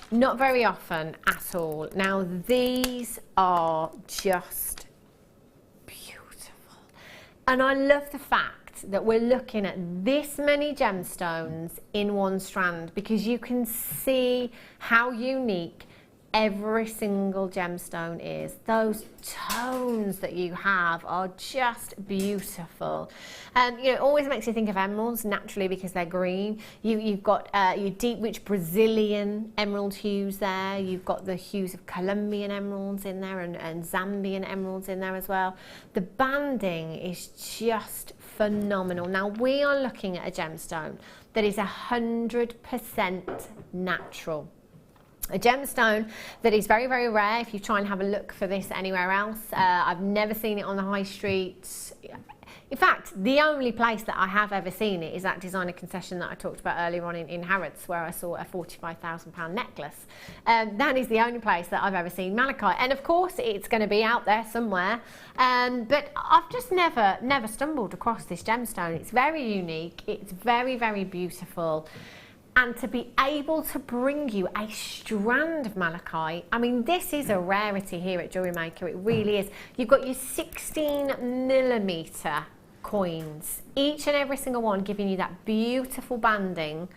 Not very often at all. Now, these are just beautiful. And I love the fact that we're looking at this many gemstones in one strand, because you can see how unique every single gemstone is. Those tones that you have are just beautiful. You know, it always makes you think of emeralds naturally because they're green. You've got your deep rich Brazilian emerald hues there. You've got the hues of Colombian emeralds in there and Zambian emeralds in there as well. The banding is just phenomenal. Now, we are looking at a gemstone that is 100% natural. A gemstone that is very, very rare if you try and have a look for this anywhere else. I've never seen it on the high street. In fact, the only place that I have ever seen it is that designer concession that I talked about earlier on in Harrods, where I saw a £45,000 necklace. That is the only place that I've ever seen malachite. And of course, it's going to be out there somewhere. But I've just never stumbled across this gemstone. It's very unique. It's very, very beautiful. And to be able to bring you a strand of malachite, I mean, this is a rarity here at Jewellery Maker. It really is. You've got your 16mm coins, each and every single one giving you that beautiful banding,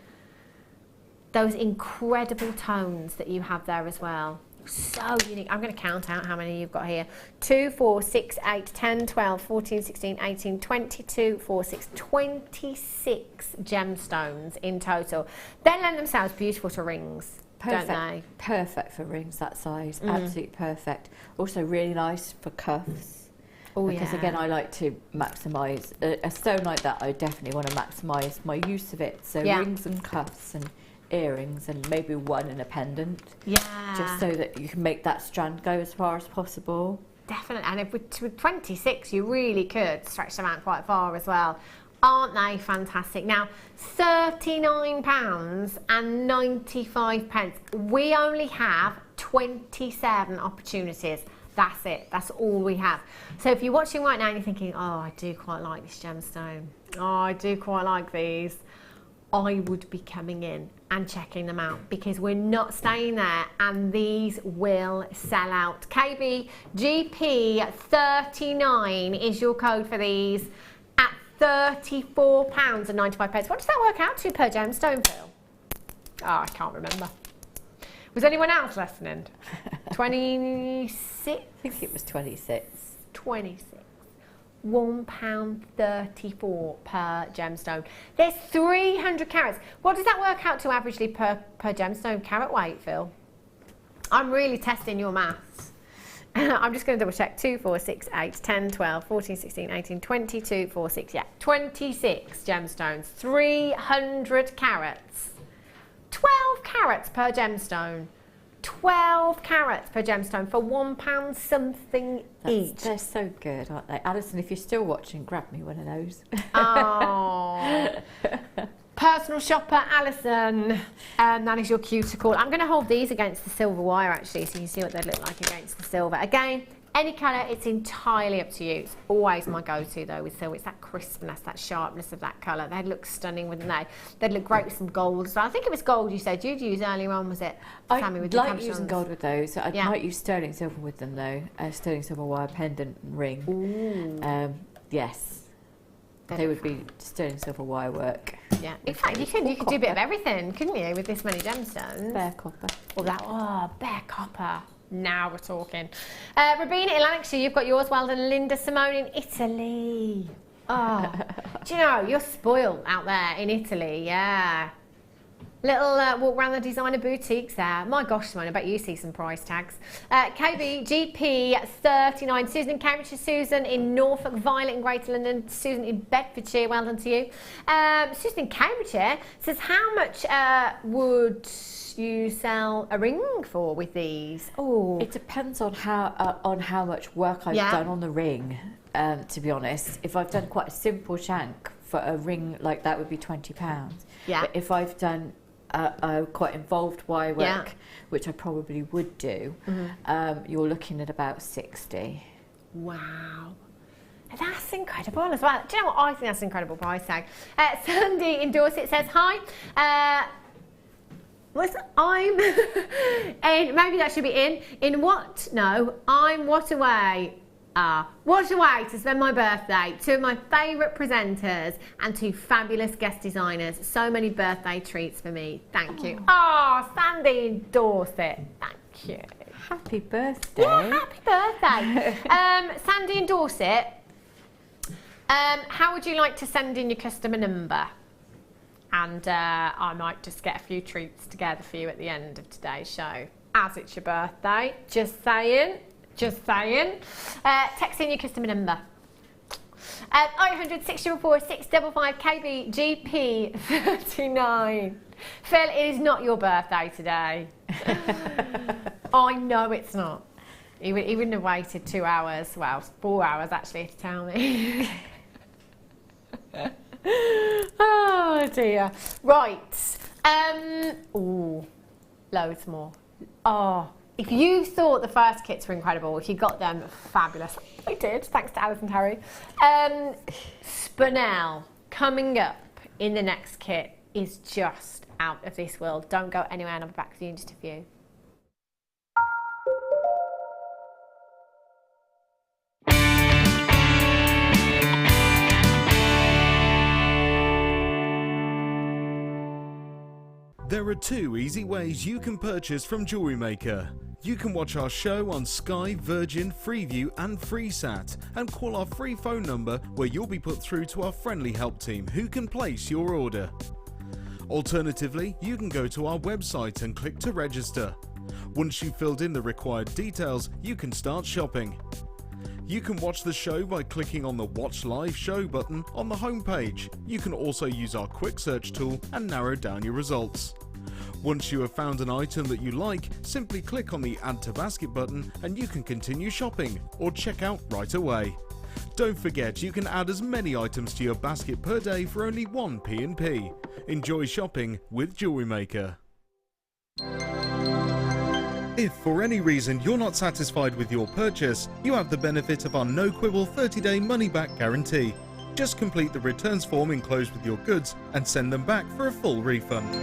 those incredible tones that you have there as well. So unique. I'm going to count out how many you've got here. 2, 4, 6, 8, 10, 12, 14, 16, 18, 22, 4, 6, 26 gemstones in total. They lend themselves beautiful to rings, don't they? Perfect for rings that size. Absolutely perfect. Also really nice for cuffs. Oh, because again, I like to maximise a stone like that. I definitely want to maximise my use of it. So rings and cuffs and earrings and maybe one in a pendant. Yeah. Just so that you can make that strand go as far as possible. Definitely. And if with 26, you really could stretch them out quite far as well. Aren't they fantastic? Now, £39.95. We only have 27 opportunities. That's it. That's all we have. So if you're watching right now and you're thinking, oh, I do quite like this gemstone. Oh, I do quite like these. I would be coming in and checking them out, because we're not staying there and these will sell out. KBGP39 is your code for these at £34.95. What does that work out to per gemstone, Phil? Oh, I can't remember. Was anyone else listening? 26? I think it was 26. 26. £1.34 per gemstone. There's 300 carats. What does that work out to averagely per gemstone carat weight, Phil? I'm really testing your maths. I'm just going to double check. 2, 4, 6, 8, 10, 12, 14, 16, 18, 22, 4, 6, yeah. 26 gemstones, 300 carats. 12 carats per gemstone. 12 carats per gemstone for £1 something each. They're so good, aren't they? Alison, if you're still watching, grab me one of those. Oh. Personal shopper Alison, that is your cuticle. I'm going to hold these against the silver wire actually, so you can see what they look like against the silver. Again, any colour, it's entirely up to you. It's always my go-to though with silver. It's that crispness, that sharpness of that colour. They'd look stunning, wouldn't they? They'd look great with some gold. So I think it was gold you said you'd use earlier on, was it? Sammi, with I like using gold with those. I Yeah. might use sterling silver with them though. Sterling silver wire pendant ring. Ooh. Yes. They would be sterling silver wire work. Yeah. In fact, you could do a bit of everything, couldn't you, with this many gemstones? Bare copper. Or that, bare copper. Now we're talking. Rabina in Lanarkshire, you've got yours well done. Linda Simone in Italy. Oh, do you know, you're spoiled out there in Italy, yeah. Little walk around the designer boutiques there. My gosh, Simone, I bet you see some price tags. KB, GP 39, Susan in Cambridgeshire, Susan in Norfolk, Violet in Greater London, Susan in Bedfordshire, well done to you. Susan in Cambridgeshire says, how much would you sell a ring for with these? Oh, it depends on how much work I've done on the ring. To be honest, if I've done quite a simple shank for a ring like that, would be £20. Yeah. But if I've done quite involved wire work, which I probably would do, you're looking at about 60. Wow. That's incredible as well. Do you know what? I think that's an incredible price tag. Sandy in Dorset says, hi. I'm and maybe that should be in what? No, I'm what away to spend my birthday. 2 of my favourite presenters and 2 fabulous guest designers. So many birthday treats for me. Thank you. Oh, Sandy in Dorset. Thank you. Happy birthday. Yeah, happy birthday. Sandy in Dorset, how would you like to send in your customer number? And I might just get a few treats together for you at the end of today's show. As it's your birthday, just saying. Text in your customer number. 0800 644 655 KB GP 39. Phil, it is not your birthday today. I know it's not. He wouldn't have waited 2 hours, well, 4 hours actually, to tell me. Oh dear. Right. Ooh, loads more. Oh, if you thought the first kits were incredible, if you got them, fabulous. I did, thanks to Alison Terry. Spinel coming up in the next kit is just out of this world. Don't go anywhere, and I'll be back with you in just a few. There are 2 easy ways you can purchase from Jewellery Maker. You can watch our show on Sky, Virgin, Freeview and FreeSat and call our free phone number where you'll be put through to our friendly help team who can place your order. Alternatively, you can go to our website and click to register. Once you've filled in the required details, you can start shopping. You can watch the show by clicking on the Watch Live Show button on the homepage. You can also use our quick search tool and narrow down your results. Once you have found an item that you like, simply click on the Add to Basket button and you can continue shopping or check out right away. Don't forget, you can add as many items to your basket per day for only 1 P&P. Enjoy shopping with Jewellery Maker. If for any reason you're not satisfied with your purchase, you have the benefit of our no-quibble 30-day money-back guarantee. Just complete the returns form enclosed with your goods and send them back for a full refund.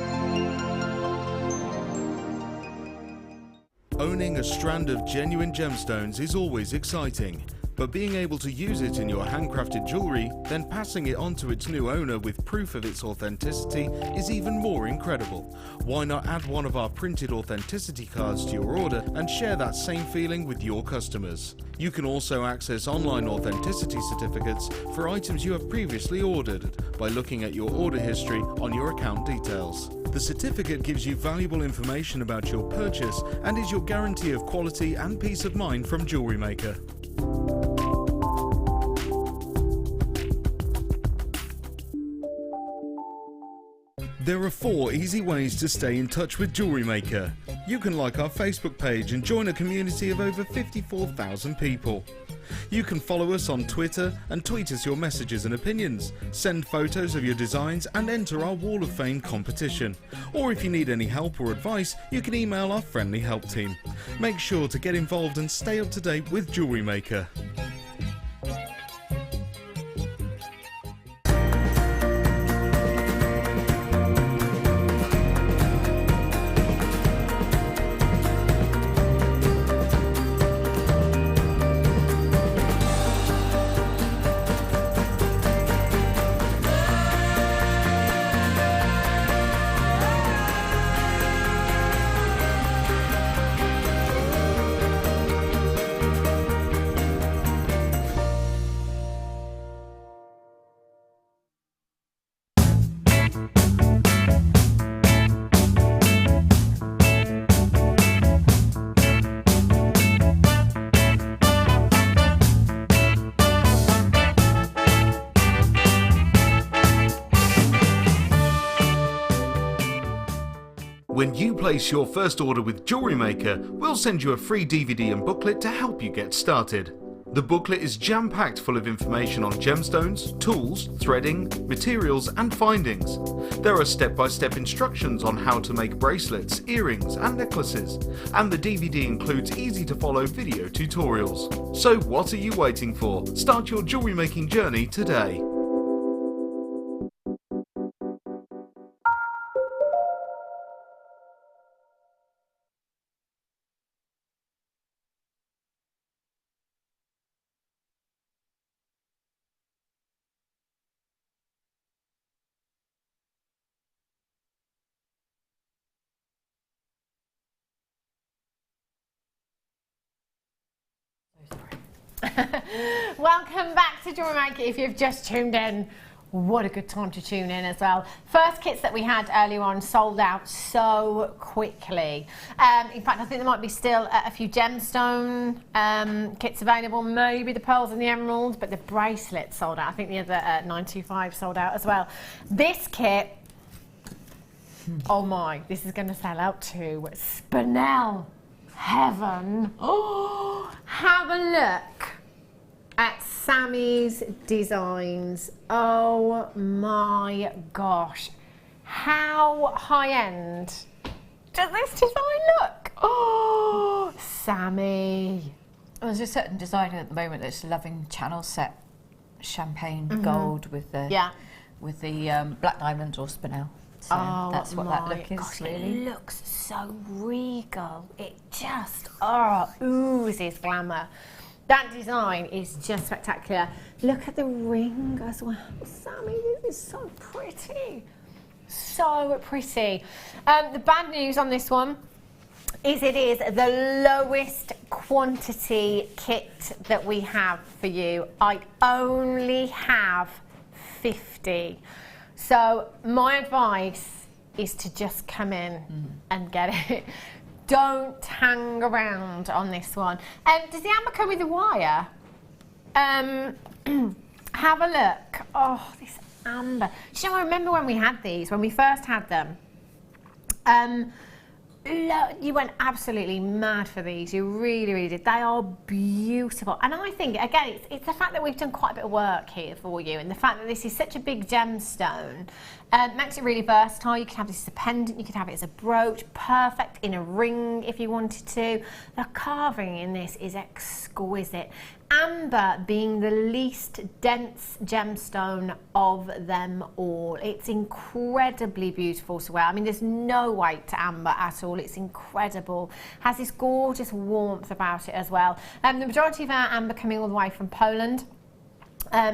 Owning a strand of genuine gemstones is always exciting, but being able to use it in your handcrafted jewellery, then passing it on to its new owner with proof of its authenticity is even more incredible. Why not add one of our printed authenticity cards to your order and share that same feeling with your customers? You can also access online authenticity certificates for items you have previously ordered by looking at your order history on your account details. The certificate gives you valuable information about your purchase and is your guarantee of quality and peace of mind from Jewellery Maker. There are 4 easy ways to stay in touch with Jewellery Maker. You can like our Facebook page and join a community of over 54,000 people. You can follow us on Twitter and tweet us your messages and opinions, send photos of your designs and enter our Wall of Fame competition. Or if you need any help or advice, you can email our friendly help team. Make sure to get involved and stay up to date with Jewellery Maker. When you place your first order with Jewellery Maker, we'll send you a free DVD and booklet to help you get started. The booklet is jam-packed full of information on gemstones, tools, threading, materials and findings. There are step-by-step instructions on how to make bracelets, earrings and necklaces, and the DVD includes easy-to-follow video tutorials. So what are you waiting for? Start your jewellery making journey today. Welcome back to Jewellery Maker. If you've just tuned in, what a good time to tune in as well. First kits that we had earlier on sold out so quickly. In fact, I think there might be still a few gemstone kits available, maybe the pearls and the emeralds, but the bracelets sold out. I think the other 925 sold out as well. This kit, oh my, this is going to sell out to Spinel Heaven. Oh, have a look at Sammi's designs. Oh my gosh, how high-end does this design look? Oh, Sammi. Well, there's a certain designer at the moment that's loving channel set champagne gold with the black diamond or spinel. So that's what that look is. Gosh, really. It looks so regal. It just oozes glamour. That design is just spectacular. Look at the ring as well. Sammi, this is so pretty. So pretty. The bad news on this one is it is the lowest quantity kit that we have for you. I only have 50. So my advice is to just come in and get it. Don't hang around on this one. Does the amber come with a wire? Have a look. Oh, this amber. Do you know, I remember when we had these, when we first had them. You went absolutely mad for these. You really, really did. They are beautiful. And I think, again, it's the fact that we've done quite a bit of work here for you, and the fact that this is such a big gemstone makes it really versatile. You could have this as a pendant, you could have it as a brooch, perfect in a ring if you wanted to. The carving in this is exquisite. Amber being the least dense gemstone of them all. It's incredibly beautiful to wear. I mean, there's no weight to amber at all. It's incredible. Has this gorgeous warmth about it as well. The majority of our amber coming all the way from Poland.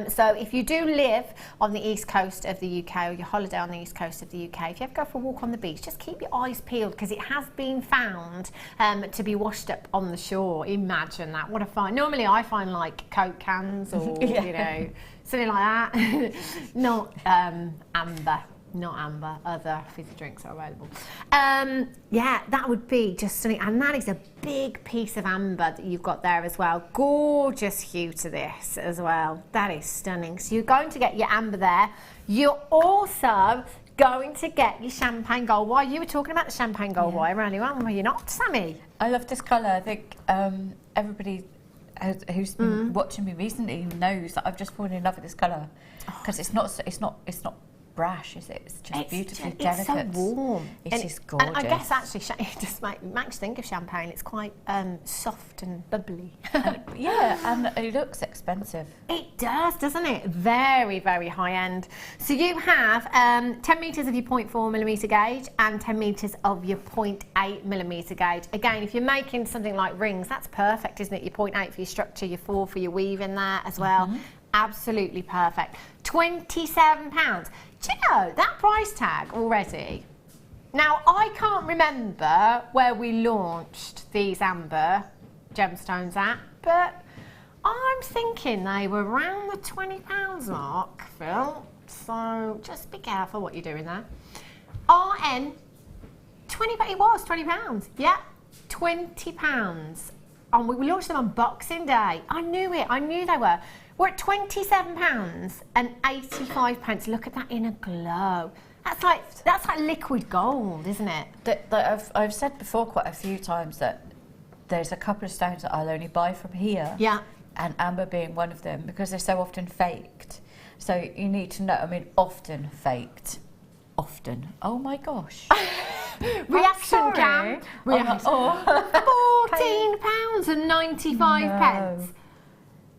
So if you do live on the east coast of the UK, or you holiday on the east coast of the UK, if you ever go for a walk on the beach, just keep your eyes peeled, because it has been found to be washed up on the shore. Imagine that. What a find. Normally I find like Coke cans or, you know, something like that. Not amber. Not amber, other fizzy drinks are available. Yeah, that would be just stunning. And that is a big piece of amber that you've got there as well. Gorgeous hue to this as well. That is stunning. So you're going to get your amber there. You're also going to get your champagne gold wire. You were talking about the champagne gold wire earlier on, were you not, Sammi? I love this colour. I think everybody who's been watching me recently knows that I've just fallen in love with this colour because it's not brash, is it? It's just beautifully delicate. It's so warm. It is gorgeous. And I guess actually it just makes you think of champagne. It's quite soft and bubbly. Yeah, and it looks expensive. It does, doesn't it? Very, very high end. So you have 10 metres of your 0.4mm gauge and 10 metres of your 0.8mm gauge. Again, if you're making something like rings, that's perfect, isn't it? Your 0.8 for your structure, your 4 for your weave in there as well. Absolutely perfect. £27. Do you know that price tag already? Now, I can't remember where we launched these amber gemstones at, but I'm thinking they were around the £20 mark, Phil. So just be careful what you're doing there. RN, it was £20. Yeah, £20. And we launched them on Boxing Day. I knew it, I knew they were. We're at £27 and 85p. Look at that inner glow. That's like liquid gold, isn't it? I've said before quite a few times that there's a couple of stones that I'll only buy from here. Yeah. And amber being one of them because they're so often faked. So you need to know, I mean, often faked. Often. Oh my gosh. Reaction cam. £14.95.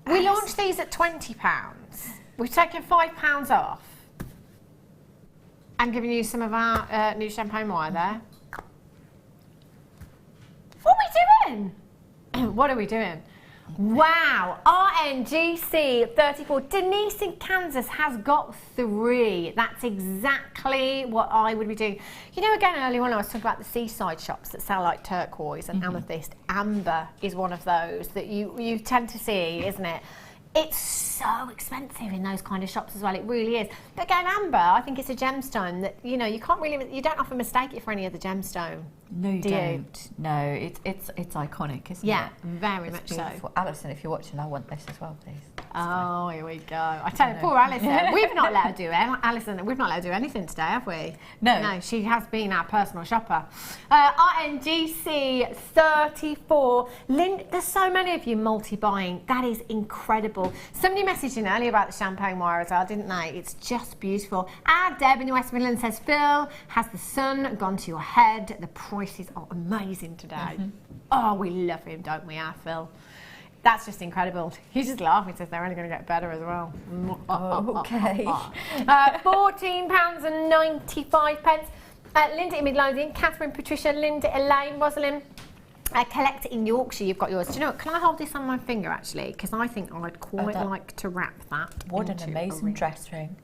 We launched these at £20. We've taken £5 off and given you some of our new champagne wire there. What are we doing? What are we doing? Wow, RNGC 34. Denise in Kansas has got 3. That's exactly what I would be doing. You know, again, earlier on I was talking about the seaside shops that sell like turquoise and amethyst. Amber is one of those that you tend to see, isn't it? It's so expensive in those kind of shops as well. It really is. But again, amber, I think it's a gemstone that, you know, you don't often mistake it for any other gemstone. No, you don't. No, it's iconic, isn't it? Yeah, very much so. Alison, if you're watching, I want this as well, please. Oh, here we go. I tell you, poor Alison. We've not let her do it. We've not let her do anything today, have we? No. No, she has been our personal shopper. RNGC 34. There's so many of you multi-buying. That is incredible. Somebody messaged in earlier about the champagne wire as well, didn't they? It's just beautiful. Deb in the West Midlands says, Phil, has the sun gone to your head? The prices are amazing today. Oh, we love him, don't we, Phil? That's just incredible. He's just laughing, says they're only going to get better as well. Okay. £14.95. Linda in Midlothian, Catherine, Patricia, Linda, Elaine, Rosalind. Collect in Yorkshire, you've got yours. Do you know what? Can I hold this on my finger, actually? Because I think I'd quite like to wrap that. What an amazing dress ring.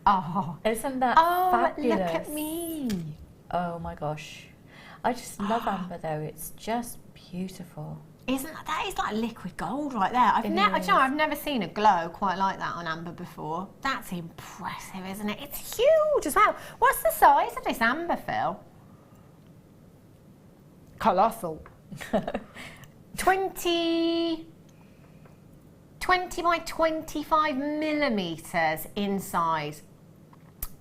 Oh. Isn't that fabulous? Look at me. Oh, my gosh. I just love amber, though. It's just beautiful. Isn't that is like liquid gold right there? I've never seen a glow quite like that on amber before. That's impressive, isn't it? It's huge as well. What's the size of this amber, Phil? Colossal. 20 by 25 millimetres in size.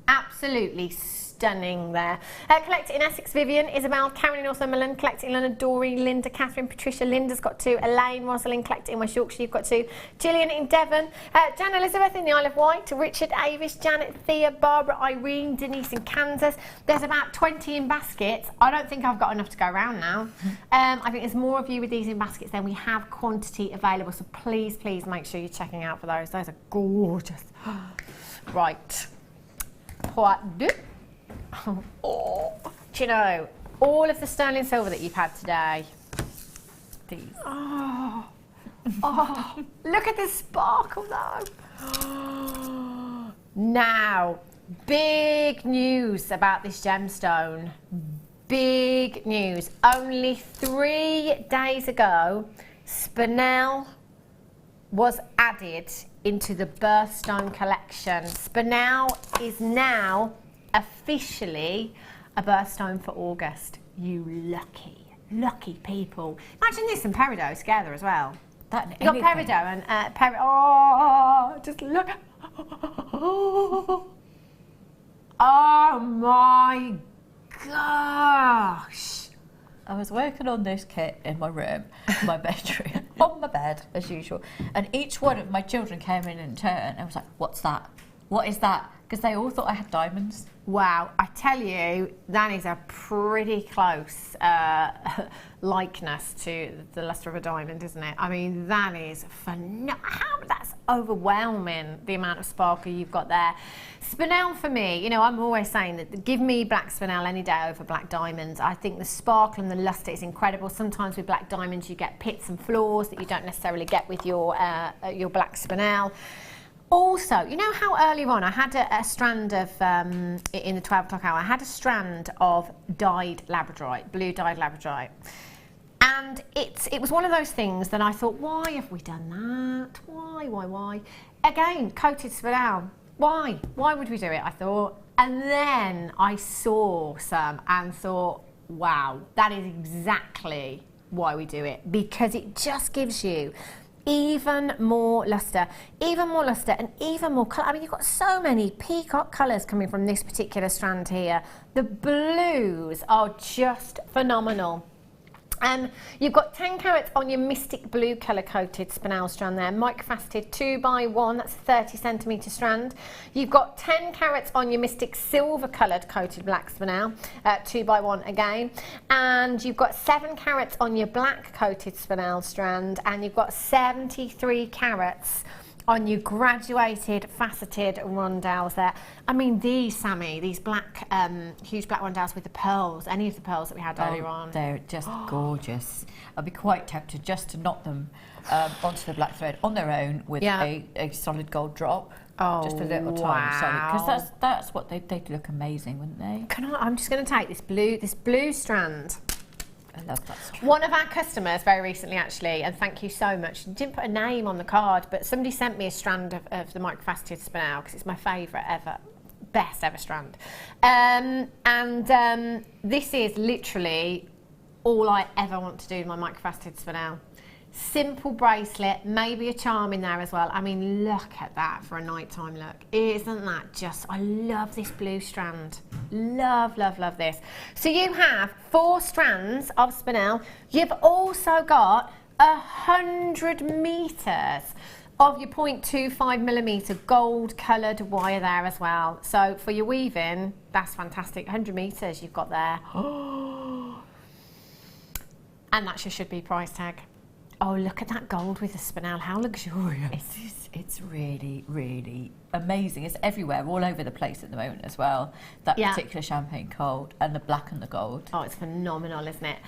Absolutely stunning there. Collect it in Essex, Vivian, Isabel, Karen in Northumberland, collect it in London, Dory, Linda, Catherine, Patricia, Linda's got 2, Elaine, Rosalind, collect it in West Yorkshire, you've got 2, Gillian in Devon, Jan Elizabeth in the Isle of Wight, Richard, Avis, Janet, Thea, Barbara, Irene, Denise in Kansas. There's about 20 in baskets. I don't think I've got enough to go around now. I think there's more of you with these in baskets than we have quantity available, so please, please make sure you're checking out for those. Those are gorgeous. Right. What do? Oh, do you know, all of the sterling silver that you've had today, these. Oh, look at the sparkle though. Now, big news about this gemstone. Big news. Only 3 days ago, Spinel was added into the birthstone collection. Spinel is now officially a birthstone for August. You lucky people. Imagine this and peridot together as well. You got peridot and oh, just look. Oh my gosh. I was working on this kit in my room, my bedroom, on my bed as usual, and each one of my children came in turn and I was like, what's that? What is that? Because they all thought I had diamonds. Wow, I tell you, that is a pretty close likeness to the lustre of a diamond, isn't it? I mean, that is phenomenal. That's overwhelming, the amount of sparkle you've got there. Spinel for me, you know, I'm always saying that give me black spinel any day over black diamonds. I think the sparkle and the lustre is incredible. Sometimes with black diamonds you get pits and flaws that you don't necessarily get with your black spinel. Also, you know how earlier on I had a strand of, in the 12 o'clock hour, I had a strand of dyed labradorite, blue dyed labradorite. And it was one of those things that I thought, why have we done that? Why? Again, coated spinel. Why? Why would we do it, I thought. And then I saw some and thought, wow, that is exactly why we do it. Because it just gives you even more lustre and even more colour. I mean, you've got so many peacock colours coming from this particular strand here. The blues are just phenomenal. You've got 10 carats on your Mystic Blue colour coated spinel strand there, microfaceted 2x1, that's a 30 centimetre strand. You've got 10 carats on your Mystic Silver coloured coated black spinel, 2x1 again, and you've got 7 carats on your black coated spinel strand, and you've got 73 carats on your graduated faceted rondelles there. I mean, these, Sammi, these black, huge black rondelles with the pearls, any of the pearls that we had earlier on. They're just gorgeous. I'd be quite tempted just to knot them onto the black thread on their own with a solid gold drop. Oh, just a little tiny solid, because that's what they'd look amazing, wouldn't they? I'm just going to take this blue strand. I love that strand. One of our customers very recently, actually, and thank you so much, didn't put a name on the card, but somebody sent me a strand of the microfaceted spinel because it's my favourite ever, best ever strand. This is literally all I ever want to do with my microfaceted spinel. Simple bracelet, maybe a charm in there as well. I mean, look at that for a nighttime look. Isn't that just, I love this blue strand. Love this. So you have 4 strands of spinel. You've also got 100 metres of your 0.25mm gold coloured wire there as well. So for your weaving, that's fantastic. 100 metres you've got there. And that's your should be price tag. Oh, look at that gold with the spinel. How luxurious. It's really, really amazing. It's everywhere, all over the place at the moment as well. That particular champagne gold and the black and the gold. Oh, it's phenomenal, isn't it?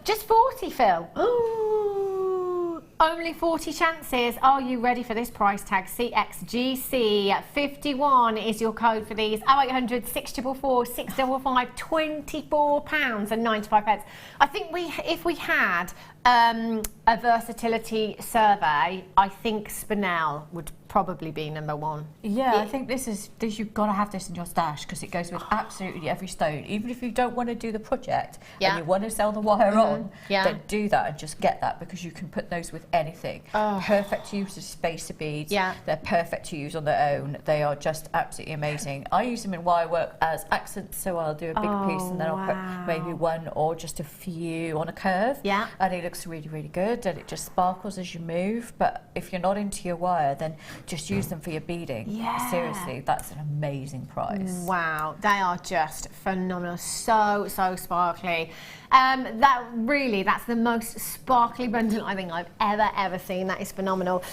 Just 40, Phil. Ooh, only 40 chances. Are you ready for this price tag? CXGC51 is your code for these. 0800 644 655, £24.95. I think if we had a versatility survey, I think spinel would probably be number 1. Yeah, I think this you've got to have this in your stash because it goes with absolutely every stone. Even if you don't want to do the project and you want to sell the wire on, then do that and just get that because you can put those with anything. Perfect to use as spacer beads. They're perfect to use on their own. They are just absolutely amazing. I use them in wire work as accents, so I'll do a big piece and then I'll put maybe one or just a few on a curve. And it looks really, really good and it just sparkles as you move. But if you're not into your wire, then just use them for your beading. Seriously, that's an amazing price. Wow, they are just phenomenal. So sparkly. That's the most sparkly bundle I think I've ever seen. That is phenomenal.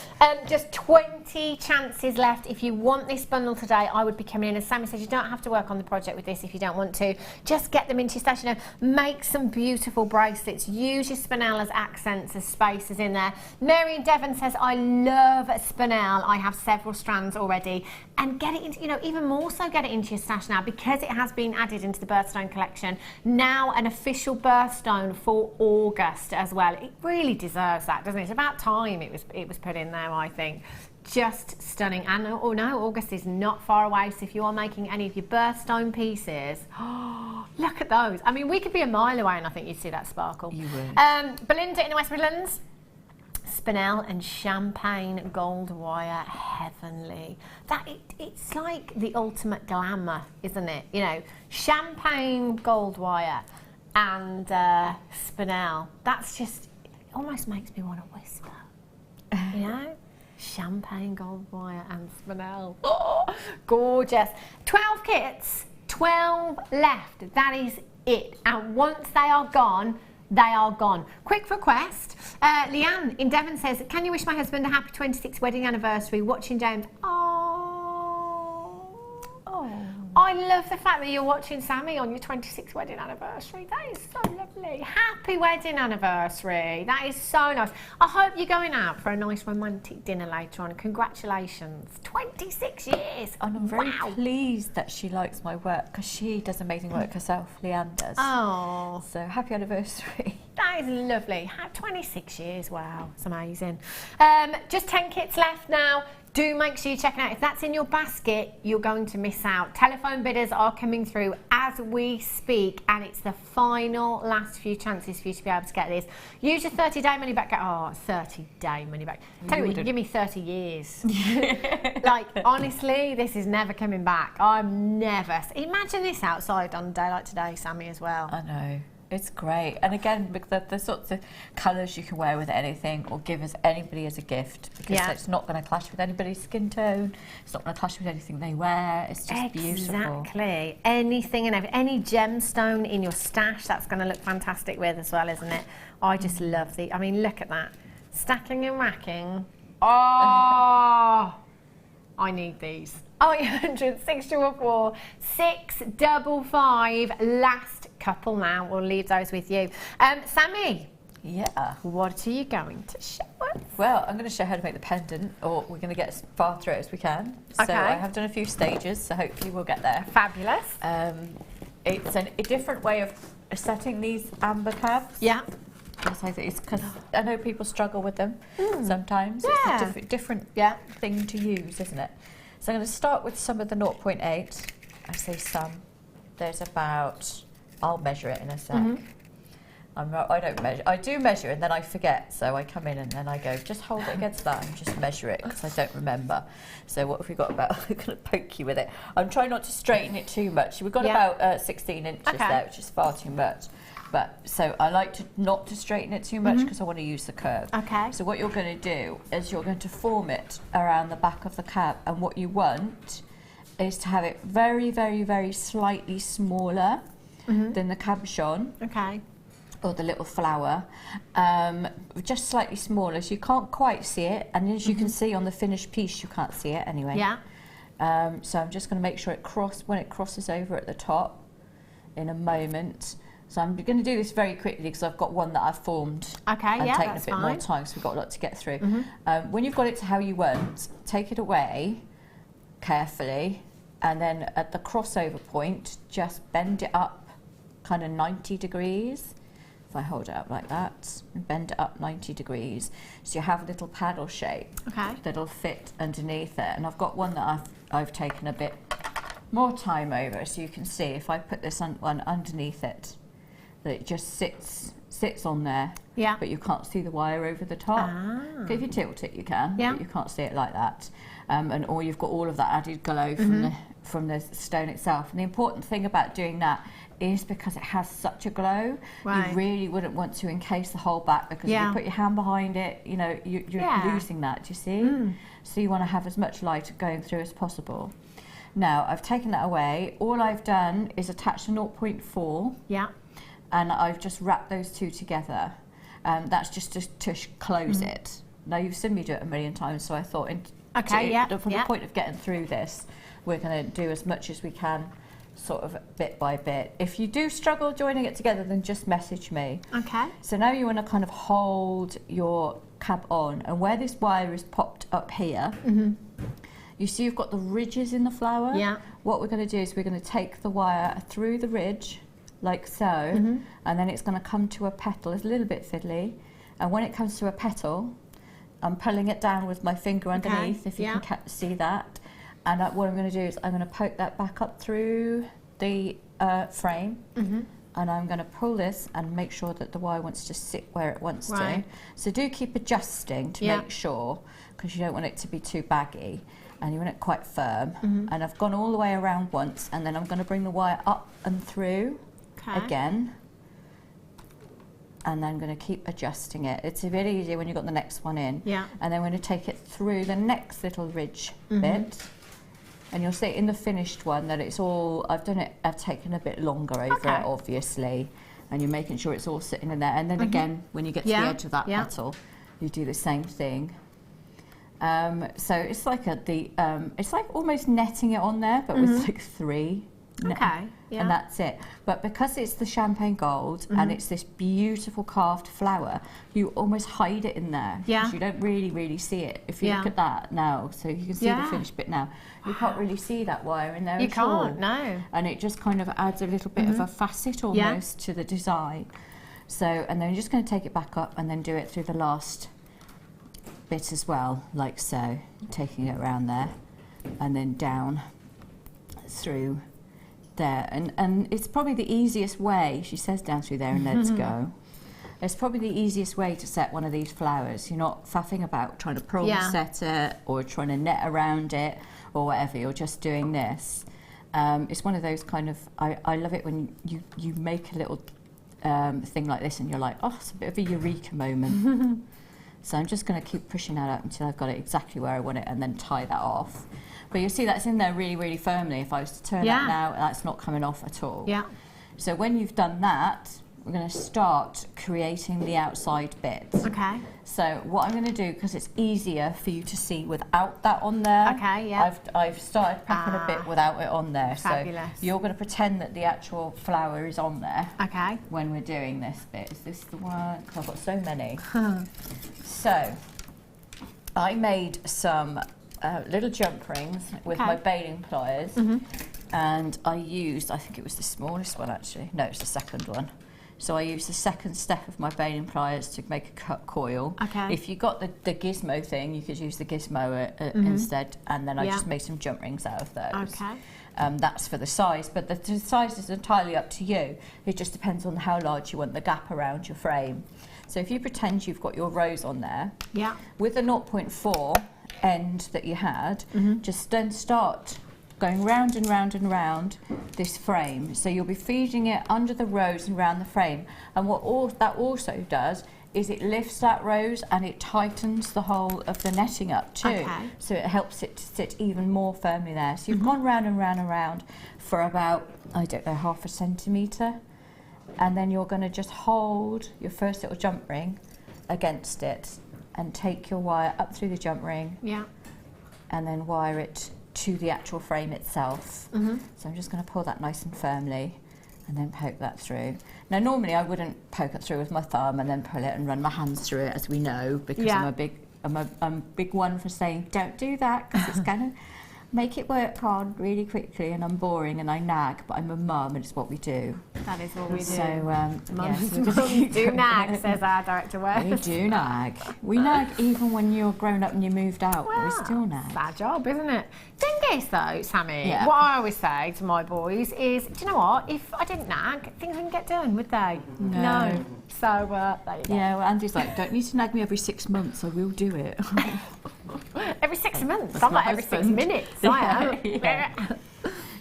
Just 20 chances left. If you want this bundle today, I would be coming in. As Sammi says, you don't have to work on the project with this if you don't want to. Just get them into your stash. You know, make some beautiful bracelets. Use your spinel as accents, as spacers in there. Mary in Devon says, I love spinel. I have several strands already. And get it into, you know, even more so get it into your stash now because it has been added into the birthstone collection. Now an official birthstone for August as well. It really deserves that, doesn't it? It's about time it was put in there, I think. just stunning. And oh no, August is not far away, so if you are making any of your birthstone pieces, look at those. I mean, we could be a mile away and I think you'd see that sparkle. You would. Belinda in the West Midlands, spinel and champagne gold wire, heavenly. It's like the ultimate glamour, isn't it? You know, champagne gold wire and spinel. That's just, it almost makes me want to whisper, you know? Champagne gold wire and spinel. Oh, gorgeous. 12 kits, 12 left. That is it. And once they are gone, they are gone. Quick request. Leanne in Devon says, can you wish my husband a happy 26th wedding anniversary? Watching James. I love the fact that you're watching Sammi on your 26th wedding anniversary. That is so lovely. Happy wedding anniversary. That is so nice. I hope you're going out for a nice romantic dinner later on. Congratulations. 26 years. And I'm very pleased that she likes my work because she does amazing work herself. Leanne does. Oh. So happy anniversary. That is lovely. 26 years. Wow. It's amazing. Just 10 kits left now. Do make sure you check it out. If that's in your basket, you're going to miss out. Telephone bidders are coming through as we speak, and it's the final last few chances for you to be able to get this. Use your 30-day money back. 30-day money back. Tell you what, you can give me 30 years. Like, honestly, this is never coming back. I'm never. Imagine this outside on a day like today, Sammi, as well. I know. It's great. And again, the sorts of colours you can wear with anything or give as anybody as a gift, because it's not going to clash with anybody's skin tone. It's not going to clash with anything they wear. It's just beautiful. Exactly. Anything and everything. Any gemstone in your stash, that's going to look fantastic with as well, isn't it? I just love I mean, look at that. Stacking and racking. Oh, I need these. 0800 644 655. Last couple now. We'll leave those with you. Sammi. Yeah. What are you going to show us? Well, I'm going to show how to make the pendant, or we're going to get as far through it as we can. Okay. So I have done a few stages, so hopefully we'll get there. Fabulous. It's a different way of setting these amber cabs. Yeah. Because I know people struggle with them sometimes. Yeah. It's a different thing to use, isn't it? So I'm going to start with some of the 0.8. I say some. There's about, I'll measure it in a sec. I don't measure. I do measure and then I forget. So I come in and then I go, just hold it against that and just measure it because I don't remember. So what have we got about? I'm going to poke you with it. I'm trying not to straighten it too much. We've got about 16 inches there, which is far too much. But so I like not to straighten it too much because I want to use the curve. Okay. So what you're going to do is you're going to form it around the back of the cab, and what you want is to have it very, very, very slightly smaller than the cabochon. Okay. Or the little flower, just slightly smaller, so you can't quite see it, and as you can see on the finished piece, you can't see it anyway. Yeah. So I'm just going to make sure when it crosses over at the top in a moment. So I'm going to do this very quickly because I've got one that I've formed. Okay, and yeah, taken that's a bit fine. more time because we've got a lot to get through. When you've got it to how you want, take it away carefully, and then at the crossover point, just bend it up kind of 90 degrees. If I hold it up like that, and bend it up 90 degrees, so you have a little paddle shape that'll fit underneath it. And I've got one that I've taken a bit more time over, so you can see if I put this one underneath it, that it just sits on there, but you can't see the wire over the top. Okay, if you tilt it, you can, but you can't see it like that. Or you've got all of that added glow from the stone itself. And the important thing about doing that is because it has such a glow, you really wouldn't want to encase the whole back, because if you put your hand behind it, you know, you're losing that, do you see? So you want to have as much light going through as possible. Now, I've taken that away. All I've done is attach the 0.4. Yeah. And I've just wrapped those two together. That's just to close it. Now, you've seen me do it a million times, so I thought, from the point of getting through this, we're going to do as much as we can, sort of bit by bit. If you do struggle joining it together, then just message me. Okay. So now you want to kind of hold your cab on, and where this wire is popped up here, you see you've got the ridges in the flower. Yeah. What we're going to do is we're going to take the wire through the ridge, like so, and then it's going to come to a petal. It's a little bit fiddly, and when it comes to a petal, I'm pulling it down with my finger underneath, if you can see that. And what I'm going to do is I'm going to poke that back up through the frame, and I'm going to pull this and make sure that the wire wants to sit where it wants to. So do keep adjusting to make sure, because you don't want it to be too baggy, and you want it quite firm. And I've gone all the way around once, and then I'm going to bring the wire up and through again. And then I'm going to keep adjusting it. It's a bit easier when you've got the next one in. And then we're going to take it through the next little ridge bit. And you'll see in the finished one that it's all, I've taken a bit longer over it, obviously. And you're making sure it's all sitting in there. And then again, when you get to the edge of that petal, you do the same thing. So it's like it's like almost netting it on there, but with like 3. And that's it. But because it's the champagne gold and it's this beautiful carved flower, you almost hide it in there. You don't really see it. If you look at that now, so you can see the finished bit now, you can't really see that wire in there at all. You can't, no. And it just kind of adds a little bit of a facet almost to the design. So, and then you're just going to take it back up and then do it through the last bit as well, like so, taking it around there and then down through there, and it's probably the easiest way, she says down through there, and let's go. It's probably the easiest way to set one of these flowers. You're not faffing about trying to prong set it or trying to net around it or whatever. You're just doing this. It's one of those kind of, I love it when you make a little thing like this and you're like, oh, it's a bit of a eureka moment. So I'm just going to keep pushing that up until I've got it exactly where I want it, and then tie that off. But you'll see that's in there really firmly. If I was to turn that now, that's not coming off at all. So when you've done that, we're going to start creating the outside bits. So what I'm going to do, because it's easier for you to see without that on there, I've started packing a bit without it on there. Fabulous. So you're going to pretend that the actual flower is on there when we're doing this bit. Is this the one? Because I've got so many. So I made some little jump rings with my baling pliers, and I used, I think it was the smallest one actually, no, it's the second one. So I used the second step of my baling pliers to make a cut coil. If you got the gizmo thing, you could use the gizmo instead, and then I just made some jump rings out of those. That's for the size, but the size is entirely up to you. It just depends on how large you want the gap around your frame. So if you pretend you've got your rose on there, with the 0.4 end that you had, just then start going round and round and round this frame. So you'll be feeding it under the rose and round the frame. And what that also does is it lifts that rose and it tightens the whole of the netting up too. So it helps it to sit even more firmly there. So you've gone round and round and round for about, I don't know, ½ centimetre. And then you're going to just hold your first little jump ring against it and take your wire up through the jump ring and then wire it to the actual frame itself. So I'm just going to pull that nice and firmly and then poke that through. Now normally I wouldn't poke it through with my thumb and then pull it and run my hands through it, as we know, because I'm a big one for saying don't do that, because it's going to make it work hard really quickly, and I'm boring and I nag, but I'm a mum and it's what we do. That is what we do. So, mums do nag, says our director Wes. We do nag. We nag even when you're grown up and you moved out, but we still nag. It's our job, isn't it? Thing is though, Sammi, what I always say to my boys is, do you know what? If I didn't nag, things wouldn't get done, would they? No. So, there you go. Yeah, well, Andrew's like, don't need to nag me every 6 months, I will do it. Every 6 months? I'm like every 6 minutes. I am.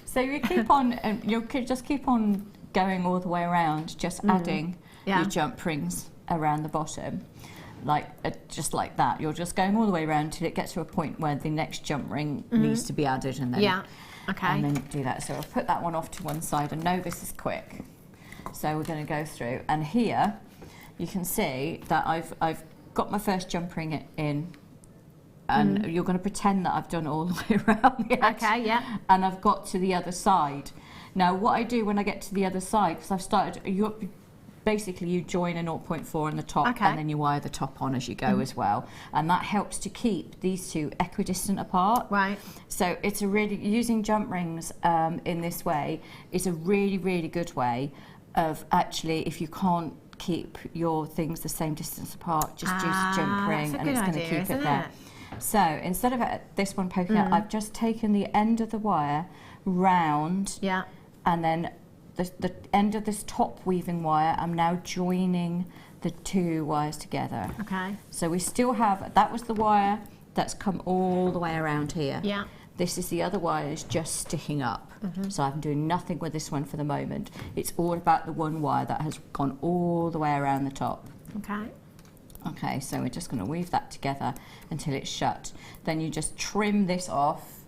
So you keep on, you could just keep on going all the way around, just adding your jump rings around the bottom, like just like that. You're just going all the way around till it gets to a point where the next jump ring needs to be added, and then and then do that. So I'll put that one off to one side, and know this is quick. So we're going to go through, and here you can see that I've got my first jump ring in. And you're going to pretend that I've done all the way around the edge. And I've got to the other side. Now, what I do when I get to the other side, because I've started, basically you join a 0.4 on the top, and then you wire the top on as you go as well. And that helps to keep these two equidistant apart. So it's using jump rings in this way is a really, really good way of actually, if you can't keep your things the same distance apart. Just use a jump ring and it's going to keep it there. So instead of this one poking out, I've just taken the end of the wire round, and then the end of this top weaving wire, I'm now joining the two wires together. Okay. So we still have, that was the wire that's come all the way around here. Yeah. This is the other wires just sticking up. So I'm doing nothing with this one for the moment. It's all about the one wire that has gone all the way around the top. Okay. Okay, so we're just going to weave that together until it's shut. Then you just trim this off.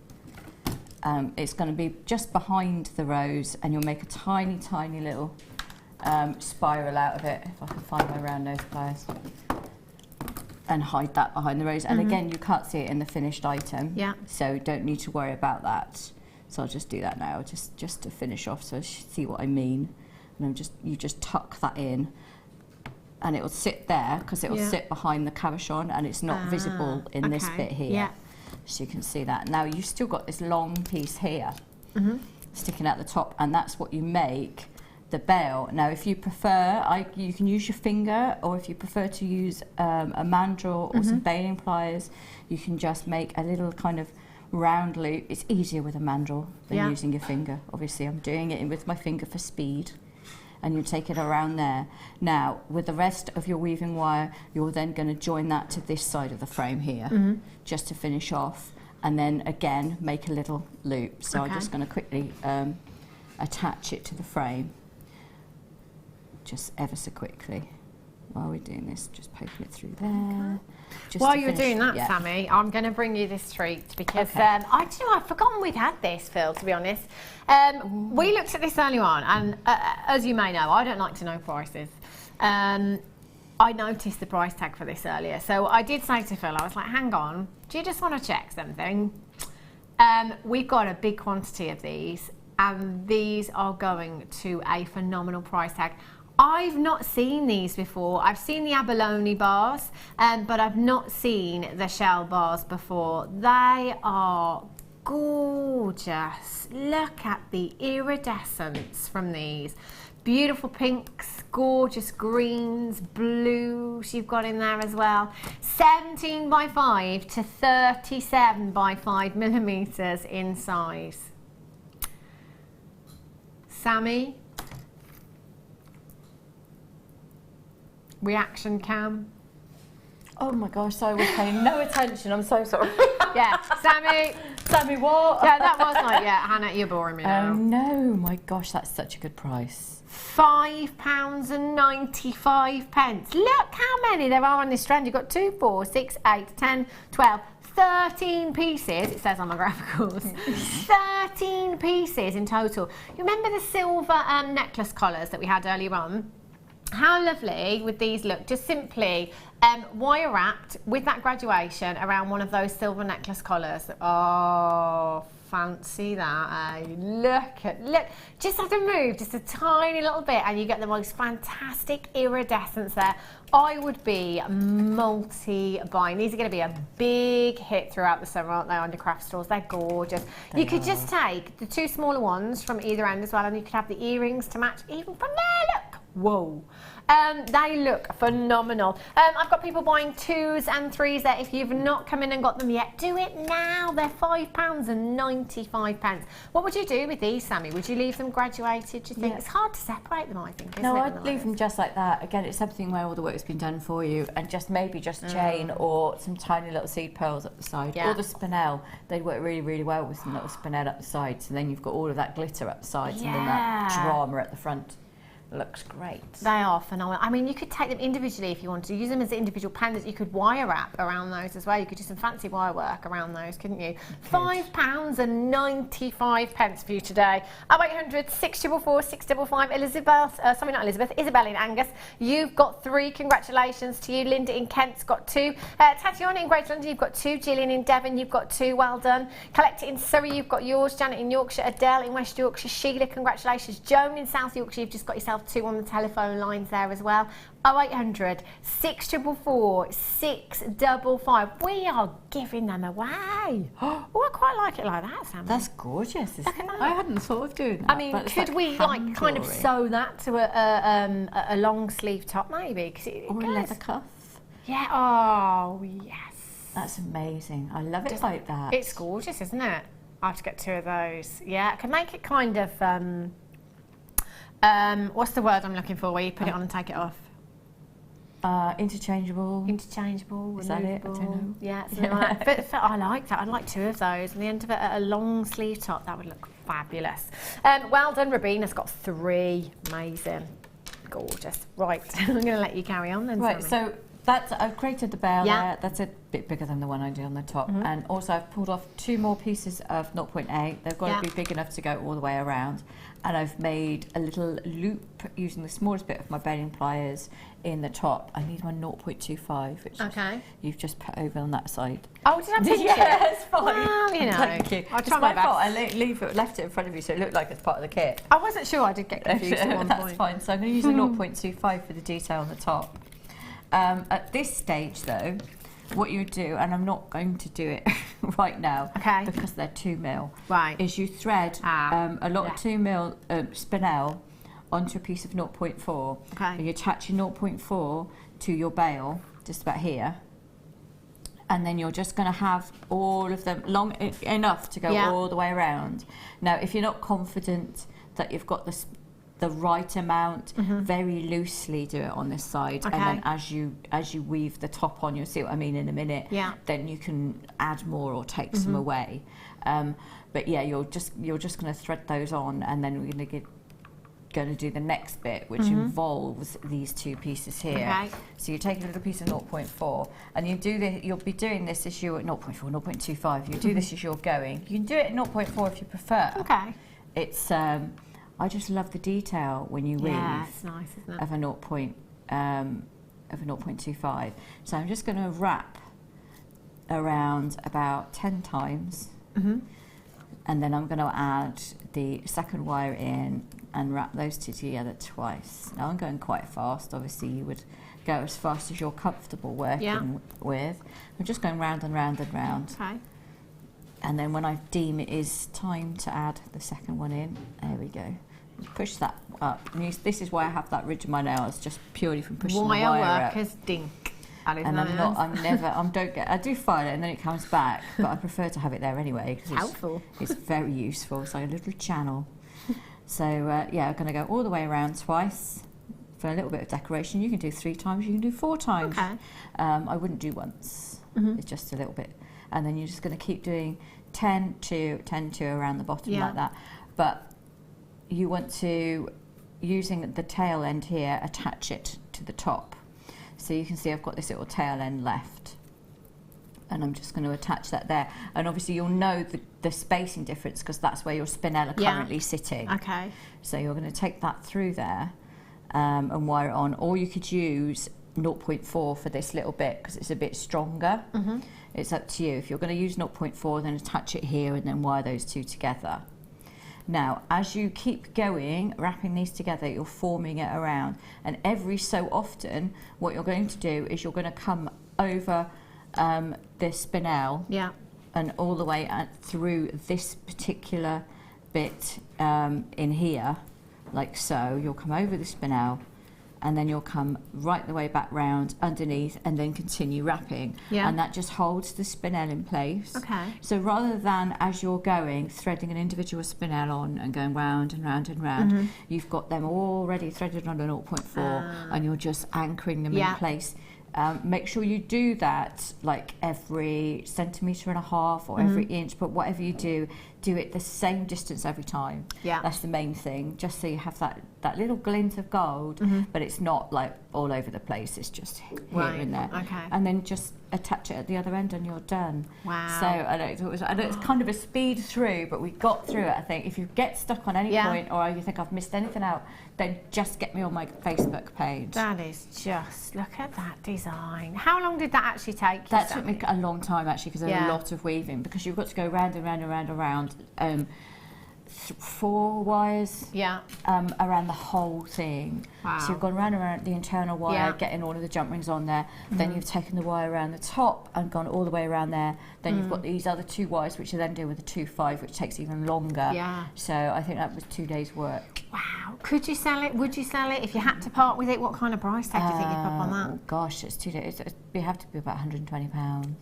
It's going to be just behind the rose, and you'll make a tiny, tiny little spiral out of it, if I can find my round nose pliers, and hide that behind the rose. And again, you can't see it in the finished item, so don't need to worry about that. So I'll just do that now, just to finish off, so you see what I mean. And you just tuck that in. And it will sit there because it will sit behind the cabochon, and it's not visible in this bit here. So you can see that. Now you've still got this long piece here sticking out the top, and that's what you make the bail. Now if you prefer, you can use your finger, or if you prefer to use a mandrel or some bailing pliers, you can just make a little kind of round loop. It's easier with a mandrel than using your finger. Obviously I'm doing it with my finger for speed. And you take it around there. Now, with the rest of your weaving wire, you're then going to join that to this side of the frame here, just to finish off, and then again make a little loop. So I'm just going to quickly attach it to the frame, just ever so quickly. While we're doing this, just poking it through there. While you're doing that, Sammi, I'm going to bring you this treat because I've forgotten we'd had this, Phil, to be honest. We looked at this earlier on, and as you may know, I don't like to know prices. I noticed the price tag for this earlier, so I did say to Phil, I was like, hang on, do you just want to check something? We've got a big quantity of these, and these are going to a phenomenal price tag. I've not seen these before. I've seen the abalone bars, but I've not seen the shell bars before. They are gorgeous. Look at the iridescence from these. Beautiful pinks, gorgeous greens, blues you've got in there as well. 17 by 5 to 37 by 5 millimeters in size. Sammi? Reaction cam. Oh my gosh, I was paying no attention. I'm so sorry. Yeah, Sammi. Sammi, what? Yeah, that was like, Hannah, you're boring me now. Oh no, my gosh, that's such a good price. £5.95. Look how many there are on this strand. You've got 2, 4, 6, 8, 10, 12, 13 pieces. It says on my graphicals. 13 pieces in total. You remember the silver necklace collars that we had earlier on? How lovely would these look? Just simply wire wrapped with that graduation around one of those silver necklace collars. Oh, fancy that, eh? Look, just have to move just a tiny little bit and you get the most fantastic iridescence there. I would be multi-buying. These are going to be a big hit throughout the summer, aren't they, on your craft stores? They're gorgeous. You could just take the 2 smaller ones from either end as well, and you could have the earrings to match even from there. Look. Whoa. They look phenomenal. I've got people buying 2s and 3s there. If you've not come in and got them yet, do it now. They're £5.95. What would you do with these, Sammi? Would you leave them graduated, do you think? It's hard to separate them, I think, isn't it? No, I'd leave them just like that. Again, it's something where all the work's been done for you, and just maybe just chain or some tiny little seed pearls up the side. Or the spinel. They'd work really, really well with some little spinel up the side, so then you've got all of that glitter up the sides and then that drama at the front. Looks great. They are phenomenal. I mean, you could take them individually if you wanted to. Use them as individual pendants. You could wire wrap around those as well. You could do some fancy wire work around those, couldn't you? £5.95 for you today. 0800 644 655. Elizabeth, sorry, not Elizabeth, Isabel in Angus. You've got 3. Congratulations to you. Linda in Kent's got 2. Tatiana in Greater London, you've got 2. Gillian in Devon, you've got 2. Well done. Collector in Surrey, you've got yours. Janet in Yorkshire. Adele in West Yorkshire. Sheila, congratulations. Joan in South Yorkshire, you've just got yourself love to on the telephone lines there as well. 0800 644 655. We are giving them away. Oh, I quite like it like that, Sammi. That's gorgeous, isn't it? I hadn't thought of doing that. I mean, could we like kind of sew that to a long sleeve top maybe? Cause it or a leather cuff? Yeah. Oh, yes. That's amazing. I love it like that. It's gorgeous, isn't it? I have to get 2 of those. Yeah, I can make it kind of. What's the word I'm looking for? Where you put it on and take it off. Interchangeable. Interchangeable. Is that it? I don't know. Yeah, but I like that. I'd like 2 of those. And the end of it, a long sleeve top, that would look fabulous. Well done, Rabina's got 3. Amazing. Gorgeous. Right, I'm going to let you carry on then. Right, Sammi. so I've created the bail there. That's a bit bigger than the one I do on the top. And also I've pulled off 2 more pieces of 0.8. They've got to be big enough to go all the way around. And I've made a little loop using the smallest bit of my baling pliers in the top. I need my 0.25, which you've just put over on that side. Oh, did I pinch it? Yeah, it's fine. Well, you know, thank you. I'll try my best. I left it in front of you so it looked like it's part of the kit. I wasn't sure. I did get confused at one point. That's fine. So I'm going to use a 0.25 for the detail on the top. At this stage, though, what you do, and I'm not going to do it right now because they're 2 mil, is you thread a lot of 2 mil spinel onto a piece of 0.4. And you attach your 0.4 to your bail, just about here. And then you're just going to have all of them long enough to go all the way around. Now, if you're not confident that you've got the right amount, very loosely do it on this side, and then as you weave the top on, you'll see what I mean in a minute. Then you can add more or take some away. But yeah, you're just going to thread those on, and then we're going to do the next bit, which involves these 2 pieces here. So you take a little piece of 0.4, and you'll be doing this as you're at 0.4, 0.25. You do this as you're going. You can do it at 0.4 if you prefer. It's I just love the detail when you weave. Yeah, it's nice, isn't it? Of a 0.25. So I'm just going to wrap around about 10 times, and then I'm going to add the second wire in and wrap those 2 together twice. Now I'm going quite fast. Obviously, you would go as fast as you're comfortable working with. I'm just going round and round and round. And then when I deem it is time to add the second one in, there we go. Push that up. And this is why I have that ridge in my nails, just purely from pushing the wire up. Workers dink. And I do file it and then it comes back, but I prefer to have it there anyway because it's very useful. It's like a little channel. So yeah, I'm going to go all the way around twice for a little bit of decoration. You can do 3 times, you can do 4 times. I wouldn't do once. It's just a little bit. And then you're just going to keep doing 10, 2, 10, 2 around the bottom like that. But you want to, using the tail end here, attach it to the top. So you can see I've got this little tail end left. And I'm just going to attach that there. And obviously you'll know the spacing difference because that's where your spinel are currently sitting. So you're going to take that through there and wire it on. Or you could use 0.4 for this little bit because it's a bit stronger. It's up to you. If you're going to use 0.4, then attach it here and then wire those 2 together. Now, as you keep going, wrapping these together, you're forming it around. And every so often, what you're going to do is you're going to come over this spinel and all the way through this particular bit in here, like so. You'll come over the spinel, and then you'll come right the way back round underneath and then continue wrapping. And that just holds the spinel in place. So rather than, as you're going, threading an individual spinel on and going round and round and round, you've got them already threaded on a 0.4 and you're just anchoring them in place. Make sure you do that like every 1.5 centimetres or every inch, but whatever you do it the same distance every time. That's the main thing, just so you have that little glint of gold, but it's not like all over the place, it's just here and there. And then just attach it at the other end and you're done. So I know it's kind of a speed through, but we got through it, I think. If you get stuck on any point or you think I've missed anything out, then just get me on my Facebook page. That is just, look at that design. How long did that actually take? That took me a long time actually, because there's a lot of weaving, because you've got to go round and round and round and round. 4 wires around the whole thing. Wow. So you've gone around the internal wire, getting all of the jump rings on there. Then you've taken the wire around the top and gone all the way around there. Then you've got these other 2 wires, which are then doing with the 2.5, which takes even longer. Yeah. So I think that was 2 days' work. Wow. Could you sell it? Would you sell it? If you had to part with it, what kind of price tag do you think you'd put on that? Gosh, it's 2 days. We have to be about £120.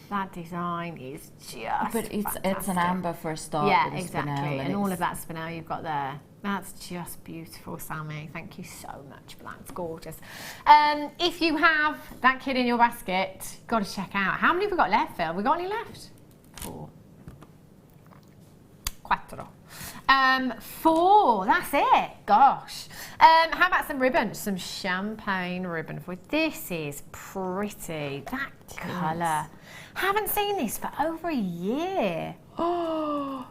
That design is just But it's an amber for a start. Yeah, with a exactly. spinel, And all of that spinel you've got there. That's just beautiful, Sammi. Thank you so much for that. It's gorgeous. If you have that kit in your basket, got to check out. How many have we got left, Phil? We got any left? 4. 4. That's it. Gosh. How about some ribbon? Some champagne ribbon for this. Is pretty. That colour. Haven't seen this for over a year. Oh.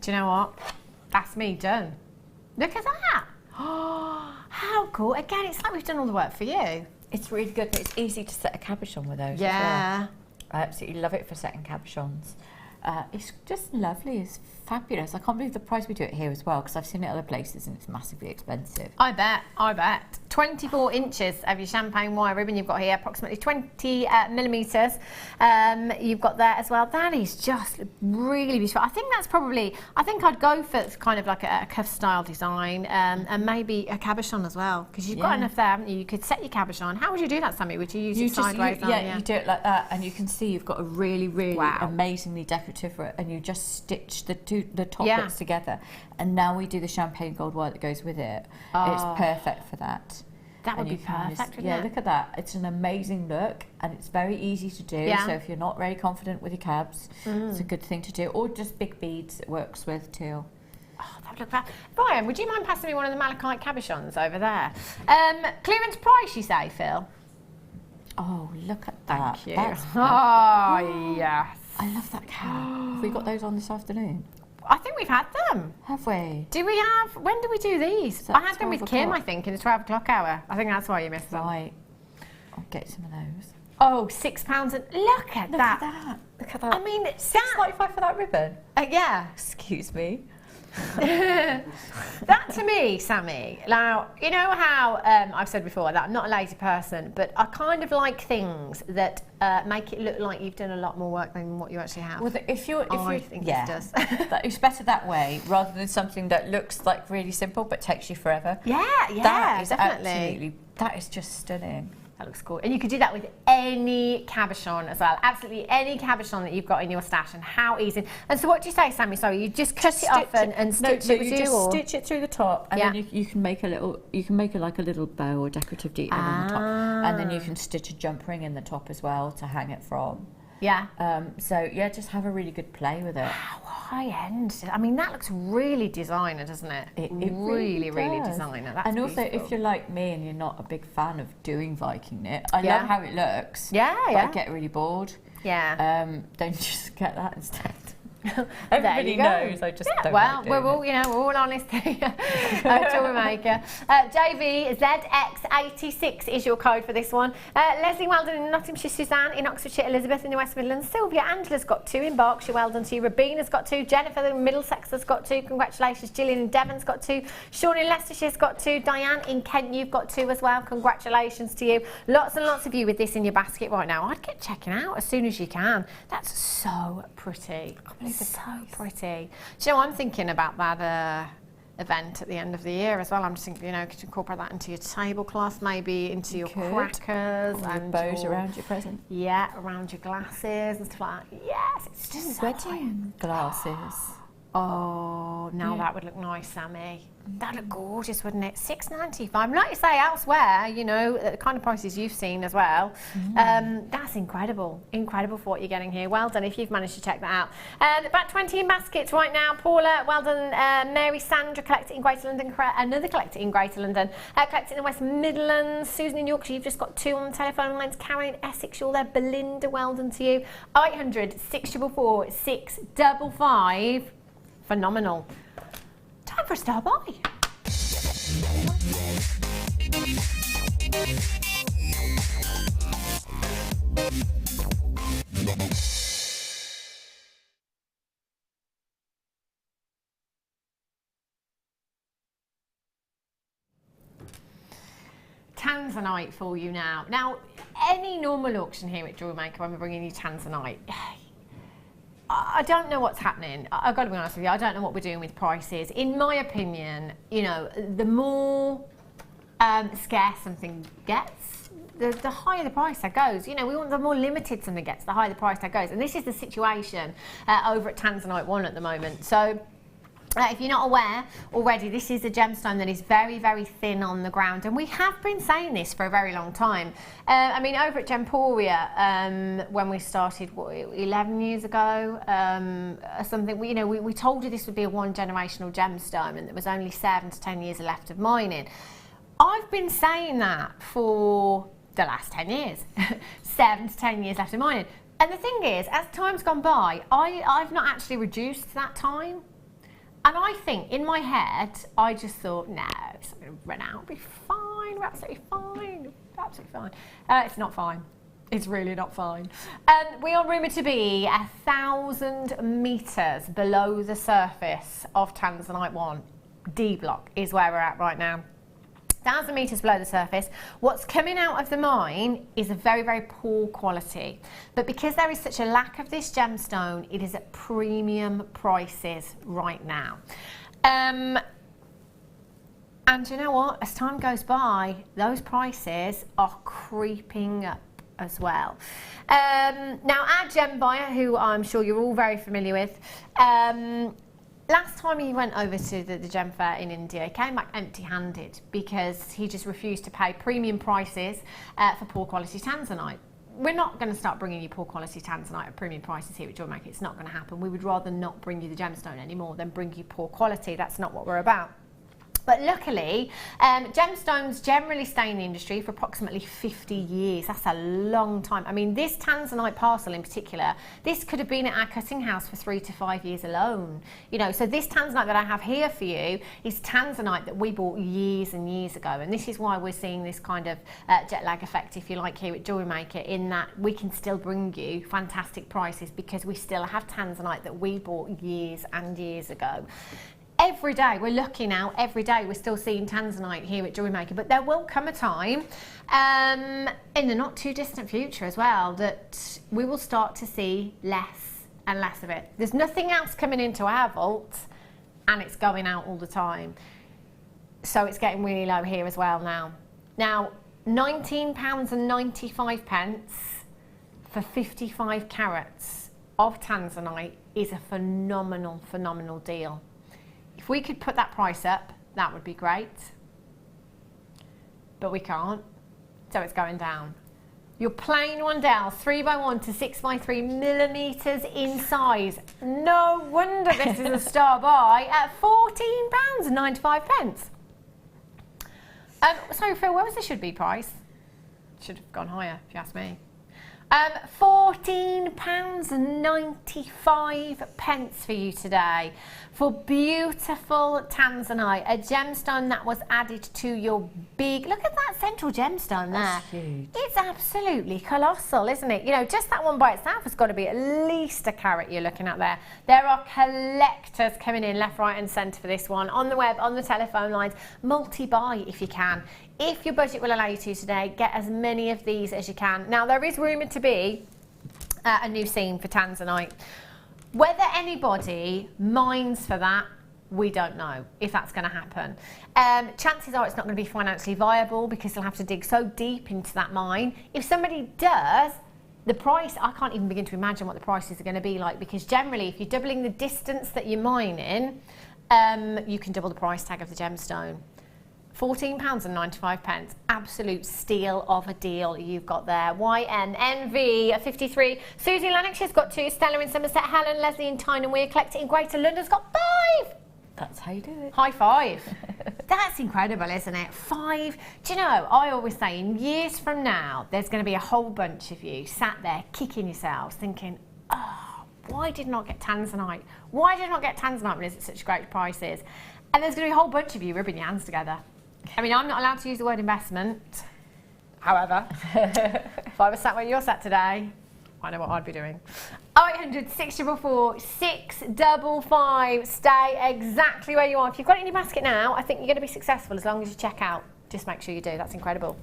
Do you know what? That's me done. Look at that. Oh, how cool. Again, it's like we've done all the work for you. It's really good, but it's easy to set a cabochon with those as Yeah. well. I absolutely love it for setting cabochons. It's just lovely. It's fabulous. I can't believe the price we do it here as well, because I've seen it other places and it's massively expensive. I bet. 24 inches of your champagne wire ribbon you've got here, approximately 20 millimetres you've got there as well. That is just really beautiful. I think that's probably, I think I'd go for kind of like a cuff style design and maybe a cabochon as well, because you've got enough there, haven't you? You could set your cabochon. How would you do that, Sammi? Would you use it sideways? You do it like that, and you can see you've got a really, really amazingly decorative, and you just stitch the top bits together. And now we do the champagne gold wire that goes with it. It's perfect for that. That would be perfect, wouldn't it? Look at that. It's an amazing look, and it's very easy to do. So if you're not very confident with your cabs, it's a good thing to do. Or just big beads, it works with too. Oh, that would look bad. Brian, would you mind passing me one of the malachite cabochons over there? Clearance price, you say, Phil? Oh, look at that. Thank you. That's Yes. I love that cab. Have we got those on this afternoon? I think we've had them. Have we? Do we have? When do we do these? I had them with Kim, I think, in the 12 o'clock hour. I think that's why you missed them. Right. I'll get some of those. Oh, £6 and look at that. Look at that. I mean, £6.95 for that ribbon. Yeah. Excuse me. That to me, Sammi, now, you know how I've said before that I'm not a lazy person, but I kind of like things that make it look like you've done a lot more work than what you actually have. Well, if you think this does. It's better that way rather than something that looks like really simple but takes you forever. Yeah, that is definitely. Absolutely, that is just stunning. That looks cool. And you could do that with any cabochon as well. Absolutely any cabochon that you've got in your stash, and how easy. And so what do you say, Sammi? Sorry, you just cut it off and stitch it with you just stitch it through the top, and then you can make a little, like a little bow or decorative detail on the top, and then you can stitch a jump ring in the top as well to hang it from. Yeah. So yeah, just have a really good play with it. Wow, high end. I mean, that looks really designer, doesn't it? It really designer. That's and also, beautiful. if you're like me and you're not a big fan of doing Viking knit, I love how it looks. Yeah, but I get really bored. Yeah. Don't just get that instead. Everybody knows. I just don't well, like we're all honest here. Jewellery Maker. JVZX86 is your code for this one. Leslie Weldon in Nottinghamshire, Suzanne in Oxfordshire, Elizabeth in the West Midlands, Sylvia Angela's got 2 in Berkshire, well done to you. Rabina's got 2, Jennifer in Middlesex has got 2, congratulations. Gillian in Devon's got 2, Sean in Leicestershire's got 2, Diane in Kent, you've got 2 as well, congratulations to you. Lots and lots of you with this in your basket right now. I'd get checking out as soon as you can. That's so pretty. So pretty. Do you know, I'm thinking about that event at the end of the year as well. I'm just thinking, you know, could you incorporate that into your tablecloth, maybe into your crackers and bows around your present. Yeah, around your glasses and stuff like that. Yes, it's just so wedding glasses. Oh, now that would look nice, Sammi. That'd look gorgeous, wouldn't it? $6.95. Like you say, elsewhere, you know, the kind of prices you've seen as well. That's incredible. Incredible for what you're getting here. Well done if you've managed to check that out. About 20 in baskets right now. Paula, well done. Mary, Sandra, collector in Greater London. Another collector in Greater London. Collector in the West Midlands. Susan in Yorkshire, you've just got 2 on the telephone lines. Karen in Essex, you're there. Belinda, well done to you. 800 644 655. Phenomenal. Time for a star buy. Tanzanite for you now. Now, any normal auction here at Jewellery Maker when we're bringing you Tanzanite, I don't know what's happening. I've got to be honest with you, I don't know what we're doing with prices. In my opinion, you know, the more scarce something gets, the higher the price tag goes. You know, we want the more limited something gets, the higher the price tag goes. And this is the situation over at Tanzanite 1 at the moment. So if you're not aware already, this is a gemstone that is very, very thin on the ground. And we have been saying this for a very long time. I mean, over at Gemporia, when we started, what, 11 years ago, something, we told you this would be a one-generational gemstone and there was only 7 to 10 years left of mining. I've been saying that for the last 10 years. 7 to 10 years left of mining. And the thing is, as time's gone by, I've not actually reduced that time. And I think, in my head, I just thought, no, it's not going to run out. It'll be fine. We're absolutely fine. Absolutely fine. It's not fine. It's really not fine. We are rumoured to be 1,000 metres below the surface of Tanzanite 1. D block is where we're at right now. 1,000 metres below the surface. What's coming out of the mine is a very, very poor quality. But because there is such a lack of this gemstone, it is at premium prices right now. And you know what? As time goes by, those prices are creeping up as well. Now, our gem buyer, who I'm sure you're all very familiar with, last time he went over to the gem fair in India, he came back empty-handed because he just refused to pay premium prices for poor quality Tanzanite. We're not going to start bringing you poor quality Tanzanite at premium prices here at Jewellery Maker. It's not going to happen. We would rather not bring you the gemstone anymore than bring you poor quality. That's not what we're about. But luckily, gemstones generally stay in the industry for approximately 50 years. That's a long time. I mean, this Tanzanite parcel in particular, this could have been at our cutting house for 3 to 5 years alone. You know, so this Tanzanite that I have here for you is Tanzanite that we bought years and years ago. And this is why we're seeing this kind of jet lag effect, if you like, here at Jewellery Maker, in that we can still bring you fantastic prices because we still have Tanzanite that we bought years and years ago. Every day, we're looking out, every day we're still seeing Tanzanite here at Jewellery Maker, but there will come a time in the not too distant future as well that we will start to see less and less of it. There's nothing else coming into our vault and it's going out all the time. So it's getting really low here as well now. Now, £19.95 for 55 carats of Tanzanite is a phenomenal, phenomenal deal. If we could put that price up, that would be great. But we can't, so it's going down. Your plain Wandell 3x1 to 6x3 millimetres in size. No wonder this is a star buy at £14.95. Sorry, Phil, where was the should-be price? Should have gone higher, if you ask me. £14.95 for you today for beautiful Tanzanite, a gemstone that was added to your big, look at that central gemstone there. That's huge. It's absolutely colossal, isn't it? You know, just that one by itself has got to be at least a carat you're looking at there. There are collectors coming in left, right and centre for this one, on the web, on the telephone lines, multi-buy if you can. If your budget will allow you to today, get as many of these as you can. Now, there is rumoured to be a new scene for Tanzanite. Whether anybody mines for that, we don't know if that's going to happen. Chances are it's not going to be financially viable because they'll have to dig so deep into that mine. If somebody does, the price, I can't even begin to imagine what the prices are going to be like, because generally if you're doubling the distance that you're mining, you can double the price tag of the gemstone. £14.95, absolute steal of a deal you've got there. YNNV 53. Susie Lennox has got 2. Stella in Somerset. Helen, Leslie in Tyne and Weir. Collector in Greater London's got 5. That's how you do it. High 5. That's incredible, isn't it? 5. Do you know, I always say in years from now, there's going to be a whole bunch of you sat there kicking yourselves thinking, oh, why did I not get Tanzanite? Why did I not get Tanzanite when it's at such great prices? And there's going to be a whole bunch of you rubbing your hands together. I mean, I'm not allowed to use the word investment. However, if I was sat where you're sat today, I know what I'd be doing. 0800 644 655. Stay exactly where you are. If you've got it in your basket now, I think you're going to be successful as long as you check out. Just make sure you do. That's incredible.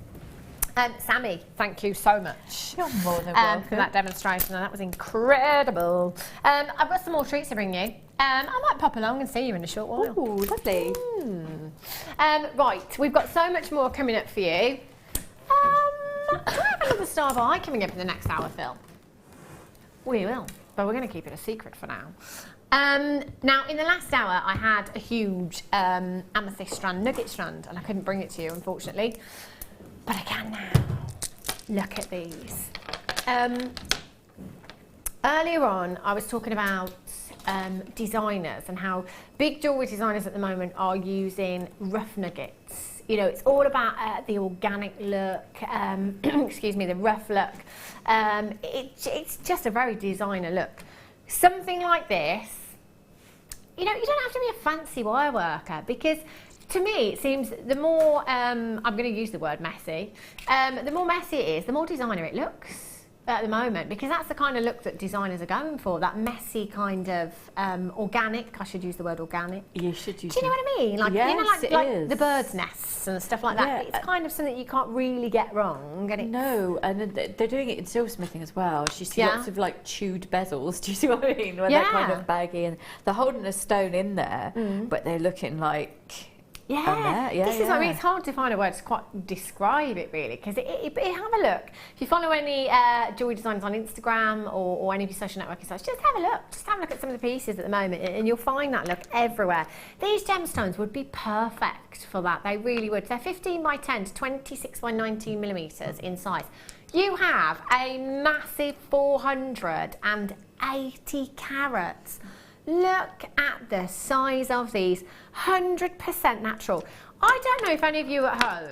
Sammi, thank you so much. You're more than welcome. For that demonstration. That was incredible. I've got some more treats to bring you. I might pop along and see you in a short while. Ooh, lovely. Right, we've got so much more coming up for you. Do I have another star buy coming up in the next hour, Phil? We will, but we're going to keep it a secret for now. Now, in the last hour, I had a huge amethyst strand, nugget strand, and I couldn't bring it to you, unfortunately. But I can now. Look at these. Earlier on, I was talking about designers and how big jewellery designers at the moment are using rough nuggets. You know, it's all about the organic look, excuse me, the rough look. It's just a very designer look. Something like this, you know, you don't have to be a fancy wire worker, because to me it seems the more, I'm going to use the word messy, the more messy it is, the more designer it looks at the moment, because that's the kind of look that designers are going for, that messy kind of organic. I should use the word organic. You should use. Do you know what I mean? Like, yes, you know, like the is. bird's nests and stuff like that. It's kind of something you can't really get wrong. And no, and they're doing it in silversmithing as well. You see lots of like chewed bezels. Do you see what I mean? Where they're kind of baggy and they're holding a stone in there, but they're looking like. This is, I mean, it's hard to find a word to quite describe it really, because have a look. If you follow any jewellery designers on Instagram or any of your social networking sites, just have a look. Just have a look at some of the pieces at the moment, and you'll find that look everywhere. These gemstones would be perfect for that. They really would. They're 15 by 10 to 26 by 19 millimetres in size. You have a massive 480 carats. Look at the size of these, 100% natural. I don't know if any of you at home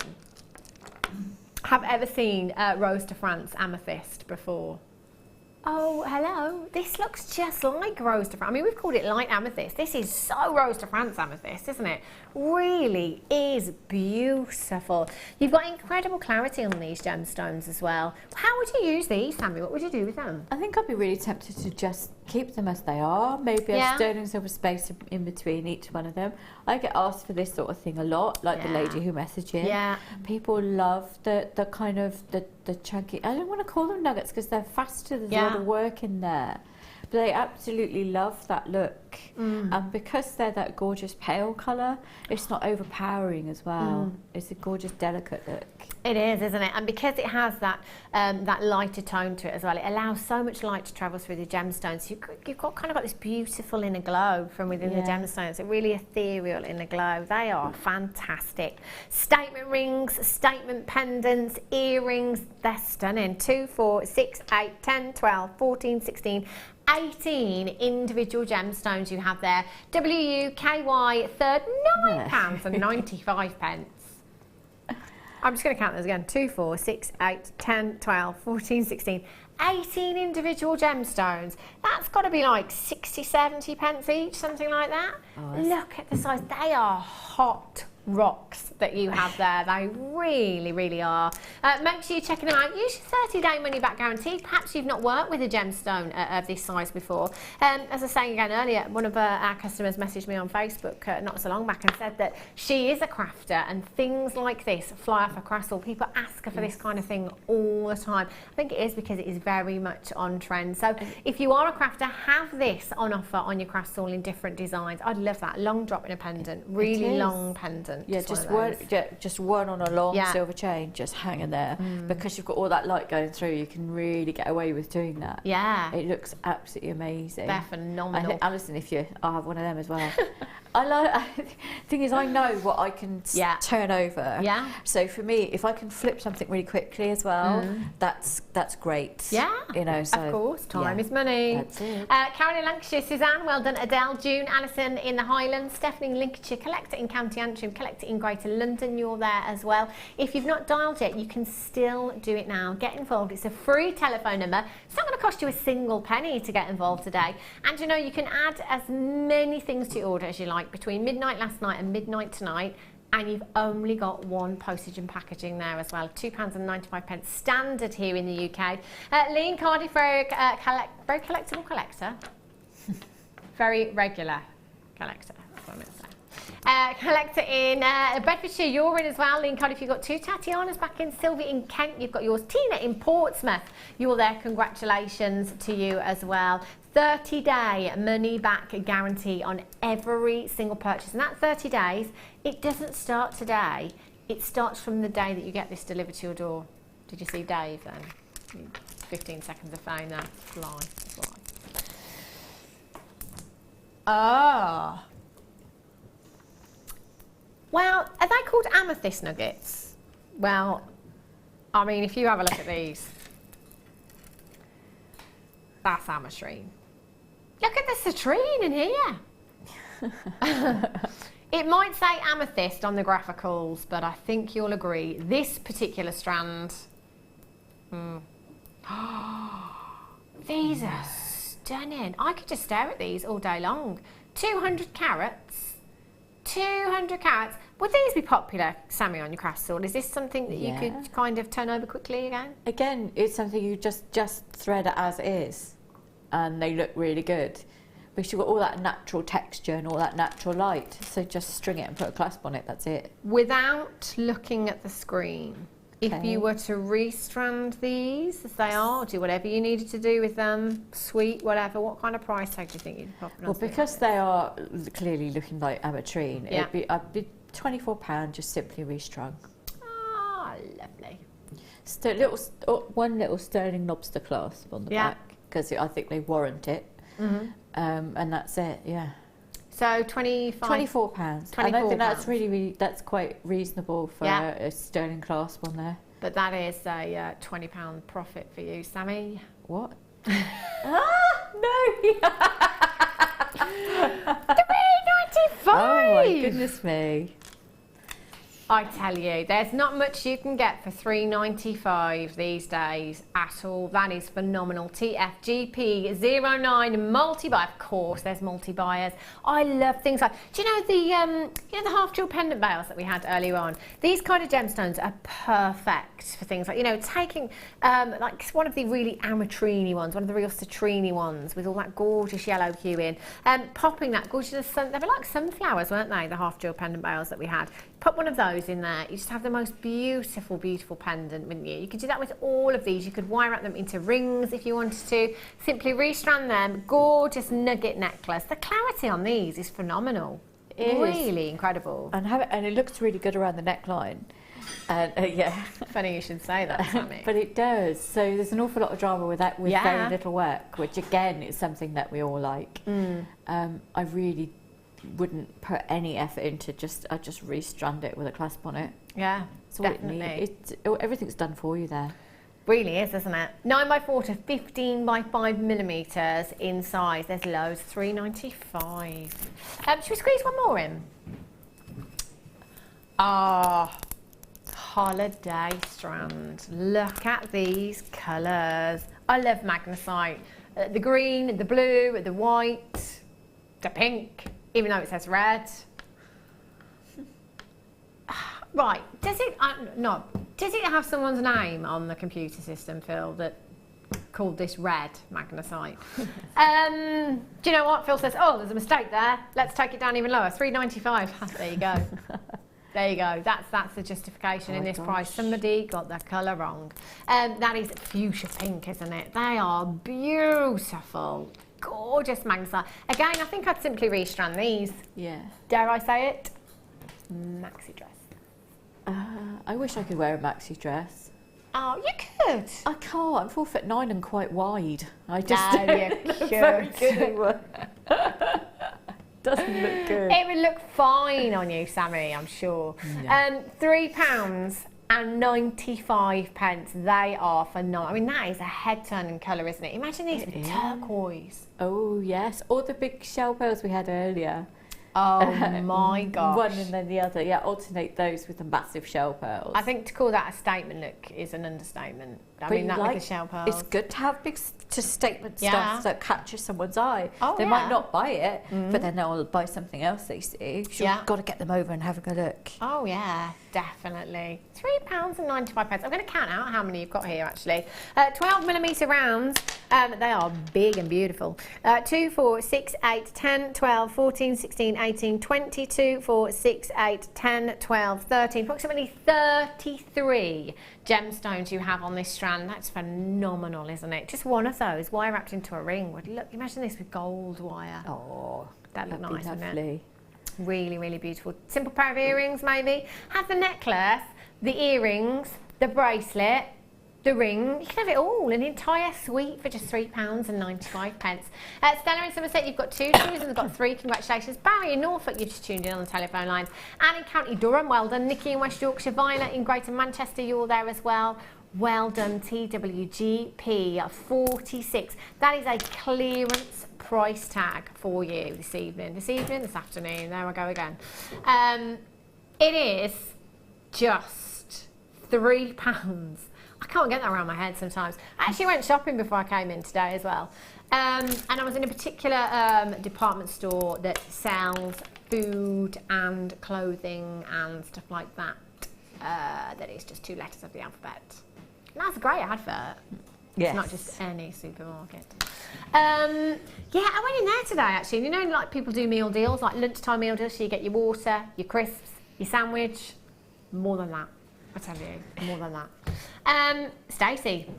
have ever seen Rose de France amethyst before. Oh, hello. This looks just like Rose de France. I mean, we've called it light amethyst. This is so Rose de France amethyst, isn't it? Really is beautiful. You've got incredible clarity on these gemstones as well. How would you use these, Sammi? What would you do with them? I think I'd be really tempted to just keep them as they are. Maybe a sterling silver space in between each one of them. I get asked for this sort of thing a lot, like the lady who messaged in. Yeah. People love the kind of the chunky. I don't want to call them nuggets because they're faster. There's a lot of work in there. But they absolutely love that look. And because they're that gorgeous pale colour, it's not overpowering as well. It's a gorgeous, delicate look. It is, isn't it? And because it has that that lighter tone to it as well, it allows so much light to travel through the gemstones. You've got this beautiful inner glow from within the gemstones. It's really ethereal inner glow. They are fantastic. Statement rings, statement pendants, earrings, they're stunning. 2, 4, 6, 8, 10, 12, 14, 16, 18 individual gemstones you have there. WUKY third, £9.95. I'm just going to count those again. 2, 4, 6, 8, 10, 12, 14, 16, 18 individual gemstones. That's got to be like 60, 70 pence each, something like that. Oh, look at the size. They are hot rocks that you have there. They really, really are. Make sure you're checking them out. Use your 30-day money-back guarantee. Perhaps you've not worked with a gemstone of this size before. As I was saying again earlier, one of our customers messaged me on Facebook not so long back and said that she is a crafter and things like this fly off her crystal. People ask her for this kind of thing all the time. I think it is because it is very much on trend. So if you are a crafter, have this on offer on your craft stall in different designs. I'd love that. Long drop in a pendant, really long pendant. Yeah, just one on a long silver chain, just hanging there. Because you've got all that light going through, you can really get away with doing that. Yeah. It looks absolutely amazing. They're phenomenal. I think, Alison, I'll have one of them as well. Thing is, I know what I can turn over. Yeah. So for me, if I can flip something really quickly as well, that's great. Yeah. You know. So of course, time is money. That's it. Karen in Lancashire, Suzanne, well done. Adele, June, Alison in the Highlands, Stephanie in Lincolnshire, Collector in County Antrim, Collector in Greater London. You're there as well. If you've not dialed yet, you can still do it now. Get involved. It's a free telephone number. It's not going to cost you a single penny to get involved today. And you know, you can add as many things to your order as you like between midnight last night and midnight tonight, and you've only got one postage and packaging there as well. £2.95 standard here in the UK. Lee in Cardiff, very collectible collector. Very regular collector, that's what I'm going to say. Collector in Bedfordshire, you're in as well. Lincoln, if you've got 2. Tatiana's back in. Sylvia in Kent, you've got yours. Tina in Portsmouth, you're there. Congratulations to you as well. 30-day money back guarantee on every single purchase. And that 30 days, it doesn't start today. It starts from the day that you get this delivered to your door. Did you see Dave then? 15 seconds of fame there. Fly. Oh. Well, are they called amethyst nuggets? Well, I mean, if you have a look at these, that's ametrine. Look at the citrine in here. It might say amethyst on the graphicals, but I think you'll agree, this particular strand, these are stunning. I could just stare at these all day long. 200 carats. 200 carats. Would these be popular, Sammi, on your craft stall? Is this something that you could kind of turn over quickly again? Again, it's something you just thread it as is, and they look really good. Because you've got all that natural texture and all that natural light. So just string it and put a clasp on it, that's it. Without looking at the screen, if you were to restrand these as they are, do whatever you needed to do with them, sweet, whatever, what kind of price tag do you think you'd pop? Well, because they are clearly looking like ametrine, I'd be £24 just simply restrung. Ah, lovely. One little sterling lobster clasp on the back, because I think they warrant it. And that's it, So £24. I don't think that's really that's quite reasonable for a sterling clasp on there. But that is a £20 profit for you, Sammi. What? No! £3.95. Oh my goodness me! I tell you, there's not much you can get for $3.95 these days at all. That is phenomenal. TFGP09 multi-buy. Of course, there's multi-buyers. I love things like, do you know the half jewel pendant bales that we had earlier on? These kind of gemstones are perfect for things like, taking like one of the really ametrine ones, one of the real citrine ones with all that gorgeous yellow hue in, popping that gorgeous, they were like sunflowers, weren't they? The half jewel pendant bales that we had. Put one of those in there, you just have the most beautiful, beautiful pendant, wouldn't you? You could do that with all of these. You could wire up them into rings if you wanted to. Simply restrand them. Gorgeous nugget necklace. The clarity on these is phenomenal. It really is incredible. And it looks really good around the neckline. Funny you should say that, Sammi. But it does. So there's an awful lot of drama with that, with very little work, which again is something that we all like. I really wouldn't put any effort into I just restrand it with a clasp on it. Yeah, it's all definitely. Everything's done for you there. Really is, isn't it? 9x4 to 15x5 millimeters in size. There's loads. £3.95. Should we squeeze one more in? Holiday strand. Look at these colours. I love magnesite. The green, the blue, the white, the pink. Even though it says red. Right, does it have someone's name on the computer system, Phil, that called this red magnesite? Do you know what? Phil says, oh, there's a mistake there. Let's take it down even lower. £3.95. There you go. There you go. That's the justification in this price. Somebody got the colour wrong. That is fuchsia pink, isn't it? They are beautiful. Gorgeous magnesite. Again, I think I'd simply restrand these. Yeah. Dare I say it? Maxi dress. I wish I could wear a maxi dress. Oh, you could. I can't. I'm 4'9" and quite wide. I just don't look very good anymore. Doesn't look good. It would look fine on you, Sammi, I'm sure. No. £3.95. They are phenomenal. I mean, that is a head-turning colour, isn't it? Imagine these with turquoise. Oh, yes. Or the big shell pearls we had earlier. Oh, my gosh. One and then the other. Yeah, alternate those with the massive shell pearls. I think to call that a statement look is an understatement. I mean, that with the shell pearls. It's good to have big statement stuff that catches someone's eye. Oh, they might not buy it, but then they'll buy something else they see. So you've got to get them over and have a look. Oh yeah, definitely. £3.95. I'm going to count out how many you've got here actually. 12mm rounds. They are big and beautiful. 2, 4, 6, 8, 10, 12, 14, 16, 18, 22, 4, 6, 8, 10, 12, 13, approximately 33 gemstones you have on this strand. That's phenomenal, isn't it? Just one of those, wire wrapped into a ring. Look, imagine this with gold wire. Oh, that'd look nice, wouldn't lovely. it? Really, really beautiful. Simple pair of earrings, maybe. Have the necklace, the earrings, the bracelet, the ring. You can have it all, an entire suite for just £3.95. Stella in Somerset, you've got 2. Susan's got 3. Congratulations. Barry in Norfolk, you just tuned in on the telephone lines. Anne in County Durham, well done. Nikki in West Yorkshire. Violet in Greater Manchester, you're there as well. Well done. TWGP 46. That is a clearance price tag for you this evening. This afternoon. There I go again. It is just £3. I can't get that around my head sometimes. I actually went shopping before I came in today as well. And I was in a particular department store that sells food and clothing and stuff like that. That is just 2 letters of the alphabet. And that's a great advert. Yes. It's not just any supermarket. Yeah, I went in there today actually. You know, like people do meal deals, like lunchtime meal deals, so you get your water, your crisps, your sandwich. More than that, I tell you, more than that. Stacey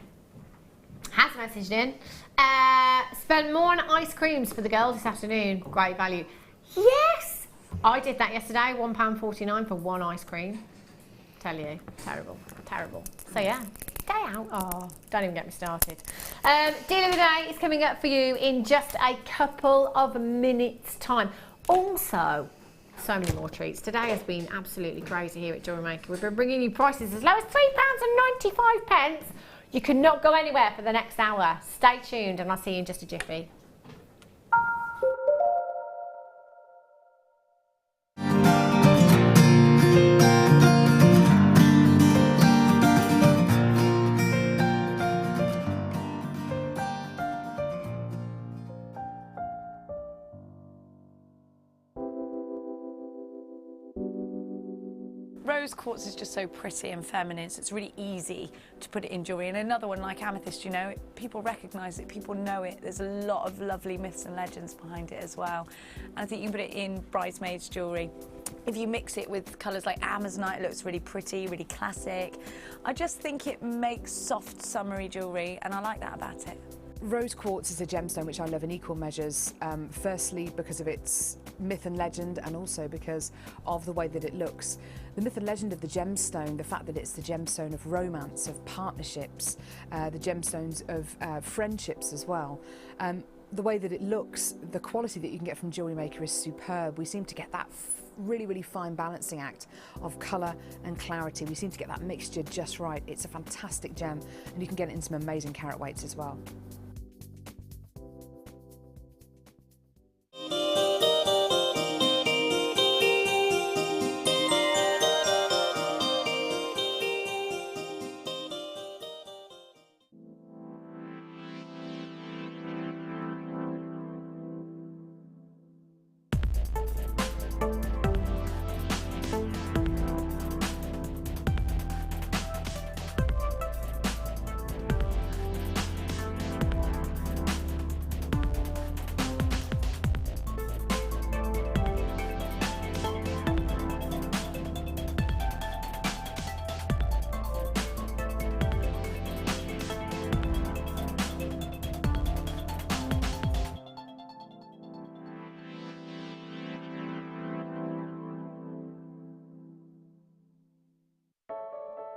has messaged in. Spend more on ice creams for the girls this afternoon. Great value. Yes, I did that yesterday. £1.49 for 1 ice cream. Tell you, terrible, terrible. So yeah, day out. Oh, don't even get me started. Deal of the day is coming up for you in just a couple of minutes' time. Also, so many more treats. Today has been absolutely crazy here at Jewellery Maker. We've been bringing you prices as low as £3.95. You cannot go anywhere for the next hour. Stay tuned and I'll see you in just a jiffy. Rose quartz is just so pretty and feminine, so it's really easy to put it in jewellery. And another one like amethyst, you know, people recognise it, people know it. There's a lot of lovely myths and legends behind it as well. And I think you can put it in bridesmaids jewellery. If you mix it with colours like amazonite, it looks really pretty, really classic. I just think it makes soft, summery jewellery, and I like that about it. Rose quartz is a gemstone which I love in equal measures, firstly because of its myth and legend, and also because of the way that it looks. The myth and legend of the gemstone, the fact that it's the gemstone of romance, of partnerships, the gemstones of friendships as well. The way that it looks, the quality that you can get from Jewellery Maker is superb. We seem to get that really, really fine balancing act of colour and clarity. We seem to get that mixture just right. It's a fantastic gem, and you can get it in some amazing carat weights as well.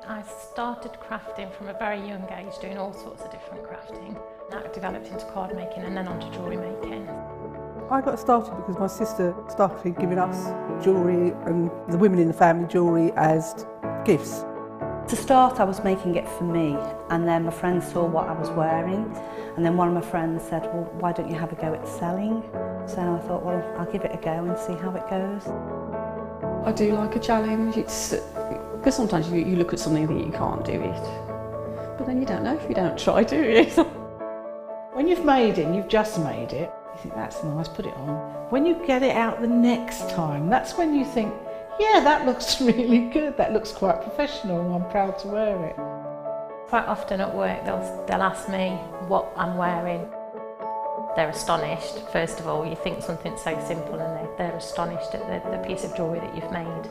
I started crafting from a very young age, doing all sorts of different crafting. That developed into card making and then onto jewellery making. I got started because my sister started giving us jewellery and the women in the family jewellery as gifts. To start, I was making it for me, and then my friends saw what I was wearing, and then one of my friends said, well, why don't you have a go at selling? So I thought, well, I'll give it a go and see how it goes. I do like a challenge. Because sometimes you look at something and think you can't do it. but then you don't know if you don't try, do you? When you've made it and you've just made it, you think, that's nice, put it on. When you get it out the next time, that's when you think, yeah, that looks really good, that looks quite professional, and I'm proud to wear it. Quite often at work they'll ask me what I'm wearing. They're astonished, first of all. You think something so simple and they're astonished at the piece of jewellery that you've made.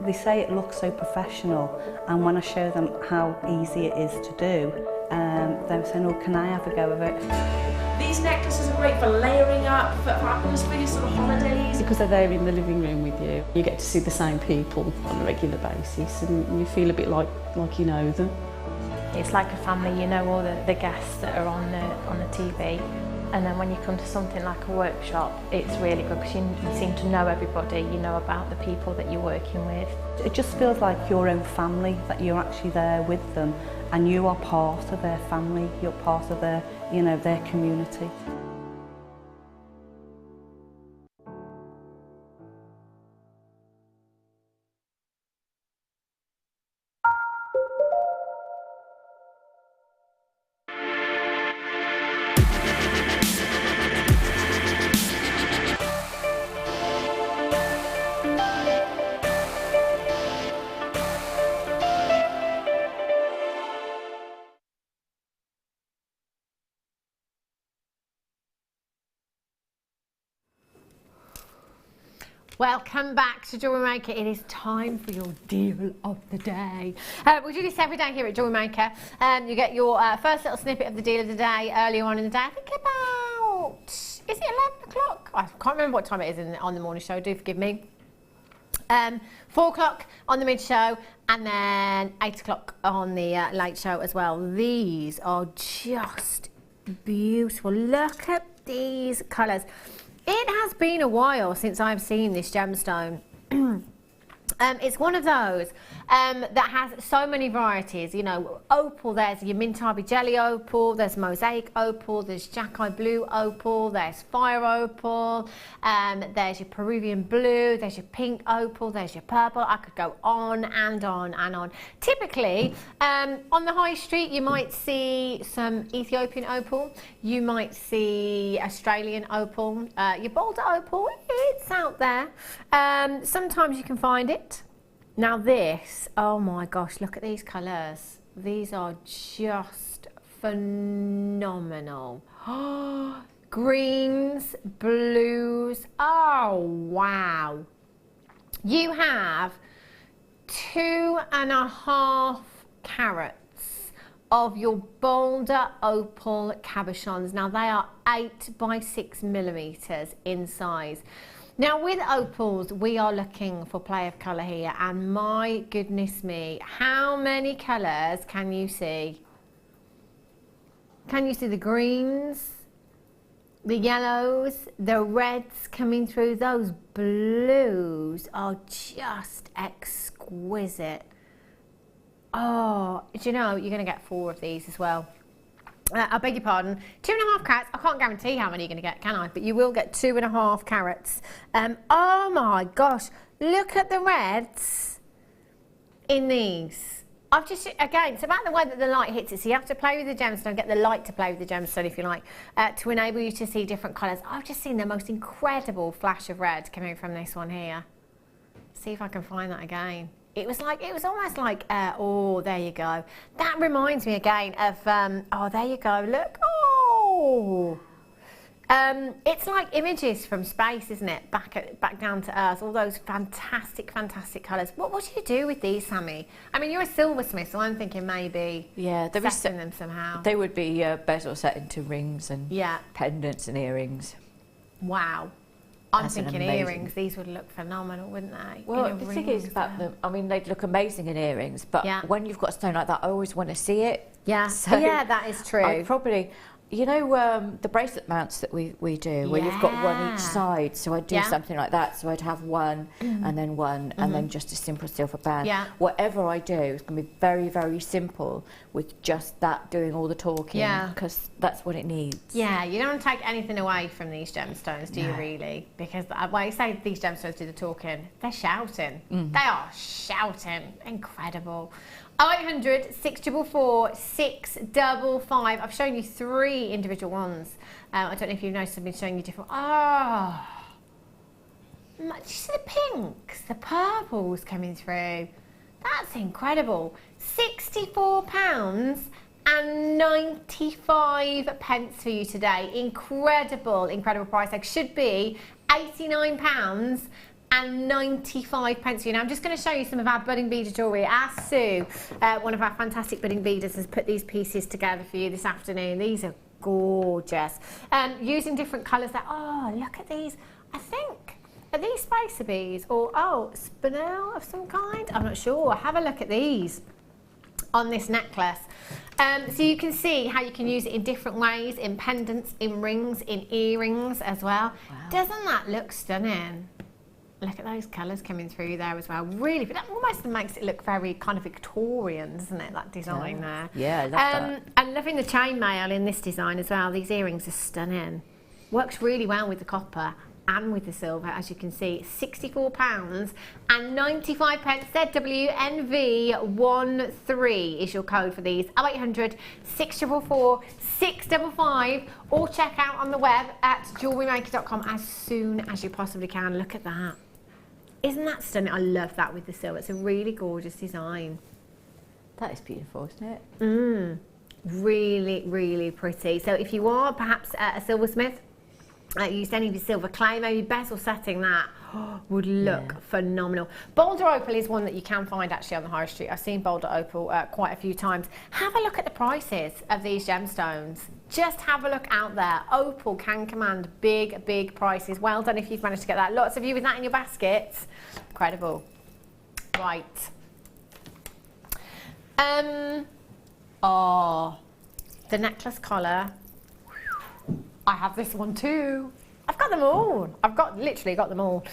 They say it looks so professional, and when I show them how easy it is to do, they're saying, oh, can I have a go of it? These necklaces are great for layering up, for atmosphere, sort of holidays. Because they're there in the living room with you, you get to see the same people on a regular basis, and you feel a bit like you know them. It's like a family, you know all the guests that are on the TV. And then when you come to something like a workshop, it's really good because you seem to know everybody, you know about the people that you're working with. It just feels like your own family, that you're actually there with them and you are part of their family, you're part of their, you know, their community. Welcome back to Jewellery Maker. It is time for your deal of the day. We do this every day here at Jewellery Maker. You get your first little snippet of the deal of the day earlier on in the day. I think about, is it 11 o'clock? I can't remember what time it is on the morning show, do forgive me. 4 o'clock on the mid show, and then 8 o'clock on the late show as well. These are just beautiful. Look at these colours. It has been a while since I've seen this gemstone. It's one of those that has so many varieties. You know, opal, there's your mint Arby jelly opal, there's mosaic opal, there's Jackie blue opal, there's fire opal, there's your Peruvian blue, there's your pink opal, there's your purple. I could go on and on and on. Typically, on the high street, you might see some Ethiopian opal, you might see Australian opal, your Boulder opal, it's out there. Sometimes you can find it. Now this, oh my gosh, look at these colours. These are just phenomenal. Greens, blues, oh wow. You have 2.5 carats of your Boulder opal cabochons. Now they are 8 by 6 millimetres in size. Now with opals, we are looking for play of colour here, and my goodness me, how many colours can you see? Can you see the greens, the yellows, the reds coming through? Those blues are just exquisite. Oh, do you know, you're going to get 4 of these as well. I beg your pardon, 2.5 carats. I can't guarantee how many you're going to get, can I? But you will get 2.5 carats. Oh my gosh, look at the reds in these. I've just, again, it's about the way that the light hits it. So you have to play with the gemstone, get the light to play with the gemstone, if you like, to enable you to see different colours. I've just seen the most incredible flash of red coming from this one here. See if I can find that again. It was almost like, oh, there you go. That reminds me again of, oh, there you go, look, oh. It's like images from space, isn't it? Back down to earth, all those fantastic, fantastic colours. What do you do with these, Sammi? I mean, you're a silversmith, so I'm thinking maybe setting them somehow. They would be bezel set into rings and pendants and earrings. Wow. I'm thinking earrings, these would look phenomenal, wouldn't they? Well, the thing is about them, I mean, they'd look amazing in earrings, but when you've got a stone like that, I always want to see it. Yeah, so yeah, that is true. I'd probably, you know the bracelet mounts that we do, where you've got one each side. So I'd do something like that. So I'd have one and then one and then just a simple silver band. Yeah. Whatever I do is going to be very, very simple with just that doing all the talking. Yeah. Because that's what it needs. Yeah, you don't want to take anything away from these gemstones, do you really? Because when you say these gemstones do the talking, they're shouting. They are shouting. Incredible. 0800 644 655. I've shown you 3 individual ones. I don't know if you've noticed, I've been showing you different. Oh, do you see the pinks, the purples coming through? That's incredible. £64 and 95 pence for you today. Incredible, incredible price tag. Should be £89 and 95 pence for you. Now I'm just going to show you some of our budding beader jewellery. Our Sue, one of our fantastic budding beaders, has put these pieces together for you this afternoon. These are gorgeous. Using different colours there. Oh, look at these. I think, are these spacer beads or, spinel of some kind? I'm not sure. Have a look at these on this necklace. So you can see how you can use it in different ways, in pendants, in rings, in earrings as well. Wow. Doesn't that look stunning? Look at those colours coming through there as well. Really, but that almost makes it look very kind of Victorian, doesn't it, that design there? Yeah, I love that. And loving the chainmail in this design as well. These earrings are stunning. Works really well with the copper and with the silver, as you can see. £64 and 95 pence. ZWNV13 is your code for these. 0800 644 655, or check out on the web at JewelleryMaker.com as soon as you possibly can. Look at that. Isn't that stunning? I love that with the silver. It's a really gorgeous design. That is beautiful, isn't it? Really, really pretty. So if you are perhaps a silversmith, used any of your silver clay, maybe bezel setting that would look phenomenal. Boulder opal is one that you can find actually on the high street. I've seen boulder opal quite a few times. Have a look at the prices of these gemstones. Just have a look out there. Opal can command big, big prices. Well done if you've managed to get that. Lots of you with that in your baskets. Incredible. Right. The necklace collar. I have this one too. I've got them all. Literally got them all.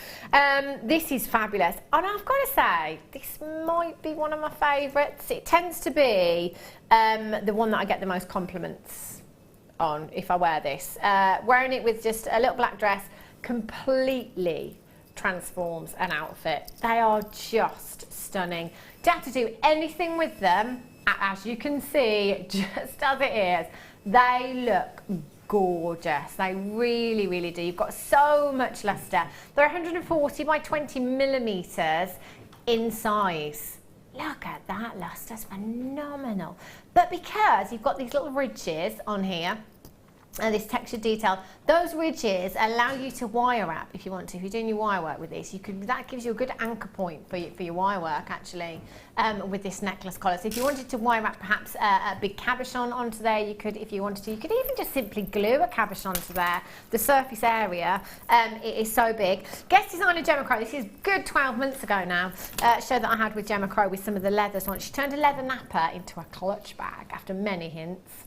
This is fabulous. And I've got to say, this might be one of my favourites. It tends to be the one that I get the most compliments on if I wear this. Wearing it with just a little black dress completely transforms an outfit. They are just stunning. Don't have to do anything with them. As you can see, just as it is, they look gorgeous. They really, really do. You've got so much lustre. They're 140 by 20 millimetres in size. Look at that lustre, it's phenomenal. But because you've got these little ridges on here, and this textured detail, those ridges allow you to wire wrap if you want to. If you're doing your wire work with this, that gives you a good anchor point for your wire work actually with this necklace collar. So if you wanted to wire wrap perhaps a big cabochon onto there, you could, if you wanted to. You could even just simply glue a cabochon to there. The surface area it is so big. Guest designer Gemma Crow, this is good 12 months ago now, show that I had with Gemma Crow with some of the leathers on. She turned a leather napper into a clutch bag after many hints,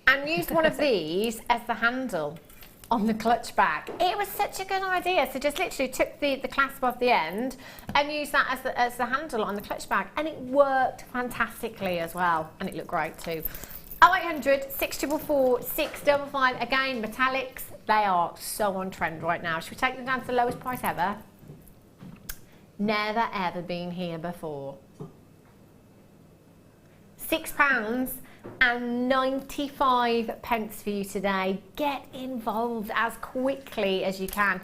and used one of these as the handle on the clutch bag. It was such a good idea. So just literally took the clasp off the end and used that as the handle on the clutch bag, and it worked fantastically as well, and it looked great too. 0800 644 655. Again, metallics, they are so on trend right now. Should we take them down to the lowest price ever? Never ever been here before. £6 and 95 pence for you today. Get involved as quickly as you can.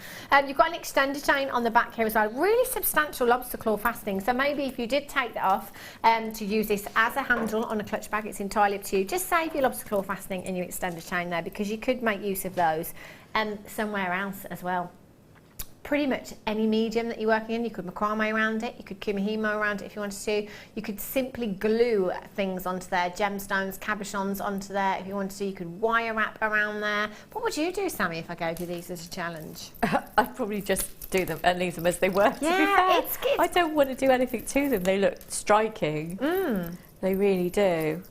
You've got an extender chain on the back here as well. Really substantial lobster claw fastening. So maybe if you did take that off to use this as a handle on a clutch bag, it's entirely up to you. Just save your lobster claw fastening and your extender chain there, because you could make use of those somewhere else as well. Pretty much any medium that you're working in, you could macrame around it, you could kumihimo around it if you wanted to. You could simply glue things onto there, gemstones, cabochons onto there if you wanted to. You could wire wrap around there. What would you do, Sammy, if I gave you these as a challenge? I'd probably just do them and leave them as they were, to be Yeah, fair. I don't want to do anything to them. They look striking. They really do.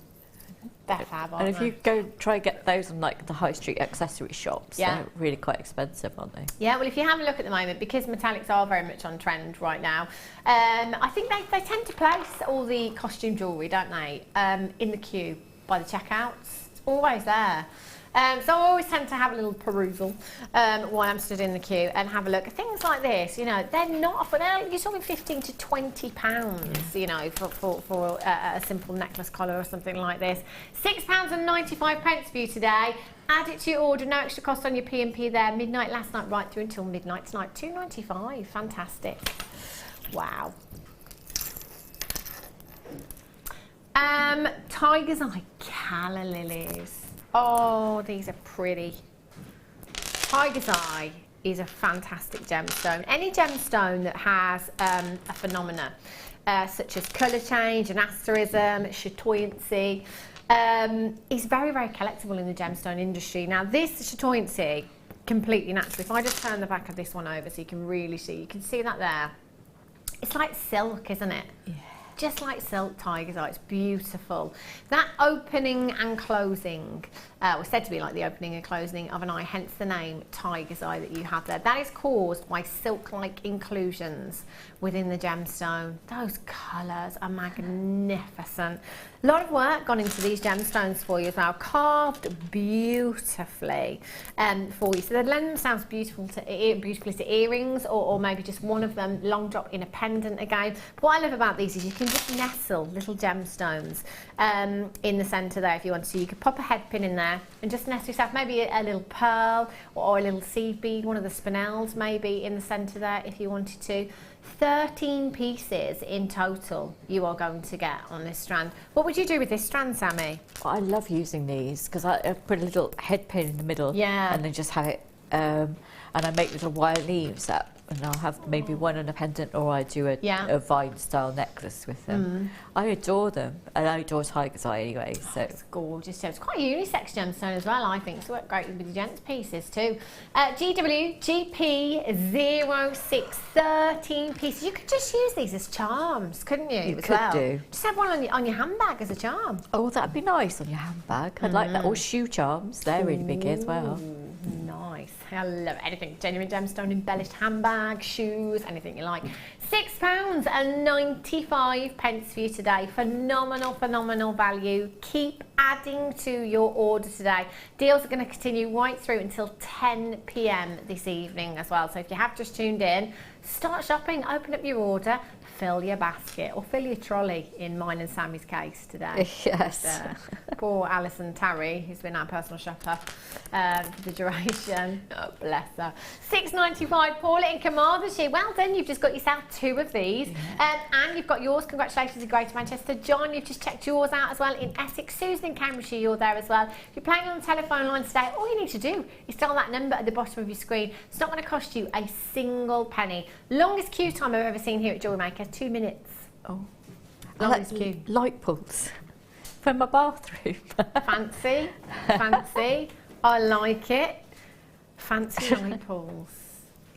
They're fab, and if you go try and get those on like the high street accessory shops, they're really quite expensive, aren't they? Yeah, well, if you have a look at the moment, because metallics are very much on trend right now, I think they tend to place all the costume jewellery, don't they, in the queue by the checkouts. It's always there. So I always tend to have a little perusal while I'm stood in the queue and have a look at things like this. You know, they're not, you're talking £15 to £20, you know, for a simple necklace collar or something like this. £6.95 for you today. Add it to your order, no extra cost on your P&P there. Midnight last night, right through until midnight tonight. £2.95, fantastic. Wow. Tiger's Eye calla lilies. Oh, these are pretty. Tiger's Eye is a fantastic gemstone. Any gemstone that has a phenomena, such as colour change, an asterism, chatoyancy, is very, very collectible in the gemstone industry. Now, this chatoyancy, completely natural. If I just turn the back of this one over so you can really see, you can see that there. It's like silk, isn't it? Yeah. Just like silk, Tiger's Eye, it's beautiful. That opening and closing was said to be like the opening and closing of an eye, hence the name Tiger's Eye that you have there. That is caused by silk-like inclusions within the gemstone. Those colours are magnificent. A lot of work gone into these gemstones for you as well, carved beautifully for you. So they lend themselves beautifully to earrings, or maybe just one of them long drop in a pendant again. But what I love about these is you can just nestle little gemstones in the centre there if you want to. You could pop a head pin in there and just nestle yourself, maybe a little pearl or a little seed bead, one of the spinels maybe in the centre there if you wanted to. 13 pieces in total you are going to get on this strand. What would you do with this strand, Sammi? Well, I love using these because I put a little head pin in the middle, and then just have it, and I make little wire leaves up, and I'll have maybe one on a pendant, or I do a vine style necklace with them. I adore them, and I adore Tiger's Eye anyway. So it's gorgeous. So it's quite a unisex gemstone as well, I think. So it works great with the gents pieces too. GWGP06, 13 pieces. You could just use these as charms, couldn't you? You could do. Just have one on your handbag as a charm. Oh, that'd be nice on your handbag. I'd like that. Or shoe charms. They're really big as well. Nice. I love anything. Genuine gemstone embellished handbag, shoes, anything you like. £6.95 for you today. Phenomenal, phenomenal value. Keep adding to your order today. Deals are going to continue right through until 10 p.m. this evening as well. So if you have just tuned in, start shopping, open up your order, fill your basket or fill your trolley in mine and Sammy's case today. Yes. Poor Alison Tarry, who's been our personal shopper for the duration. Oh, bless her. £6.95, Paula in Carmarthenshire. Well done, you've just got yourself 2 of these. And you've got yours. Congratulations in Greater Manchester. John, you've just checked yours out as well in Essex. Susan in Cambridgeshire, you're there as well. If you're playing on the telephone line today, all you need to do is dial that number at the bottom of your screen. It's not going to cost you a single penny. Longest queue time I've ever seen here at Jewellery Maker, 2 minutes. Oh. Longest queue. Light bulbs from my bathroom. Fancy, fancy. I like it. Fancy light bulbs.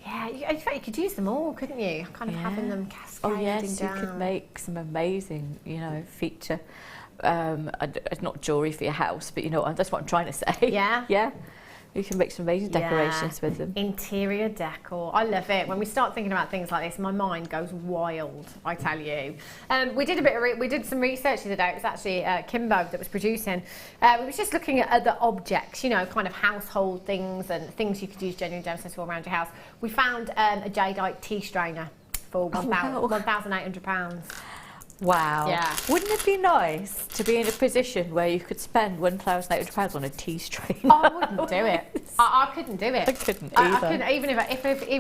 Yeah, in fact you could use them all, couldn't you? Kind of having them cascading down. Oh yes, you could make some amazing, you know, feature. It's not jewellery for your house, but you know, that's what I'm trying to say. Yeah. Yeah. You can make some amazing decorations with them. Interior decor. I love it. When we start thinking about things like this, my mind goes wild, I tell you. We did some research the other day. It was actually Kimbo that was producing. We was just looking at other objects, you know, kind of household things and things you could use genuine gemstones for around your house. We found a jadeite tea strainer for £1,800. Wow. Yeah. Wouldn't it be nice to be in a position where you could spend £1,800 on a tea strainer? I wouldn't do it. I couldn't do it. I couldn't either. I couldn't, even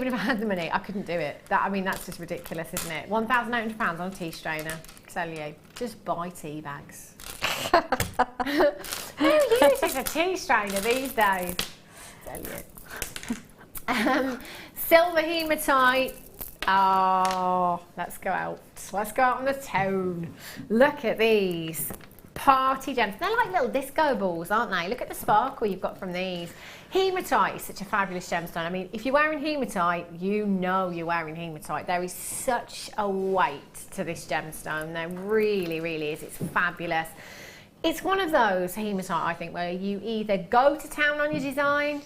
if I had the money, I couldn't do it. That's just ridiculous, isn't it? £1,800 on a tea strainer. I tell you, just buy tea bags. Who uses a tea strainer these days? I tell you. Silver hematite. Oh, let's go out. Let's go out on the town. Look at these party gems. They're like little disco balls, aren't they? Look at the sparkle you've got from these. Hematite is such a fabulous gemstone. I mean, if you're wearing hematite, you know you're wearing hematite. There is such a weight to this gemstone. There really, really is. It's fabulous. It's one of those hematite, I think, where you either go to town on your design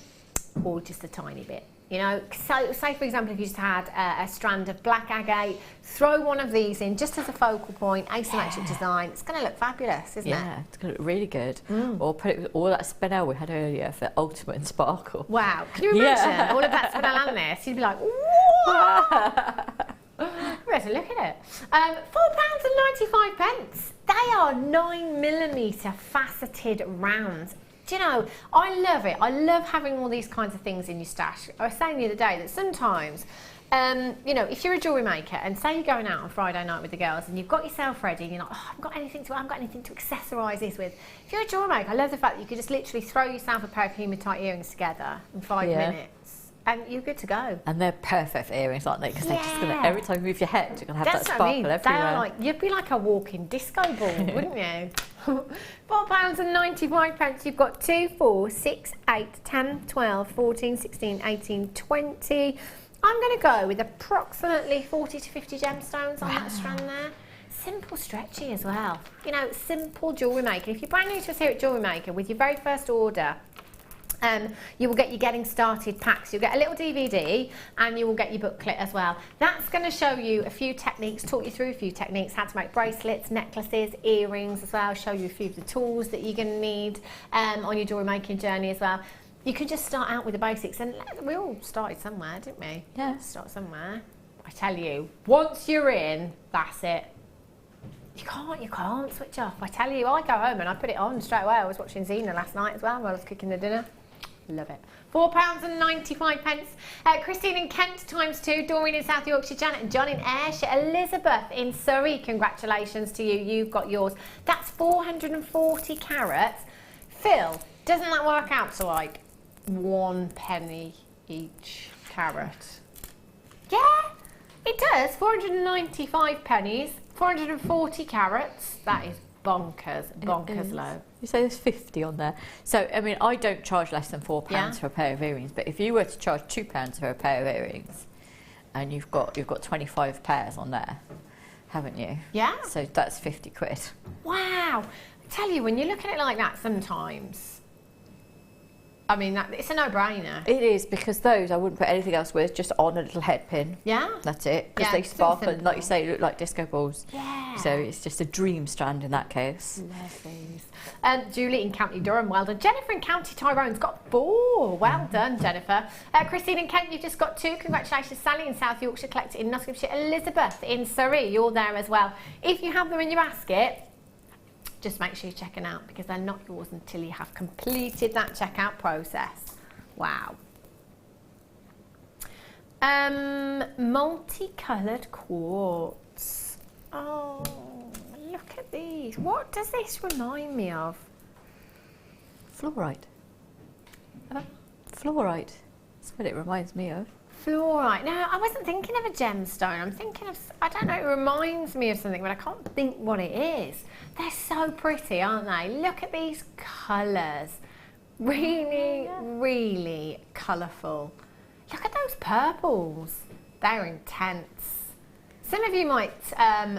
or just a tiny bit. You know, so say for example, if you just had a strand of black agate, throw one of these in just as a focal point, asymmetric design. It's going to look fabulous, isn't it? Yeah, it's going to look really good. Or put it with all that spinel we had earlier for ultimate and sparkle. Wow, can you imagine all of that spinel on this? You'd be like, what? You better look at it. £4.95. They are 9mm faceted rounds. Do you know, I love it. I love having all these kinds of things in your stash. I was saying the other day that sometimes, you know, if you're a jewellery maker and say you're going out on Friday night with the girls and you've got yourself ready and you're like, oh, I haven't got anything to accessorise this with. If you're a jewellery maker, I love the fact that you could just literally throw yourself a pair of hematite earrings together in 5 minutes. And you're good to go. And they're perfect for earrings, aren't they? Because they're just going to, every time you move your head, you're going to have that sparkle everywhere. They are like, you'd be like a walking disco ball, wouldn't you? £4.95. You've got 2, 4, 6, 8, 10, 12, 14, 16, 18, 20. I'm going to go with approximately 40 to 50 gemstones on that strand there. Simple, stretchy as well. You know, simple jewellery maker. If you're brand new to us here at Jewellery Maker, with your very first order, you will get your getting started packs. You'll get a little DVD and you will get your booklet as well. That's going to show you a few techniques, talk you through a few techniques, how to make bracelets, necklaces, earrings as well, show you a few of the tools that you're going to need on your jewellery making journey as well. You can just start out with the basics, and we all started somewhere, didn't we? Yeah. Start somewhere. I tell you, once you're in, that's it. You can't switch off. I tell you, I go home and I put it on straight away. I was watching Xena last night as well while I was cooking the dinner. Love it. £4.95. Christine in Kent ×2, Doreen in South Yorkshire, Janet and John in Ayrshire, Elizabeth in Surrey. Congratulations to you. You've got yours. That's 440 carats. Phil, doesn't that work out to like 1 penny each carat? Yeah, it does. 495 pennies, 440 carats. That is bonkers low. You say there's 50 on there. So, I mean, I don't charge less than £4 for a pair of earrings, but if you were to charge £2 for a pair of earrings, and you've got 25 pairs on there, haven't you? Yeah. So that's 50 quid. Wow. I tell you, when you look at it like that sometimes, I mean, it's a no-brainer. It is, because those I wouldn't put anything else with, just on a little head pin. Yeah. That's it. Because they sparkle, and like you say, look like disco balls. Yeah. So it's just a dream strand in that case. Lovely. Julie in County Durham, well done. Jennifer in County Tyrone's got 4. Well done, Jennifer. Christine in Kent, you've just got 2. Congratulations. Sally in South Yorkshire, collected in Nottinghamshire. Elizabeth in Surrey, you're there as well. If you have them in your basket, just make sure you're checking out, because they're not yours until you have completed that checkout process. Wow. Multicoloured quartz. Oh, look at these. What does this remind me of? Fluorite. Fluorite. That's what it reminds me of. Fluorite. No, I wasn't thinking of a gemstone. I'm thinking of, I don't know, it reminds me of something, but I can't think what it is. They're so pretty, aren't they? Look at these colours. Really, really colourful. Look at those purples. They're intense. Some of you might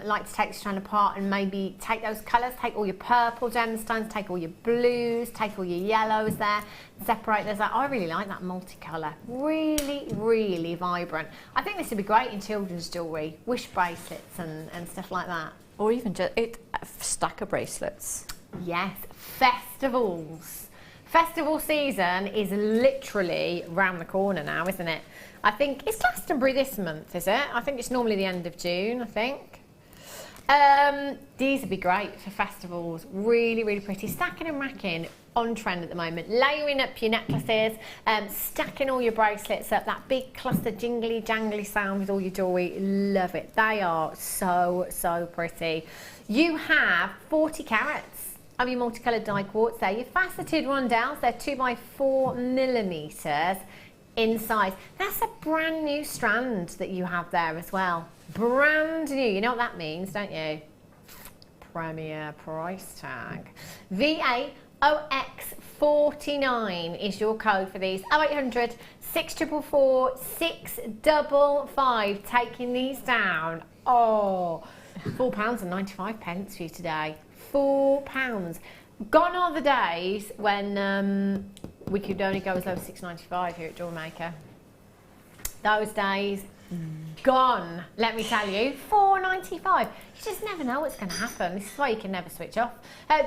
like to take the strand apart and maybe take those colours, take all your purple gemstones, take all your blues, take all your yellows there, separate those out. I really like that multicolour. Really, really vibrant. I think this would be great in children's jewellery, wish bracelets and stuff like that. Or even just a stack of bracelets. Yes, festivals. Festival season is literally round the corner now, isn't it? I think it's Glastonbury this month, is it? I think it's normally the end of June, I think. These would be great for festivals. Really, really pretty. Stacking and racking, on trend at the moment. Layering up your necklaces, stacking all your bracelets up, that big cluster jingly jangly sound with all your jewellery. Love it. They are so, so pretty. You have 40 carats of your multicoloured die quartz there. Your faceted rondelles, they're 2x4mm in size. That's a brand new strand that you have there as well. Brand new. You know what that means, don't you? Premier price tag. VAOX49 is your code for these. 0800 644 655. Taking these down. Oh, £4.95 for you today. £4. Gone are the days when we could only go as low as £6.95 here at Jewellery Maker. Those days, gone. Let me tell you, £4.95. You just never know what's going to happen. This is why you can never switch off.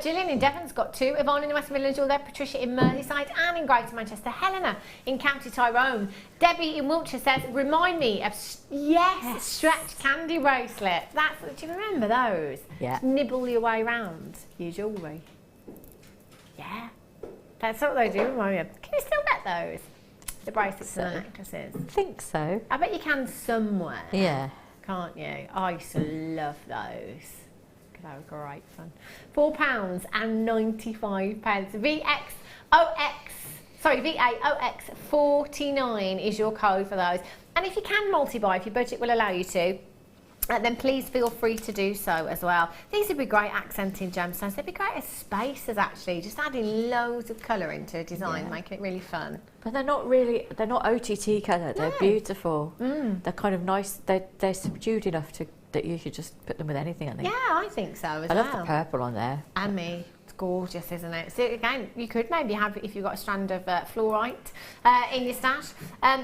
Gillian in Devon's got 2. Yvonne in the West Midlands, all there. Patricia in Merseyside and in Greater Manchester. Helena in County Tyrone. Debbie in Wiltshire says, remind me of stretch candy bracelet. Do you remember those? Yeah. Just nibble your way round your jewellery. Yeah. That's what they do remind me of. Can you still get those? The bracelets and the necklaces? I think so. I bet you can somewhere. Yeah. Can't you? I used to love those. They were great fun. £4.95. VAOX 49 is your code for those. And if you can multi-buy, if your budget will allow you to, then please feel free to do so as well. These would be great accenting gemstones. They'd be great as spaces actually, just adding loads of colour into a design, making it really fun. But they're not OTT colour, they're beautiful. They're kind of nice, they're subdued enough that you could just put them with anything, I think. Yeah, I think so as well. I love the purple on there. And me. Gorgeous, isn't it? So again, you could maybe have, if you've got a strand of fluorite in your stash,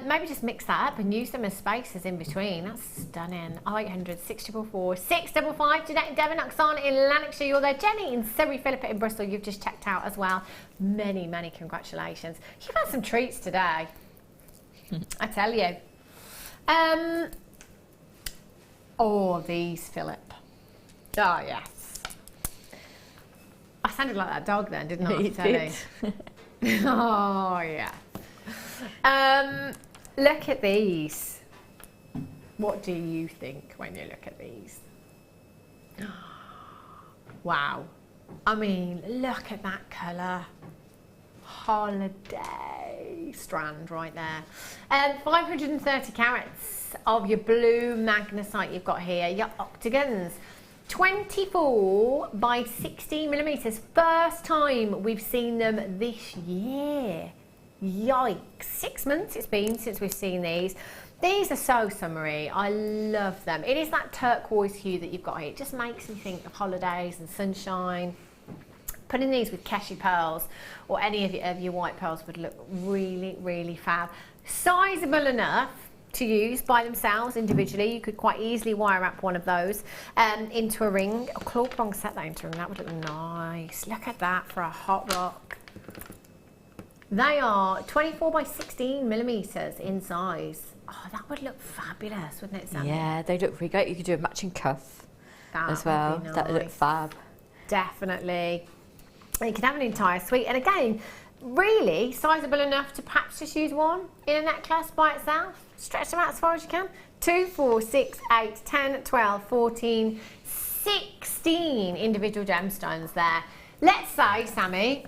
maybe just mix that up and use them as spaces in between. That's stunning. 0800 644 655. Jeanette in Devon, Oksana in Lanarkshire, you're there. Jenny in Surrey, Philippa in Bristol, you've just checked out as well. Many, many congratulations. You've had some treats today. I tell you. Oh, these, Philip. Oh, yes. I sounded like that dog then, didn't I? You did. Oh, yeah. Look at these. What do you think when you look at these? Wow. I mean, look at that colour. Holiday strand right there. 530 carats of your blue magnesite you've got here, your octagons. 24 by 16 millimetres. First time we've seen them this year. Yikes. 6 months it's been since we've seen these. These are so summery. I love them. It is that turquoise hue that you've got here. It just makes me think of holidays and sunshine. Putting these with Keshi pearls or any of your white pearls would look really, really fab. Sizable enough to use by themselves individually. You could quite easily wire wrap one of those into a ring. A claw prong set that into a ring. That would look nice. Look at that for a hot rock. They are 24 by 16 millimetres in size. Oh, that would look fabulous, wouldn't it, Sammi? Yeah, they look really great. You could do a matching cuff as well. Nice. That would look fab. Definitely. You can have an entire suite. And again, really sizable enough to perhaps just use one in a necklace by itself. Stretch them out as far as you can. 2, 4, 6, 8, 10, 12, 14, 16 individual gemstones there. Let's say, Sammi,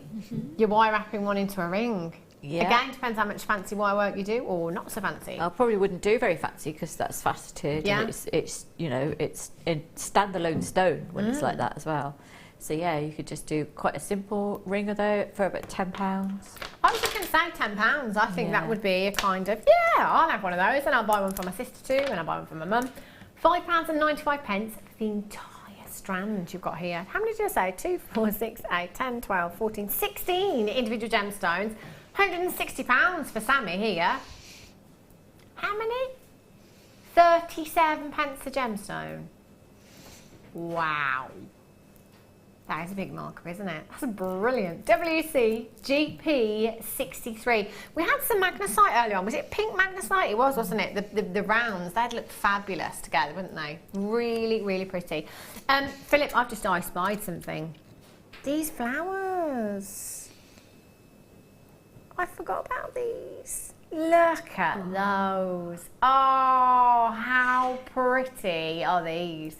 you're wire wrapping one into a ring. Yeah. Again, depends how much fancy wire work you do, or not so fancy. I probably wouldn't do very fancy because that's faceted. Yeah. And it's you know, it's in standalone stone when it's like that as well. So yeah, you could just do quite a simple ring of that for about £10. I was just going to say £10. I think that would be a kind of, yeah, I'll have one of those and I'll buy one for my sister too and I'll buy one for my mum. £5.95 for the entire strand you've got here. How many did I say? 2, 4, 6, 8, 10, 12, 14, 16 individual gemstones. £160 for Sammi here. How many? 37 pence a gemstone. Wow. That is a big marker, isn't it? That's brilliant. WCGP63. We had some magnesite earlier on. Was it pink magnesite? It was, wasn't it? The rounds, they'd look fabulous together, wouldn't they? Really, really pretty. Philip, I've just spied something. These flowers. I forgot about these. Look at those. Oh, how pretty are these?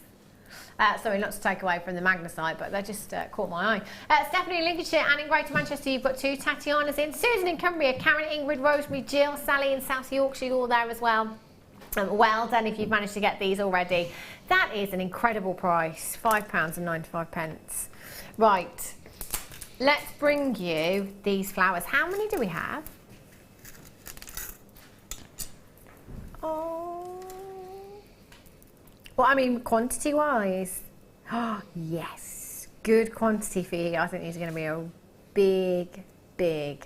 Sorry, not to take away from the magnesite, but they just caught my eye. Stephanie in Lincolnshire and in Greater Manchester, you've got 2 Tatianas in. Susan in Cumbria, Karen, Ingrid, Rosemary, Jill, Sally in South Yorkshire, you're all there as well. Well done if you've managed to get these already. That is an incredible price, £5.95. Right, let's bring you these flowers. How many do we have? Oh. Well, I mean, quantity-wise. Oh, yes. good quantity for you. I think these are going to be a big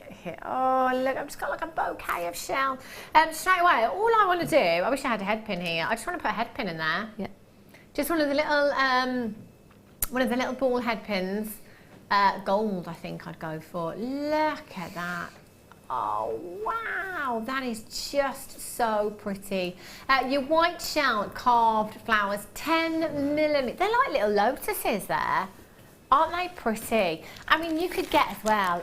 hit. Oh, look, I've just got like a bouquet of shells. Straight away, all I want to do, I wish I had a head pin here. I just want to put a head pin in there. Yeah. Just one of the little ball head pins. Gold, I think I'd go for. Look at that. Oh, wow, that is just so pretty. Your white shell carved flowers, 10mm. They're like little lotuses there. Aren't they pretty? I mean, you could get as well,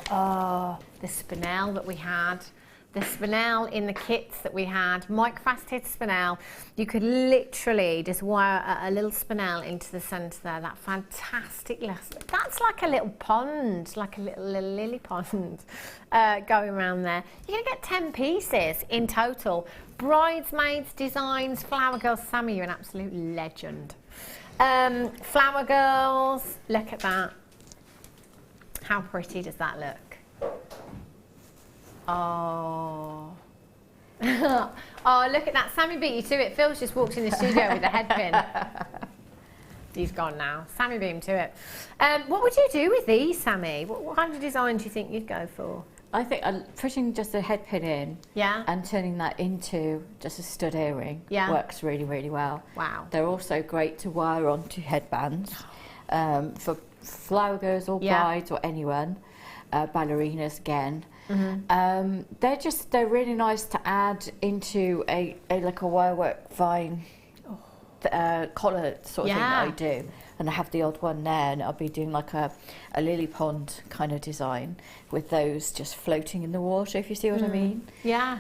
the spinel that we had. The spinel in the kits that we had, microfaceted spinel. You could literally just wire a little spinel into the centre there. That fantastic, that's like a little pond, like a little lily pond going around there. You're gonna get 10 pieces in total. Bridesmaids designs, Flower Girls. Sammi, you're an absolute legend. Flower Girls, look at that. How pretty does that look? Oh. Oh, look at that. Sammi beat you to it. Phil's just walked in the studio with a head pin. He's gone now. Sammi beat him to it. What would you do with these, Sammi? What kind of design do you think you'd go for? I think pushing just a head pin in and turning that into just a stud earring works really, really well. Wow. They're also great to wire onto headbands for flower girls or brides or anyone, ballerinas again. Mm-hmm. They're really nice to add into a like a wirework vine collar sort of thing that I do, and I have the odd one there, and I'll be doing like a lily pond kind of design with those just floating in the water, if you see what I mean. Yeah.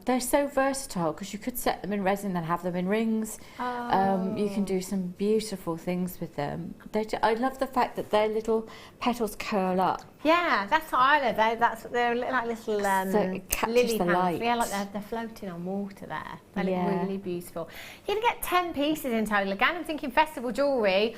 They're so versatile because you could set them in resin and have them in rings. You can do some beautiful things with them. I love the fact that their little petals curl up. Yeah, that's what I love. They're like little so it captures lily the hands. light. Yeah, like they're floating on water there. They look really beautiful. You're gonna get 10 pieces in total. Again, I'm thinking festival jewellery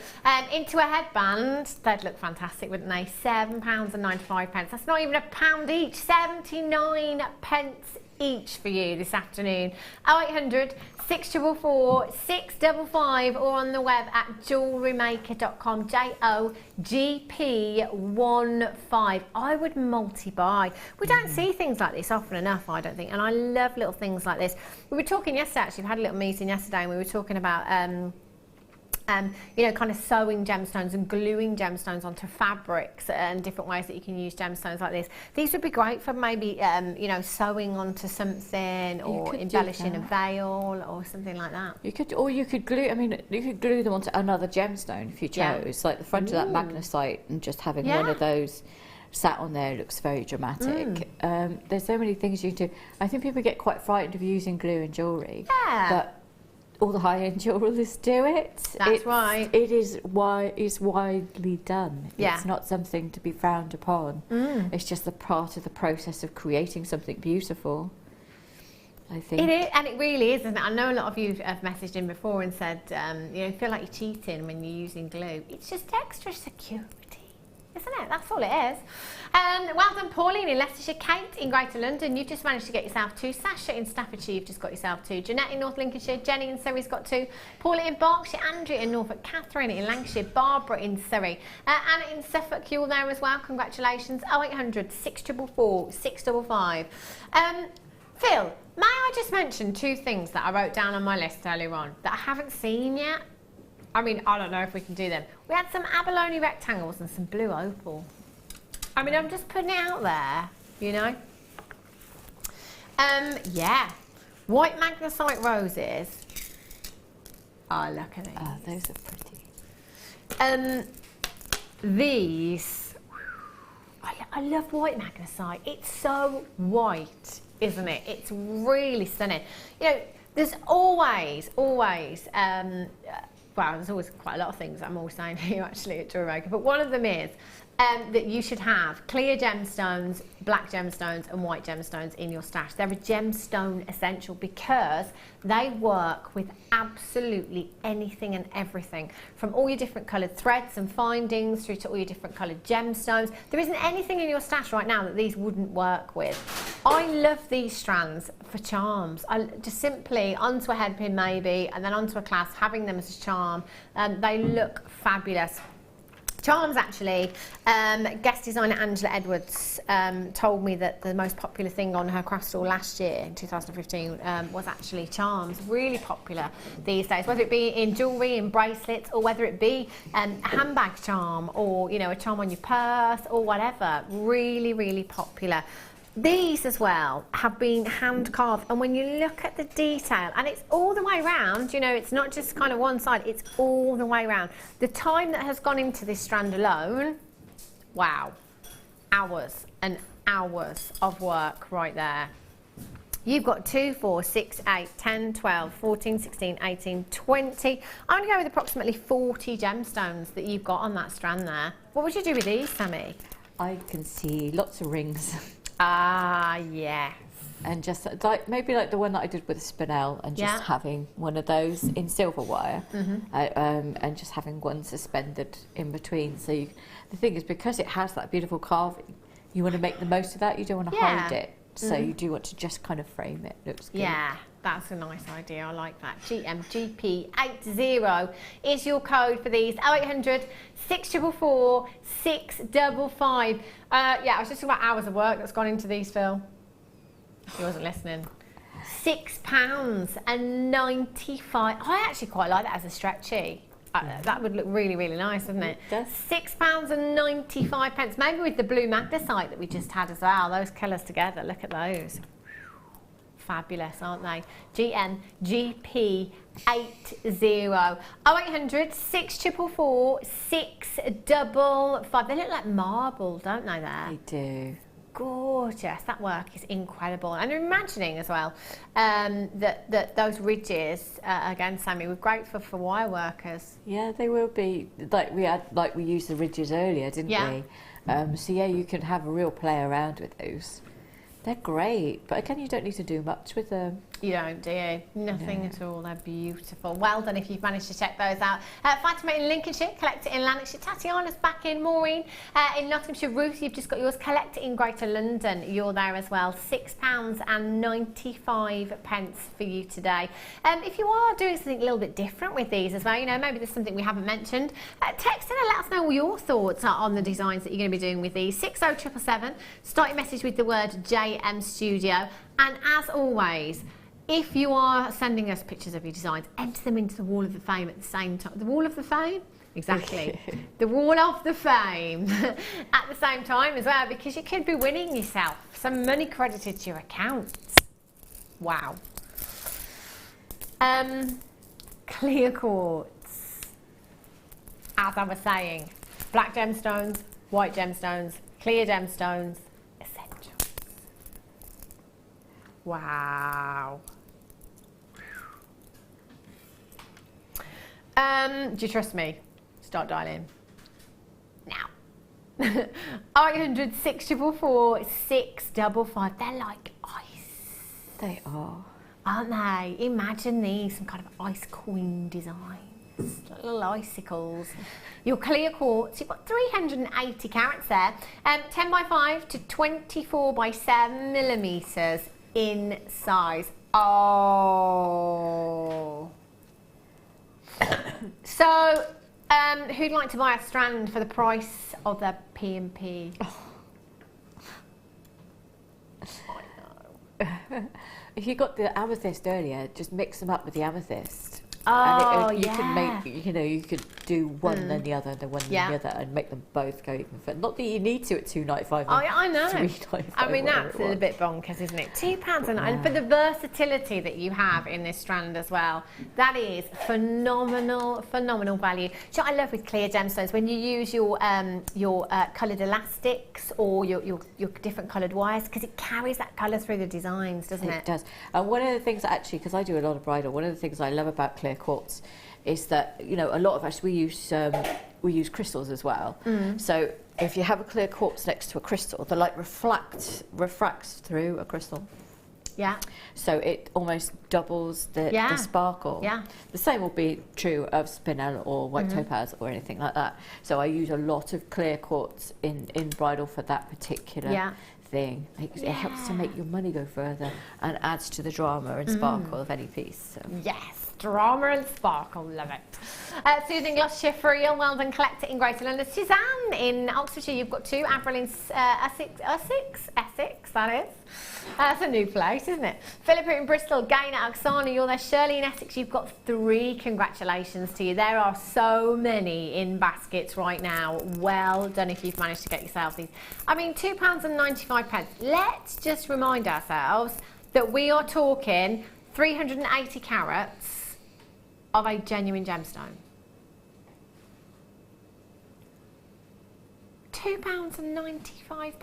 into a headband. They'd look fantastic, wouldn't they? £7.95. That's not even a pound each. 79 pence each for you this afternoon. 0800 644 655 or on the web at JewelleryMaker.com. JOGP15. I would multi-buy. We don't see things like this often enough, I don't think, and I love little things like this. We were talking yesterday, actually, we had a little meeting yesterday, and we were talking about you know, kind of sewing gemstones and gluing gemstones onto fabrics and different ways that you can use gemstones like this. These would be great for maybe, you know, sewing onto something or embellishing a veil or something like that. You could glue. I mean, you could glue them onto another gemstone if you chose, like the front of that magnesite, and just having one of those sat on there looks very dramatic. There's so many things you can do. I think people get quite frightened of using glue in jewellery, but all the high-end jewellers do it. That's right. It is widely done. Yeah. It's not something to be frowned upon. It's just a part of the process of creating something beautiful, I think. It is, and it really is, isn't it? I know a lot of you have messaged in before and said, you know, feel like you're cheating when you're using glue. It's just extra security, isn't it? That's all it is. Well done, Pauline in Leicestershire. Kate in Greater London, you've just managed to get yourself 2. Sasha in Staffordshire, you've just got yourself 2. Jeanette in North Lincolnshire. Jenny in Surrey's got 2. Paula in Berkshire. Andrew in Norfolk. Catherine in Lancashire. Barbara in Surrey. Anna in Suffolk, you're there as well. Congratulations. 0800 644 655. Phil, may I just mention 2 things that I wrote down on my list earlier on that I haven't seen yet? I mean, I don't know if we can do them. We had some abalone rectangles and some blue opal. I mean, I'm just putting it out there, you know. Yeah. White magnesite roses. Oh, look at these. Oh, those are pretty. These. I love white magnesite. It's so white, isn't it? It's really stunning. You know, there's always, well, there's always quite a lot of things I'm always saying here actually at Jewellery Maker, but one of them is that you should have clear gemstones, black gemstones and white gemstones in your stash. They're a gemstone essential because they work with absolutely anything and everything, from all your different coloured threads and findings through to all your different coloured gemstones. There isn't anything in your stash right now that these wouldn't work with. I love these strands for charms. I just simply onto a headpin maybe, and then onto a clasp, having them as a charm. They look fabulous. Charms, actually, guest designer Angela Edwards told me that the most popular thing on her craft stall last year, in 2015, was actually charms. Really popular these days, whether it be in jewellery, in bracelets, or whether it be a handbag charm, or, you know, a charm on your purse, or whatever. Really, really popular. These as well have been hand carved, and when you look at the detail, and it's all the way around, you know, it's not just kind of one side, it's all the way around. The time that has gone into this strand alone, wow, hours and hours of work right there. You've got 2, 4, 6, 8, 10, 12, 14, 16, 18, 20. I'm going to go with approximately 40 gemstones that you've got on that strand there. What would you do with these, Sammi? I can see lots of rings. Ah, yes. And just like maybe like the one that I did with the spinel, and just having one of those in silver wire, and just having one suspended in between. So the thing is, because it has that beautiful carving, you want to make the most of that. You don't want to hide it, so you do want to just kind of frame it. Looks good. Yeah, that's a nice idea. I like that. GMGP80 is your code for these. 0800 644 655. Yeah, I was just talking about hours of work that's gone into these, Phil. He wasn't listening. £6.95. I actually quite like that as a stretchy. That would look really, really nice, wouldn't it? It does. £6.95. Maybe with the blue magnesite that we just had as well. Those colours together. Look at those. Fabulous, aren't they? GMGP80. 0800 644 655. They look like marble, don't they, there? They do. Gorgeous. That work is incredible. And I'm imagining as well that those ridges, again, Sammi, were great for wire workers. Yeah, they will be. Like we used the ridges earlier, didn't we? So yeah, you can have a real play around with those. They're great, but again, you don't need to do much with them. You don't, do you? Nothing at all. They're beautiful. Well done if you've managed to check those out. Fatima in Lincolnshire, Collect It in Lanarkshire. Tatiana's back in. Maureen in Nottinghamshire. Ruth, you've just got yours. Collect It in Greater London. You're there as well. £6.95 for you today. If you are doing something a little bit different with these as well, you know, maybe there's something we haven't mentioned, text in and let us know what your thoughts are on the designs that you're going to be doing with these. 60777. Start your message with the word JM Studio. And as always, if you are sending us pictures of your designs, enter them into the wall of the fame at the same time. The wall of the fame? Exactly. The wall of the fame at the same time as well, because you could be winning yourself some money credited to your account. Wow. Clear quartz. As I was saying, black gemstones, white gemstones, clear gemstones, essentials. Wow. Do you trust me? Start dialing now. 800 644 655. They're like ice. They are. Aren't they? Imagine these, some kind of ice queen designs. Little icicles. Your clear quartz, you've got 380 carats there. 10 by 5 to 24 by 7 millimetres in size. Oh. So, who'd like to buy a strand for the price of the P&P? Oh. I know. If you got the amethyst earlier, just mix them up with the amethyst. Oh, and you can make, you know, you could do one then the other, then one then the other, and make them both go even further. Not that you need to at £2.95. I know. £3.95. I mean, that's a bit bonkers, isn't it? £2 and for the versatility that you have in this strand as well, that is phenomenal, phenomenal value. So I love with clear gemstones when you use your coloured elastics or your different coloured wires, because it carries that colour through the designs, doesn't it? It does. And one of the things that actually, because I do a lot of bridal, one of the things I love about clear quartz is that, you know, a lot of us we use crystals as well. So if you have a clear quartz next to a crystal, the light refracts through a crystal. Yeah. So it almost doubles the sparkle. Yeah. The same will be true of spinel or white topaz or anything like that. So I use a lot of clear quartz in bridal for that particular thing. It helps to make your money go further and adds to the drama and sparkle of any piece. So. Yes. drama and sparkle, love it. Soothing Gloss Chiffreal, well done, collect it in Greater London. Suzanne in Oxfordshire, you've got 2. Avril in Essex, that is. That's a new place, isn't it? Philippa in Bristol, Gaynor, Oksana, you're there. Shirley in Essex, you've got 3. Congratulations to you. There are so many in baskets right now. Well done if you've managed to get yourself these. I mean, £2.95. Let's just remind ourselves that we are talking 380 carats of a genuine gemstone. £2.95.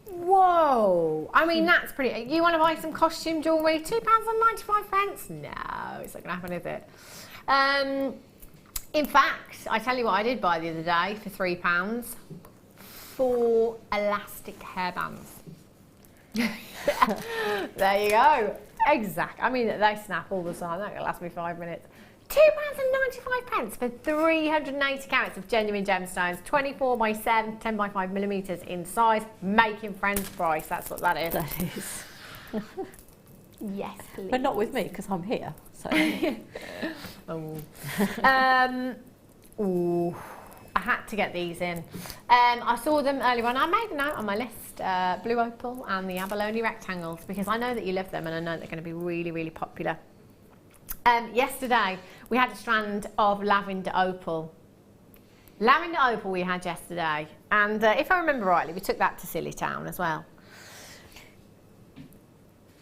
Whoa! I mean, that's pretty. You want to buy some costume jewellery? £2.95? No, it's not going to happen, is it? In fact, I tell you what I did buy the other day for £3. 4 elastic hairbands. There you go. Exactly. I mean, they snap all the time. That will last me 5 minutes. £2.95 for 380 carats of genuine gemstones, 24 by 7, 10 by 5 millimetres in size. Making friends price. That's what that is. That is. Yes, please. But not with me, because I'm here. So. Ooh, I had to get these in. I saw them earlier on. I made a note on my list, Blue Opal and the Abalone Rectangles, because I know that you love them and I know they're going to be really, really popular. Yesterday, we had a strand of Lavender Opal. Lavender Opal we had yesterday. And if I remember rightly, we took that to Silly Town as well.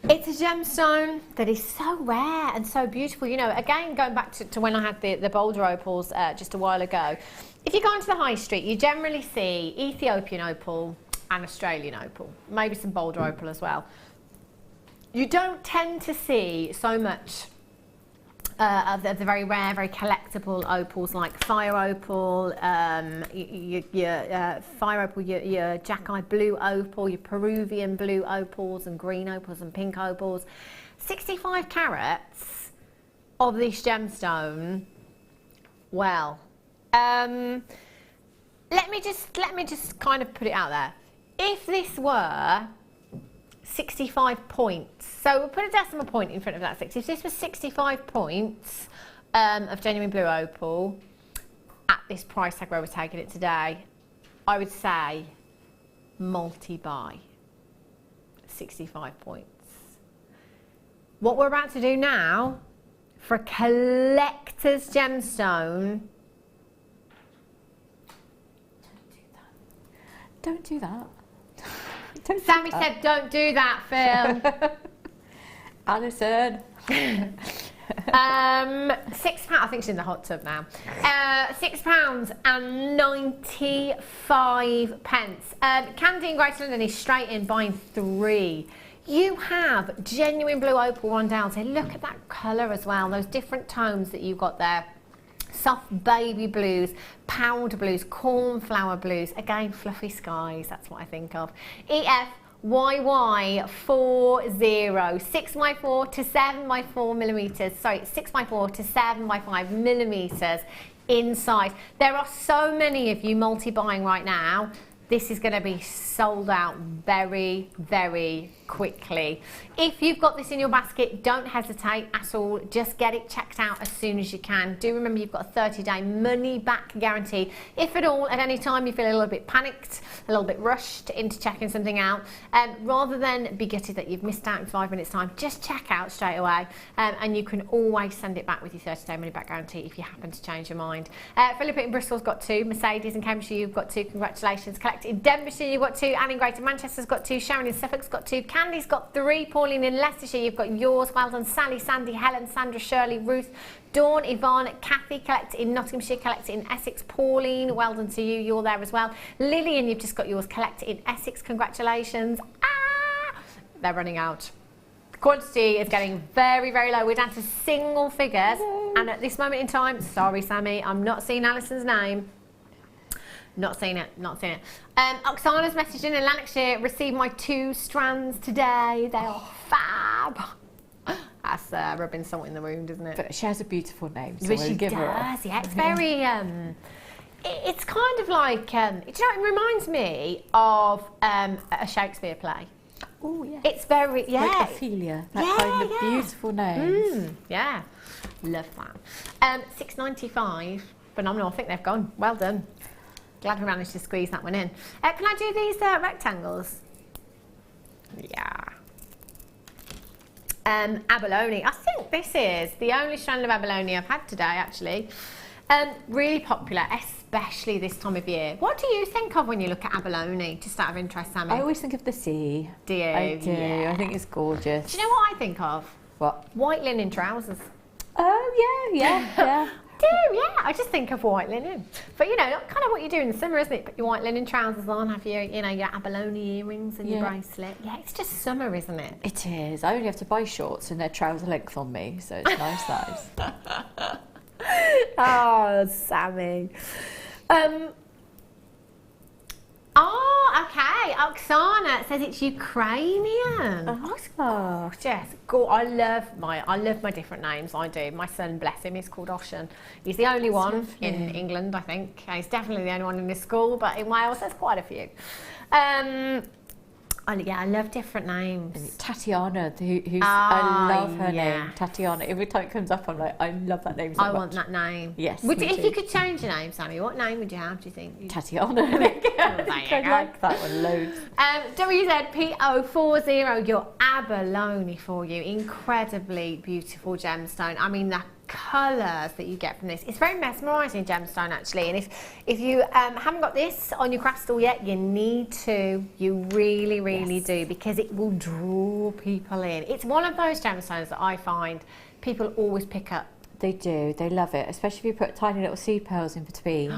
It's a gemstone that is so rare and so beautiful. You know, again, going back to when I had the Boulder Opals just a while ago, if you go into the high street, you generally see Ethiopian Opal and Australian Opal, maybe some Boulder Opal as well. You don't tend to see so much of the very rare, very collectible opals like Fire Opal, your Fire Opal, your Jackeye Blue Opal, your Peruvian Blue Opals and Green Opals and Pink Opals. 65 carats of this gemstone. Well, let me just kind of put it out there. If this were 65 points. So we'll put a decimal point in front of that 60. If this was 65 points of genuine blue opal at this price tag where we're taking it today, I would say multi-buy. 65 points. What we're about to do now for a collector's gemstone. Don't do that. Sammy said, don't do that, Phil. Alison. £6. I think she's in the hot tub now. £6.95. Candy in Greater London is straight in buying 3. You have genuine blue opal on down. So look at that colour as well. Those different tones that you've got there. Soft baby blues, powder blues, cornflower blues, again fluffy skies, that's what I think of. EFYY 40, 6x4 to 7x4 millimetres, sorry, 6x4 to 7x5 millimetres in size. There are so many of you multi-buying right now. This is going to be sold out very, very quickly. If you've got this in your basket, don't hesitate at all. Just get it checked out as soon as you can. Do remember you've got a 30-day money-back guarantee. If at all, at any time you feel a little bit panicked, a little bit rushed into checking something out, rather than be gutted that you've missed out in 5 minutes' time, just check out straight away, and you can always send it back with your 30-day money-back guarantee if you happen to change your mind. Philippa in Bristol's got 2. Mercedes in Cambridgeshire, you've got 2. Congratulations. Collect in Denbighshire, you've got 2. Anne in Greater Manchester's got 2. Sharon in Suffolk's got 2. Candy's got 3. Pauline in Leicestershire, you've got yours. Well done. Sally, Sandy, Helen, Sandra, Shirley, Ruth, Dawn, Yvonne, Kathy, collect in Nottinghamshire, collect in Essex. Pauline, well done to you, you're there as well. Lillian, you've just got yours, collect in Essex. Congratulations. They're running out. The quantity is getting very, very low. We're down to single figures. And at this moment in time, sorry, Sammy, I'm not seeing Alison's name. Not seen it, not seen it. Oksana's messaging in Lanarkshire, received my 2 strands today. They are fab. That's rubbing salt in the wound, isn't it? But she has a beautiful name, so but we'll she give does, her yeah. It's very, it's kind of like, do you know, it reminds me of a Shakespeare play. Oh, yeah. It's very, Like Ophelia, that kind of beautiful nose. Yeah, love that. $6.95, phenomenal. I think they've gone. Well done. Glad we managed to squeeze that one in. Can I do these rectangles? Yeah. Abalone. I think this is the only strand of abalone I've had today, actually. Really popular, especially this time of year. What do you think of when you look at abalone, just out of interest, Sammi? I always think of the sea. Do you? I do. Yeah. I think it's gorgeous. Do you know what I think of? What? White linen trousers. Oh, yeah. I just think of white linen. But you know, kind of what you do in the summer, isn't it? Put your white linen trousers on, have your, you know, your abalone earrings and your bracelet. Yeah, it's just summer, isn't it? It is. I only have to buy shorts and they're trouser length on me, so it's nice. Oh, Sammi. Okay. Oksana says it's Ukrainian. Oh, it's gorgeous. I love my different names. I do. My son, bless him, is called Oshan. He's the only one in England, I think. He's definitely the only one in this school, but in Wales there's quite a few. I love different names. Tatiana, I love her name, Tatiana. Every time it comes up, I'm like, I love that name so much. I want that name. Yes. If you could change your name, Sammi, what name would you have, do you think? Tatiana. I like that one loads. WZPO40, your abalone for you. Incredibly beautiful gemstone. I mean, the colours that you get from this, it's very mesmerising gemstone actually, and if you haven't got this on your craft stall yet, you need to. You really do, because it will draw people in. It's one of those gemstones that I find people always pick up. They do, they love it, especially if you put tiny little seed pearls in between.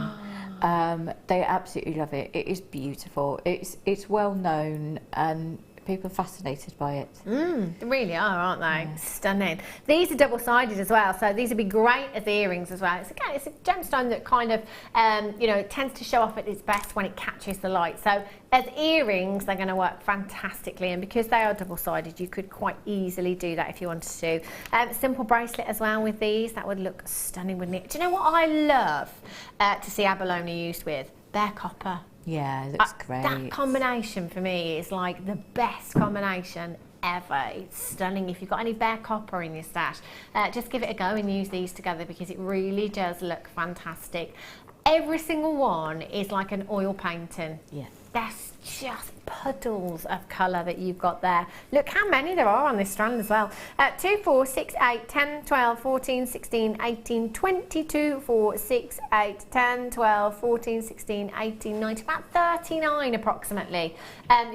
They absolutely love it. It is beautiful. It's well known and people are fascinated by it. They really are, aren't they? Yeah. Stunning. These are double-sided as well, so these would be great as earrings as well. It's a gemstone that kind of, it tends to show off at its best when it catches the light. So as earrings, they're going to work fantastically, and because they are double-sided, you could quite easily do that if you wanted to. Simple bracelet as well with these, that would look stunning, wouldn't it? Do you know what I love to see abalone used with? Bare copper. Yeah, it looks great. That combination for me is like the best combination ever. It's stunning. If you've got any bare copper in your stash, just give it a go and use these together, because it really does look fantastic. Every single one is like an oil painting. Yeah. That's just puddles of colour that you've got there. Look how many there are on this strand as well. 2, 4, 6, 8, 10, 12, 14, 16, 18, 22, 4, 6, 8, 10, 12, 14, 16, 18, 19, about 39 approximately.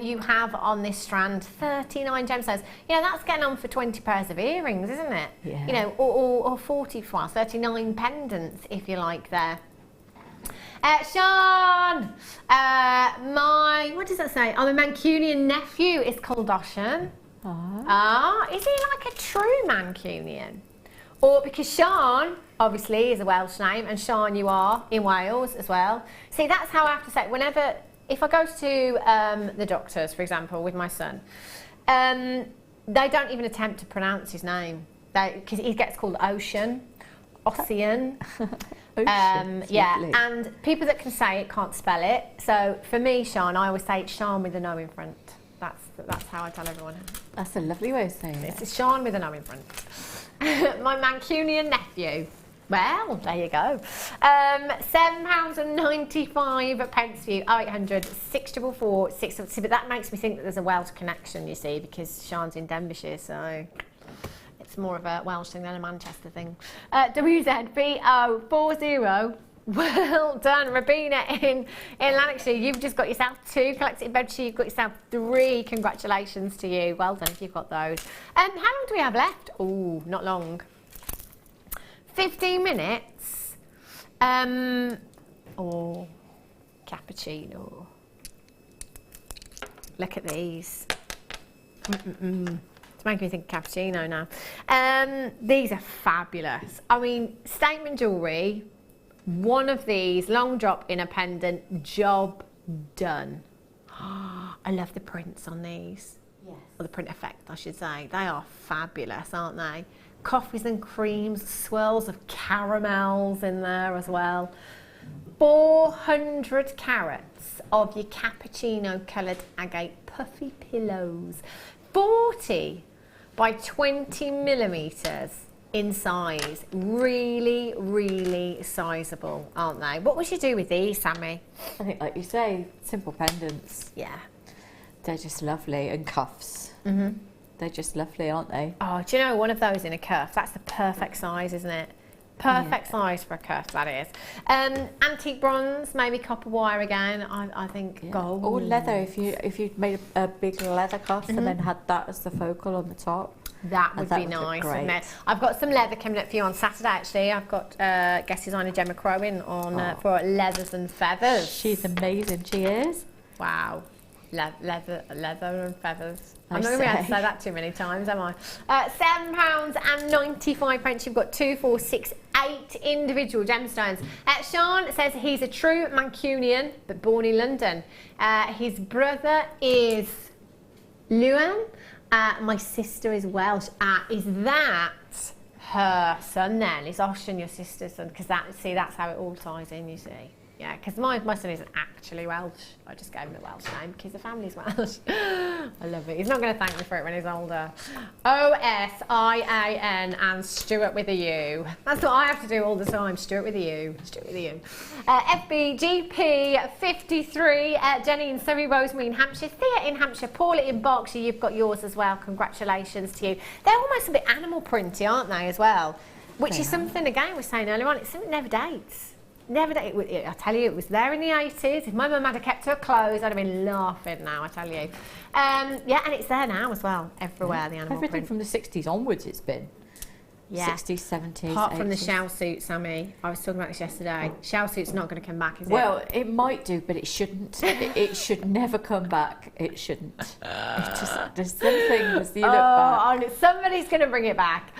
You have on this strand 39 gemstones. You know, that's getting on for 20 pairs of earrings, isn't it? Yeah. You know, or 39 pendants if you like there. Sean, what does that say? I'm a Mancunian nephew is called Oshan. Is he like a true Mancunian? Or because Sean, obviously, is a Welsh name, and Sean, you are in Wales as well. See, that's how I have to say it. If I go to the doctors, for example, with my son, they don't even attempt to pronounce his name. Because he gets called Ocean, Ocean. And people that can say it can't spell it. So for me, Sean, I always say it's Sean with an O in front. That's how I tell everyone. That's a lovely way of saying it. It's Sean with an O in front. My Mancunian nephew. Well, there you go. £7.95 for you. 0800 644 6. But that makes me think that there's a Welsh connection, you see, because Sean's in Denbighshire, so it's more of a Welsh thing than a Manchester thing. WZPO40. Well done, Rabina in Lanarkshire. You've just got yourself 2 collected bedsheets. You've got yourself 3. Congratulations to you. Well done if you've got those. How long do we have left? Oh, not long. 15 minutes. Cappuccino. Look at these. It's making me think of cappuccino now. These are fabulous. I mean, statement jewellery. One of these, long drop in a pendant, job done. I love the prints on these. Yes. Or the print effect, I should say. They are fabulous, aren't they? Coffees and creams, swirls of caramels in there as well. 400 carats of your cappuccino coloured agate puffy pillows. 40 by 20 millimetres in size. Really, really sizable, aren't they? What would you do with these, Sammi? I think, like you say, simple pendants. Yeah. They're just lovely. And cuffs. They're just lovely, aren't they? Oh, do you know, one of those in a cuff, that's the perfect size, isn't it? Perfect size for a cuff, that is. Antique bronze, maybe copper wire again. I think gold. Or leather, if you made a big leather cuff and then had that as the focal on the top. That would be nice, wouldn't it? I've got some leather coming up for you on Saturday, actually. I've got guest designer Gemma Crowin on for leathers and feathers. She's amazing, she is. Wow. Leather and feathers. I'm not going to be able to say that too many times, am I? £7.95. You've got 2, 4, 6, 8 individual gemstones. Sean says he's a true Mancunian, but born in London. His brother is Luan. My sister is Welsh. Is that her son then? Is Ocean your sister's son? Because that's how it all ties in, you see. Yeah, because my son isn't actually Welsh. I just gave him the Welsh name because the family's Welsh. I love it. He's not going to thank me for it when he's older. OSIAN and Stuart with a U. That's what I have to do all the time. Stuart with a U. Stuart with a U. FBGP 53. Jenny in Surrey, Rosemary in Hampshire. Thea in Hampshire. Paula in Berkshire. You've got yours as well. Congratulations to you. They're almost a bit animal printy, aren't they, as well? Which is something, again, we were saying earlier on, it's something that never dates. Never did. I tell you, it was there in the 80s. If my mum had kept her clothes, I'd have been laughing now, I tell you. Yeah, and it's there now as well, everywhere, the animal Everything print. from the 60s onwards it's been. Yeah. 60s, 70s, Apart 80s. from the shell suit, Sammi. I was talking about this yesterday. Shell suit's not going to come back, is it? Well, it might do, but it shouldn't. it should never come back. It shouldn't. There's some things you look back. Somebody's going to bring it back.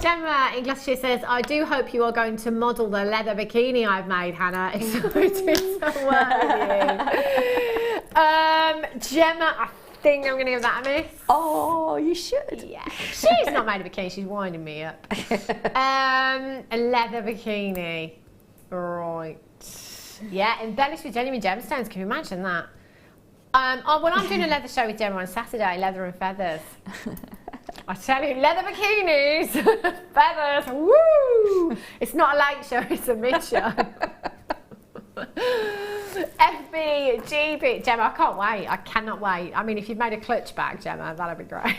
Gemma in Gloucestershire says, I do hope you are going to model the leather bikini I've made, Hannah. Excited to work with you. Gemma, I think I'm going to give that a miss. Oh, you should. Yeah. She's not made a bikini, she's winding me up. A leather bikini. Right. Yeah, embellished with genuine gemstones. Can you imagine that? Well, I'm doing a leather show with Gemma on Saturday, leather and feathers. I tell you, leather bikinis, feathers, woo! It's not a late show, it's a mid show. FBGB, Gemma, I can't wait. I cannot wait. I mean, if you've made a clutch bag, Gemma, that'd be great.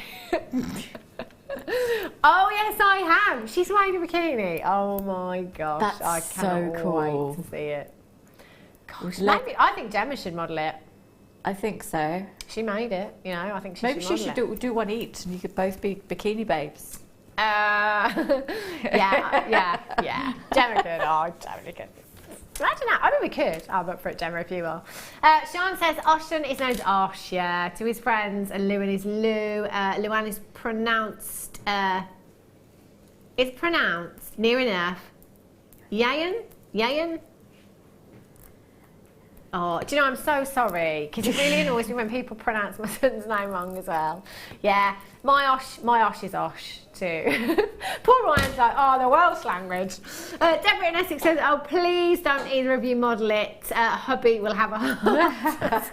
Oh yes, I have. She's wearing a bikini. Oh my gosh, That's I cannot so cool. wait to see it. Gosh, maybe I think Gemma should model it. I think so. She made it, you know. I think she Maybe should she model should do one each, and you could both be bikini babes. Yeah. Gemma could. Oh, Gemma could. Imagine that. I mean, we could. I'm up for it, Gemma, if you are. Sean says Ocean is known as Osh, yeah, to his friends, and Luan is Lou. Luan is pronounced. It's pronounced near enough. Yayan. Oh, do you know, I'm so sorry, because it really annoys me when people pronounce my son's name wrong as well. Yeah, my Osh is Osh too. Poor Ryan's like, oh, the Welsh language. Deborah in Essex says, oh, please don't either of you model it. Hubby will have a heart.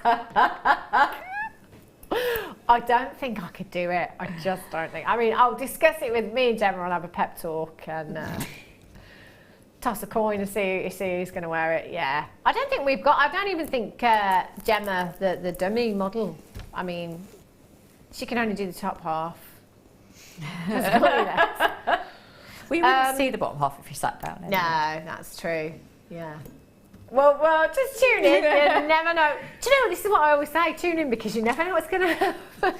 I don't think I could do it. I just don't think. I mean, I'll discuss it with me and Gemma. I'll have a pep talk and toss a coin and see who's going to wear it. Yeah, I don't think we've got. I don't even think Gemma, the dummy model. I mean, she can only do the top half. We wouldn't see the bottom half if you sat down. Anyway. No, that's true. Yeah. Well, just tune in. You never know. Do you know, this is what I always say, tune in because you never know what's going to happen.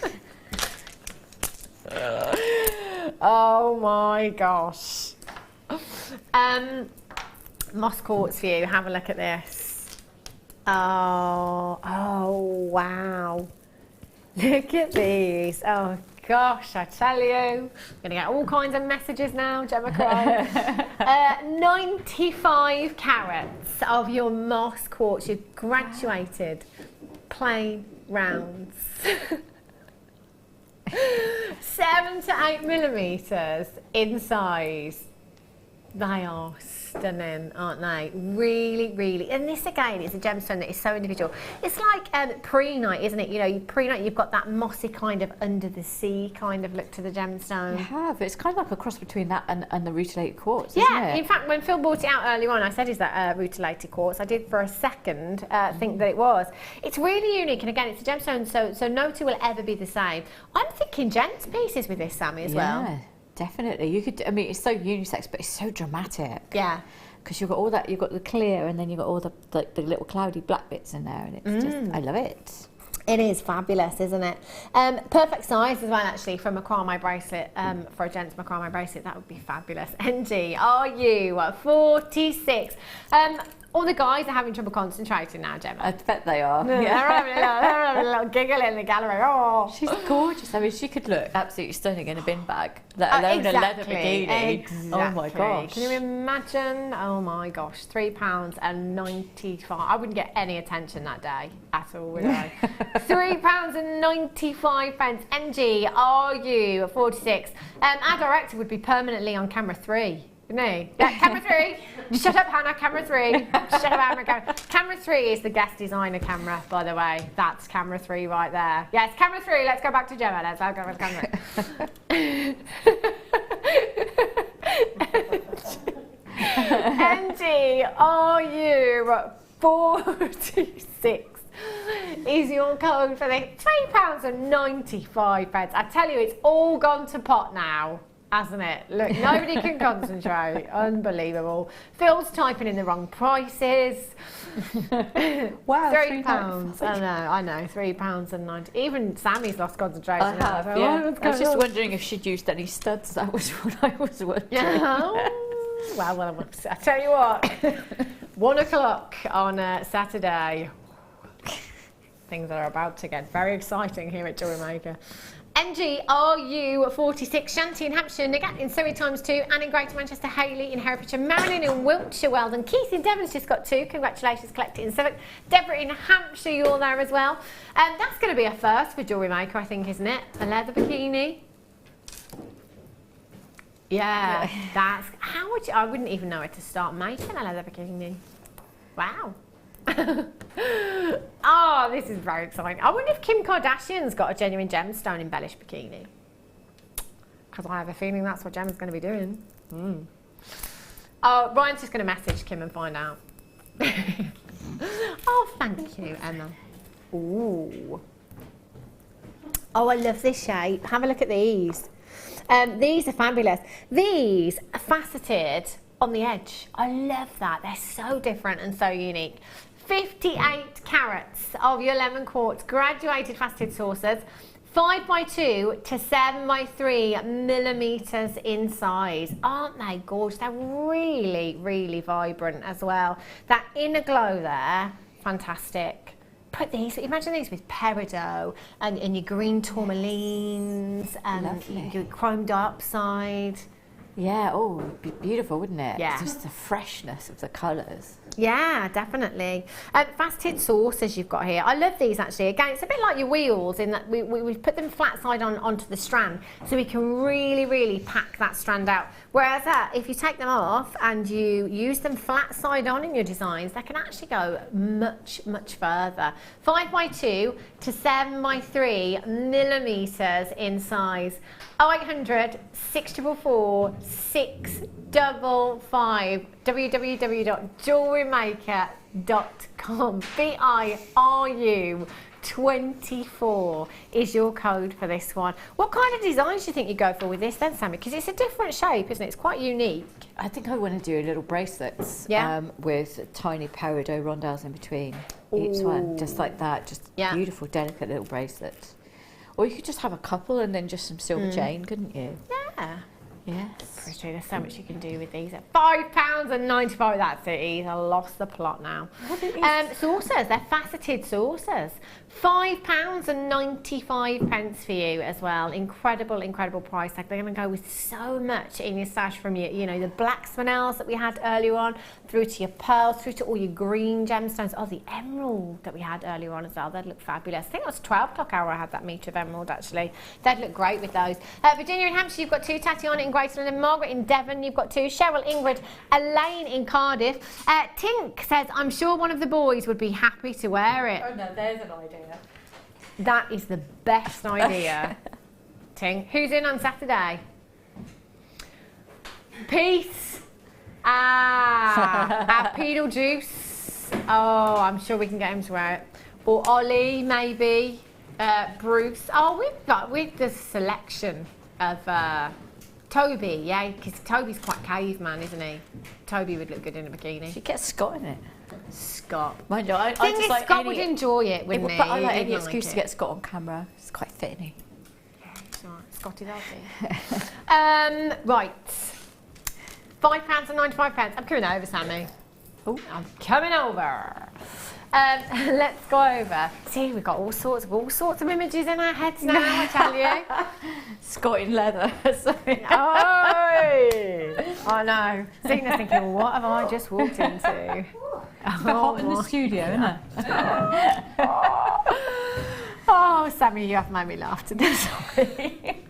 Oh my gosh. Moss quartz for you. Have a look at this. Oh, wow. Look at these. Oh gosh, I tell you. I'm going to get all kinds of messages now, Gemma Crow. 95 carats of your moss quartz. You've graduated plain rounds. 7 to 8 millimetres in size. They are stunning, aren't they? Really, really. And this again is a gemstone that is so individual. It's like pre-night, isn't it? You know, pre-night you've got that mossy kind of under the sea kind of look to the gemstone. You have. It's kind of like a cross between that and the rutilated quartz, isn't it? In fact, when Phil brought it out earlier on, I said, is that rutilated quartz? I did for a second think that it was. It's really unique, and again, it's a gemstone, so no two will ever be the same. I'm thinking gents pieces with this, Sammi, as well. Yeah, definitely. You could. I mean, it's so unisex, but it's so dramatic. Yeah. Because you've got all that, you've got the clear, and then you've got all the little cloudy black bits in there, and it's just, I love it. It is fabulous, isn't it? Perfect size as well, actually, for a macrame bracelet, for a gent's macrame bracelet, that would be fabulous. NG, are you 46? All the guys are having trouble concentrating now, Gemma. I bet they are. They're having a little giggle in the gallery. Oh, she's gorgeous. I mean, she could look absolutely stunning in a bin bag, let alone a leather bikini. Exactly. Oh my gosh. Can you imagine? Oh my gosh, £3.95. I wouldn't get any attention that day at all, would I? £3.95. NG, are you 46? Our director would be permanently on camera 3. No, yeah, camera 3. Shut up, Hannah. Camera 3. Shut up, Hannah. Camera 3 is the guest designer camera, by the way. That's camera 3 right there. Yes, camera 3. Let's go back to Gemma. Let's go back to camera. NG, are you 46? Is your code for the £3.95? I tell you, it's all gone to pot now. Hasn't it? Look, nobody can concentrate. Unbelievable. Phil's typing in the wrong prices. Wow, £3. I know, £3.90. Even Sammy's lost concentration. I have, yeah. I was just wondering if she'd used any studs. That was what I was wondering. Yeah. Well, I tell you what. 1 o'clock on Saturday. Things are about to get very exciting here at Jewellery Maker. NG, are you 46? Shanty in Hampshire, Nagat in Surrey ×2, Anne in Greater Manchester, Hayley in Herefordshire, Marilyn in Wiltshire, Weldon, Keith in Devon's just got 2. Congratulations, collected in Suffolk. Deborah in Hampshire, you're all there as well. That's going to be a first for Jewellery Maker, I think, isn't it? A leather bikini. Yeah, that's. How would you? I wouldn't even know where to start making a leather bikini. Wow. Oh, this is very exciting. I wonder if Kim Kardashian's got a genuine gemstone embellished bikini. Because I have a feeling that's what Gemma's going to be doing. Oh, Ryan's just going to message Kim and find out. Oh, thank you, Emma. Ooh. Oh, I love this shape. Have a look at these. These are fabulous. These are faceted on the edge. I love that. They're so different and so unique. 58 carats of your lemon quartz graduated faceted saucers, 5x2 to 7x3 millimeters in size. Aren't they gorgeous? They're really, really vibrant as well. That inner glow there, fantastic. Put these, imagine these with peridot and your green tourmalines and your chrome dioxide. Yeah, oh, it'd be beautiful, wouldn't it? Yeah. Just the freshness of the colours. Yeah, definitely. Faceted saucers you've got here. I love these actually. Again, it's a bit like your wheels in that we put them flat side on onto the strand so we can really, really pack that strand out. Whereas if you take them off and you use them flat side on in your designs, they can actually go much, much further. 5x2 to 7x3 millimeters in size. 0800 644 655 www.jewellerymaker.com. BIRU24 is your code for this one. What kind of designs do you think you go for with this then, Sammi? Because it's a different shape, isn't it? It's quite unique. I think I want to do little bracelets with tiny peridot rondelles in between each one, just like that. Just beautiful, delicate little bracelets. Or you could just have a couple and then just some silver chain, couldn't you? Yeah. Yes. Pretty. There's so much you can do with these. At £5.95. That's it. I lost the plot now. Saucers. They're faceted saucers. £5.95 for you as well. Incredible, incredible price tag. They're going to go with so much in your stash from your, you know, the black spinels that we had earlier on, through to your pearls, through to all your green gemstones. Oh, the emerald that we had earlier on as well. They'd look fabulous. I think it was 12 o'clock hour I had that meter of emerald actually. They'd look great with those. Virginia and Hampshire, you've got 2 Tatiana in Greater London, Margaret in Devon, you've got 2, Cheryl, Ingrid, Elaine in Cardiff. Tink says, I'm sure one of the boys would be happy to wear it. Oh no, there's an idea. That is the best idea. Tink, who's in on Saturday? Peace. Our pedal juice. Oh, I'm sure we can get him to wear it. Or Ollie, maybe. Bruce. Oh, we've the selection of Toby, yeah, because Toby's quite caveman, isn't he? Toby would look good in a bikini. Should get Scott in it. Scott. Mind you, I Thing just is, like Scott any, would enjoy it, wouldn't he? But I like any He'd excuse like to get Scott on camera. It's quite fitting. Scotty Darcy. Right. £5 and £95. I'm coming over, Sammy. Oh, I'm coming over. Let's go over. See, we've got all sorts of images in our heads now, I tell you. Scott in leather. Oh, I know. Zena's thinking, what have I just walked into? It's hot in the studio, isn't it? Oh, Sammy, you have made me laugh today. Sorry.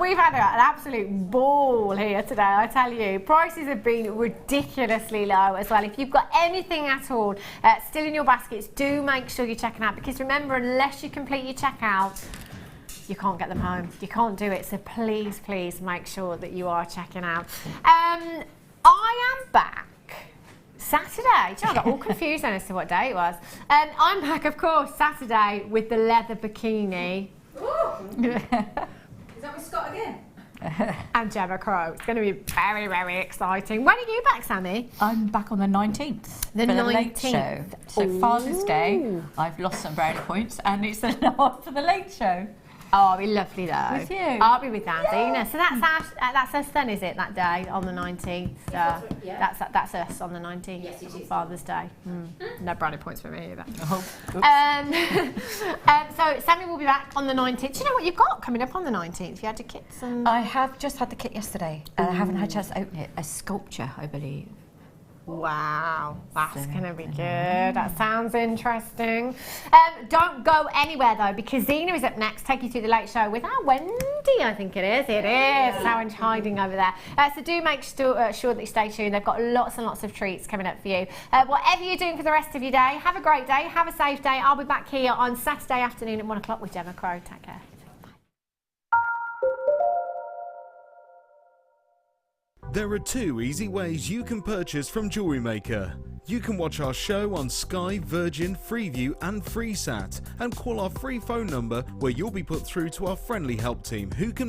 We've had an absolute ball here today, I tell you. Prices have been ridiculously low as well. If you've got anything at all still in your baskets, do make sure you're checking out, because remember, unless you complete your checkout, you can't get them home. You can't do it. So please, please make sure that you are checking out. I am back Saturday. Do you know, I got all confused then as to what day it was. I'm back, of course, Saturday with the leather bikini. Is that with Scott again? And Gemma Crow. It's going to be very, very exciting. When are you back, Sammy? I'm back on the 19th. The for 19th. The late show. So Father's Day, I've lost some brownie points, and it's the night for the late show. Oh, it'll be lovely though. With you? I'll be with Zena. So that's us then, is it, that day on the 19th? Yeah. That's us on the 19th. Yes, it is. Father's Day. No brownie points for me either. Oh, so Sammy will be back on the 19th. Do you know what you've got coming up on the 19th? You had your kits and... I have just had the kit yesterday, and I haven't had a chance to open it. A sculpture, I believe. Wow, that's going to be good. That sounds interesting. Don't go anywhere though, because Zena is up next, take you through the late show with our Wendy, I think it is. It is. Someone's hiding over there. So do make sure that you stay tuned. They've got lots and lots of treats coming up for you. Whatever you're doing for the rest of your day, have a great day, have a safe day. I'll be back here on Saturday afternoon at 1 o'clock with Gemma Crow. Take care. There are 2 easy ways you can purchase from Jewellery Maker. You can watch our show on Sky, Virgin, Freeview and FreeSat, and call our free phone number where you'll be put through to our friendly help team who can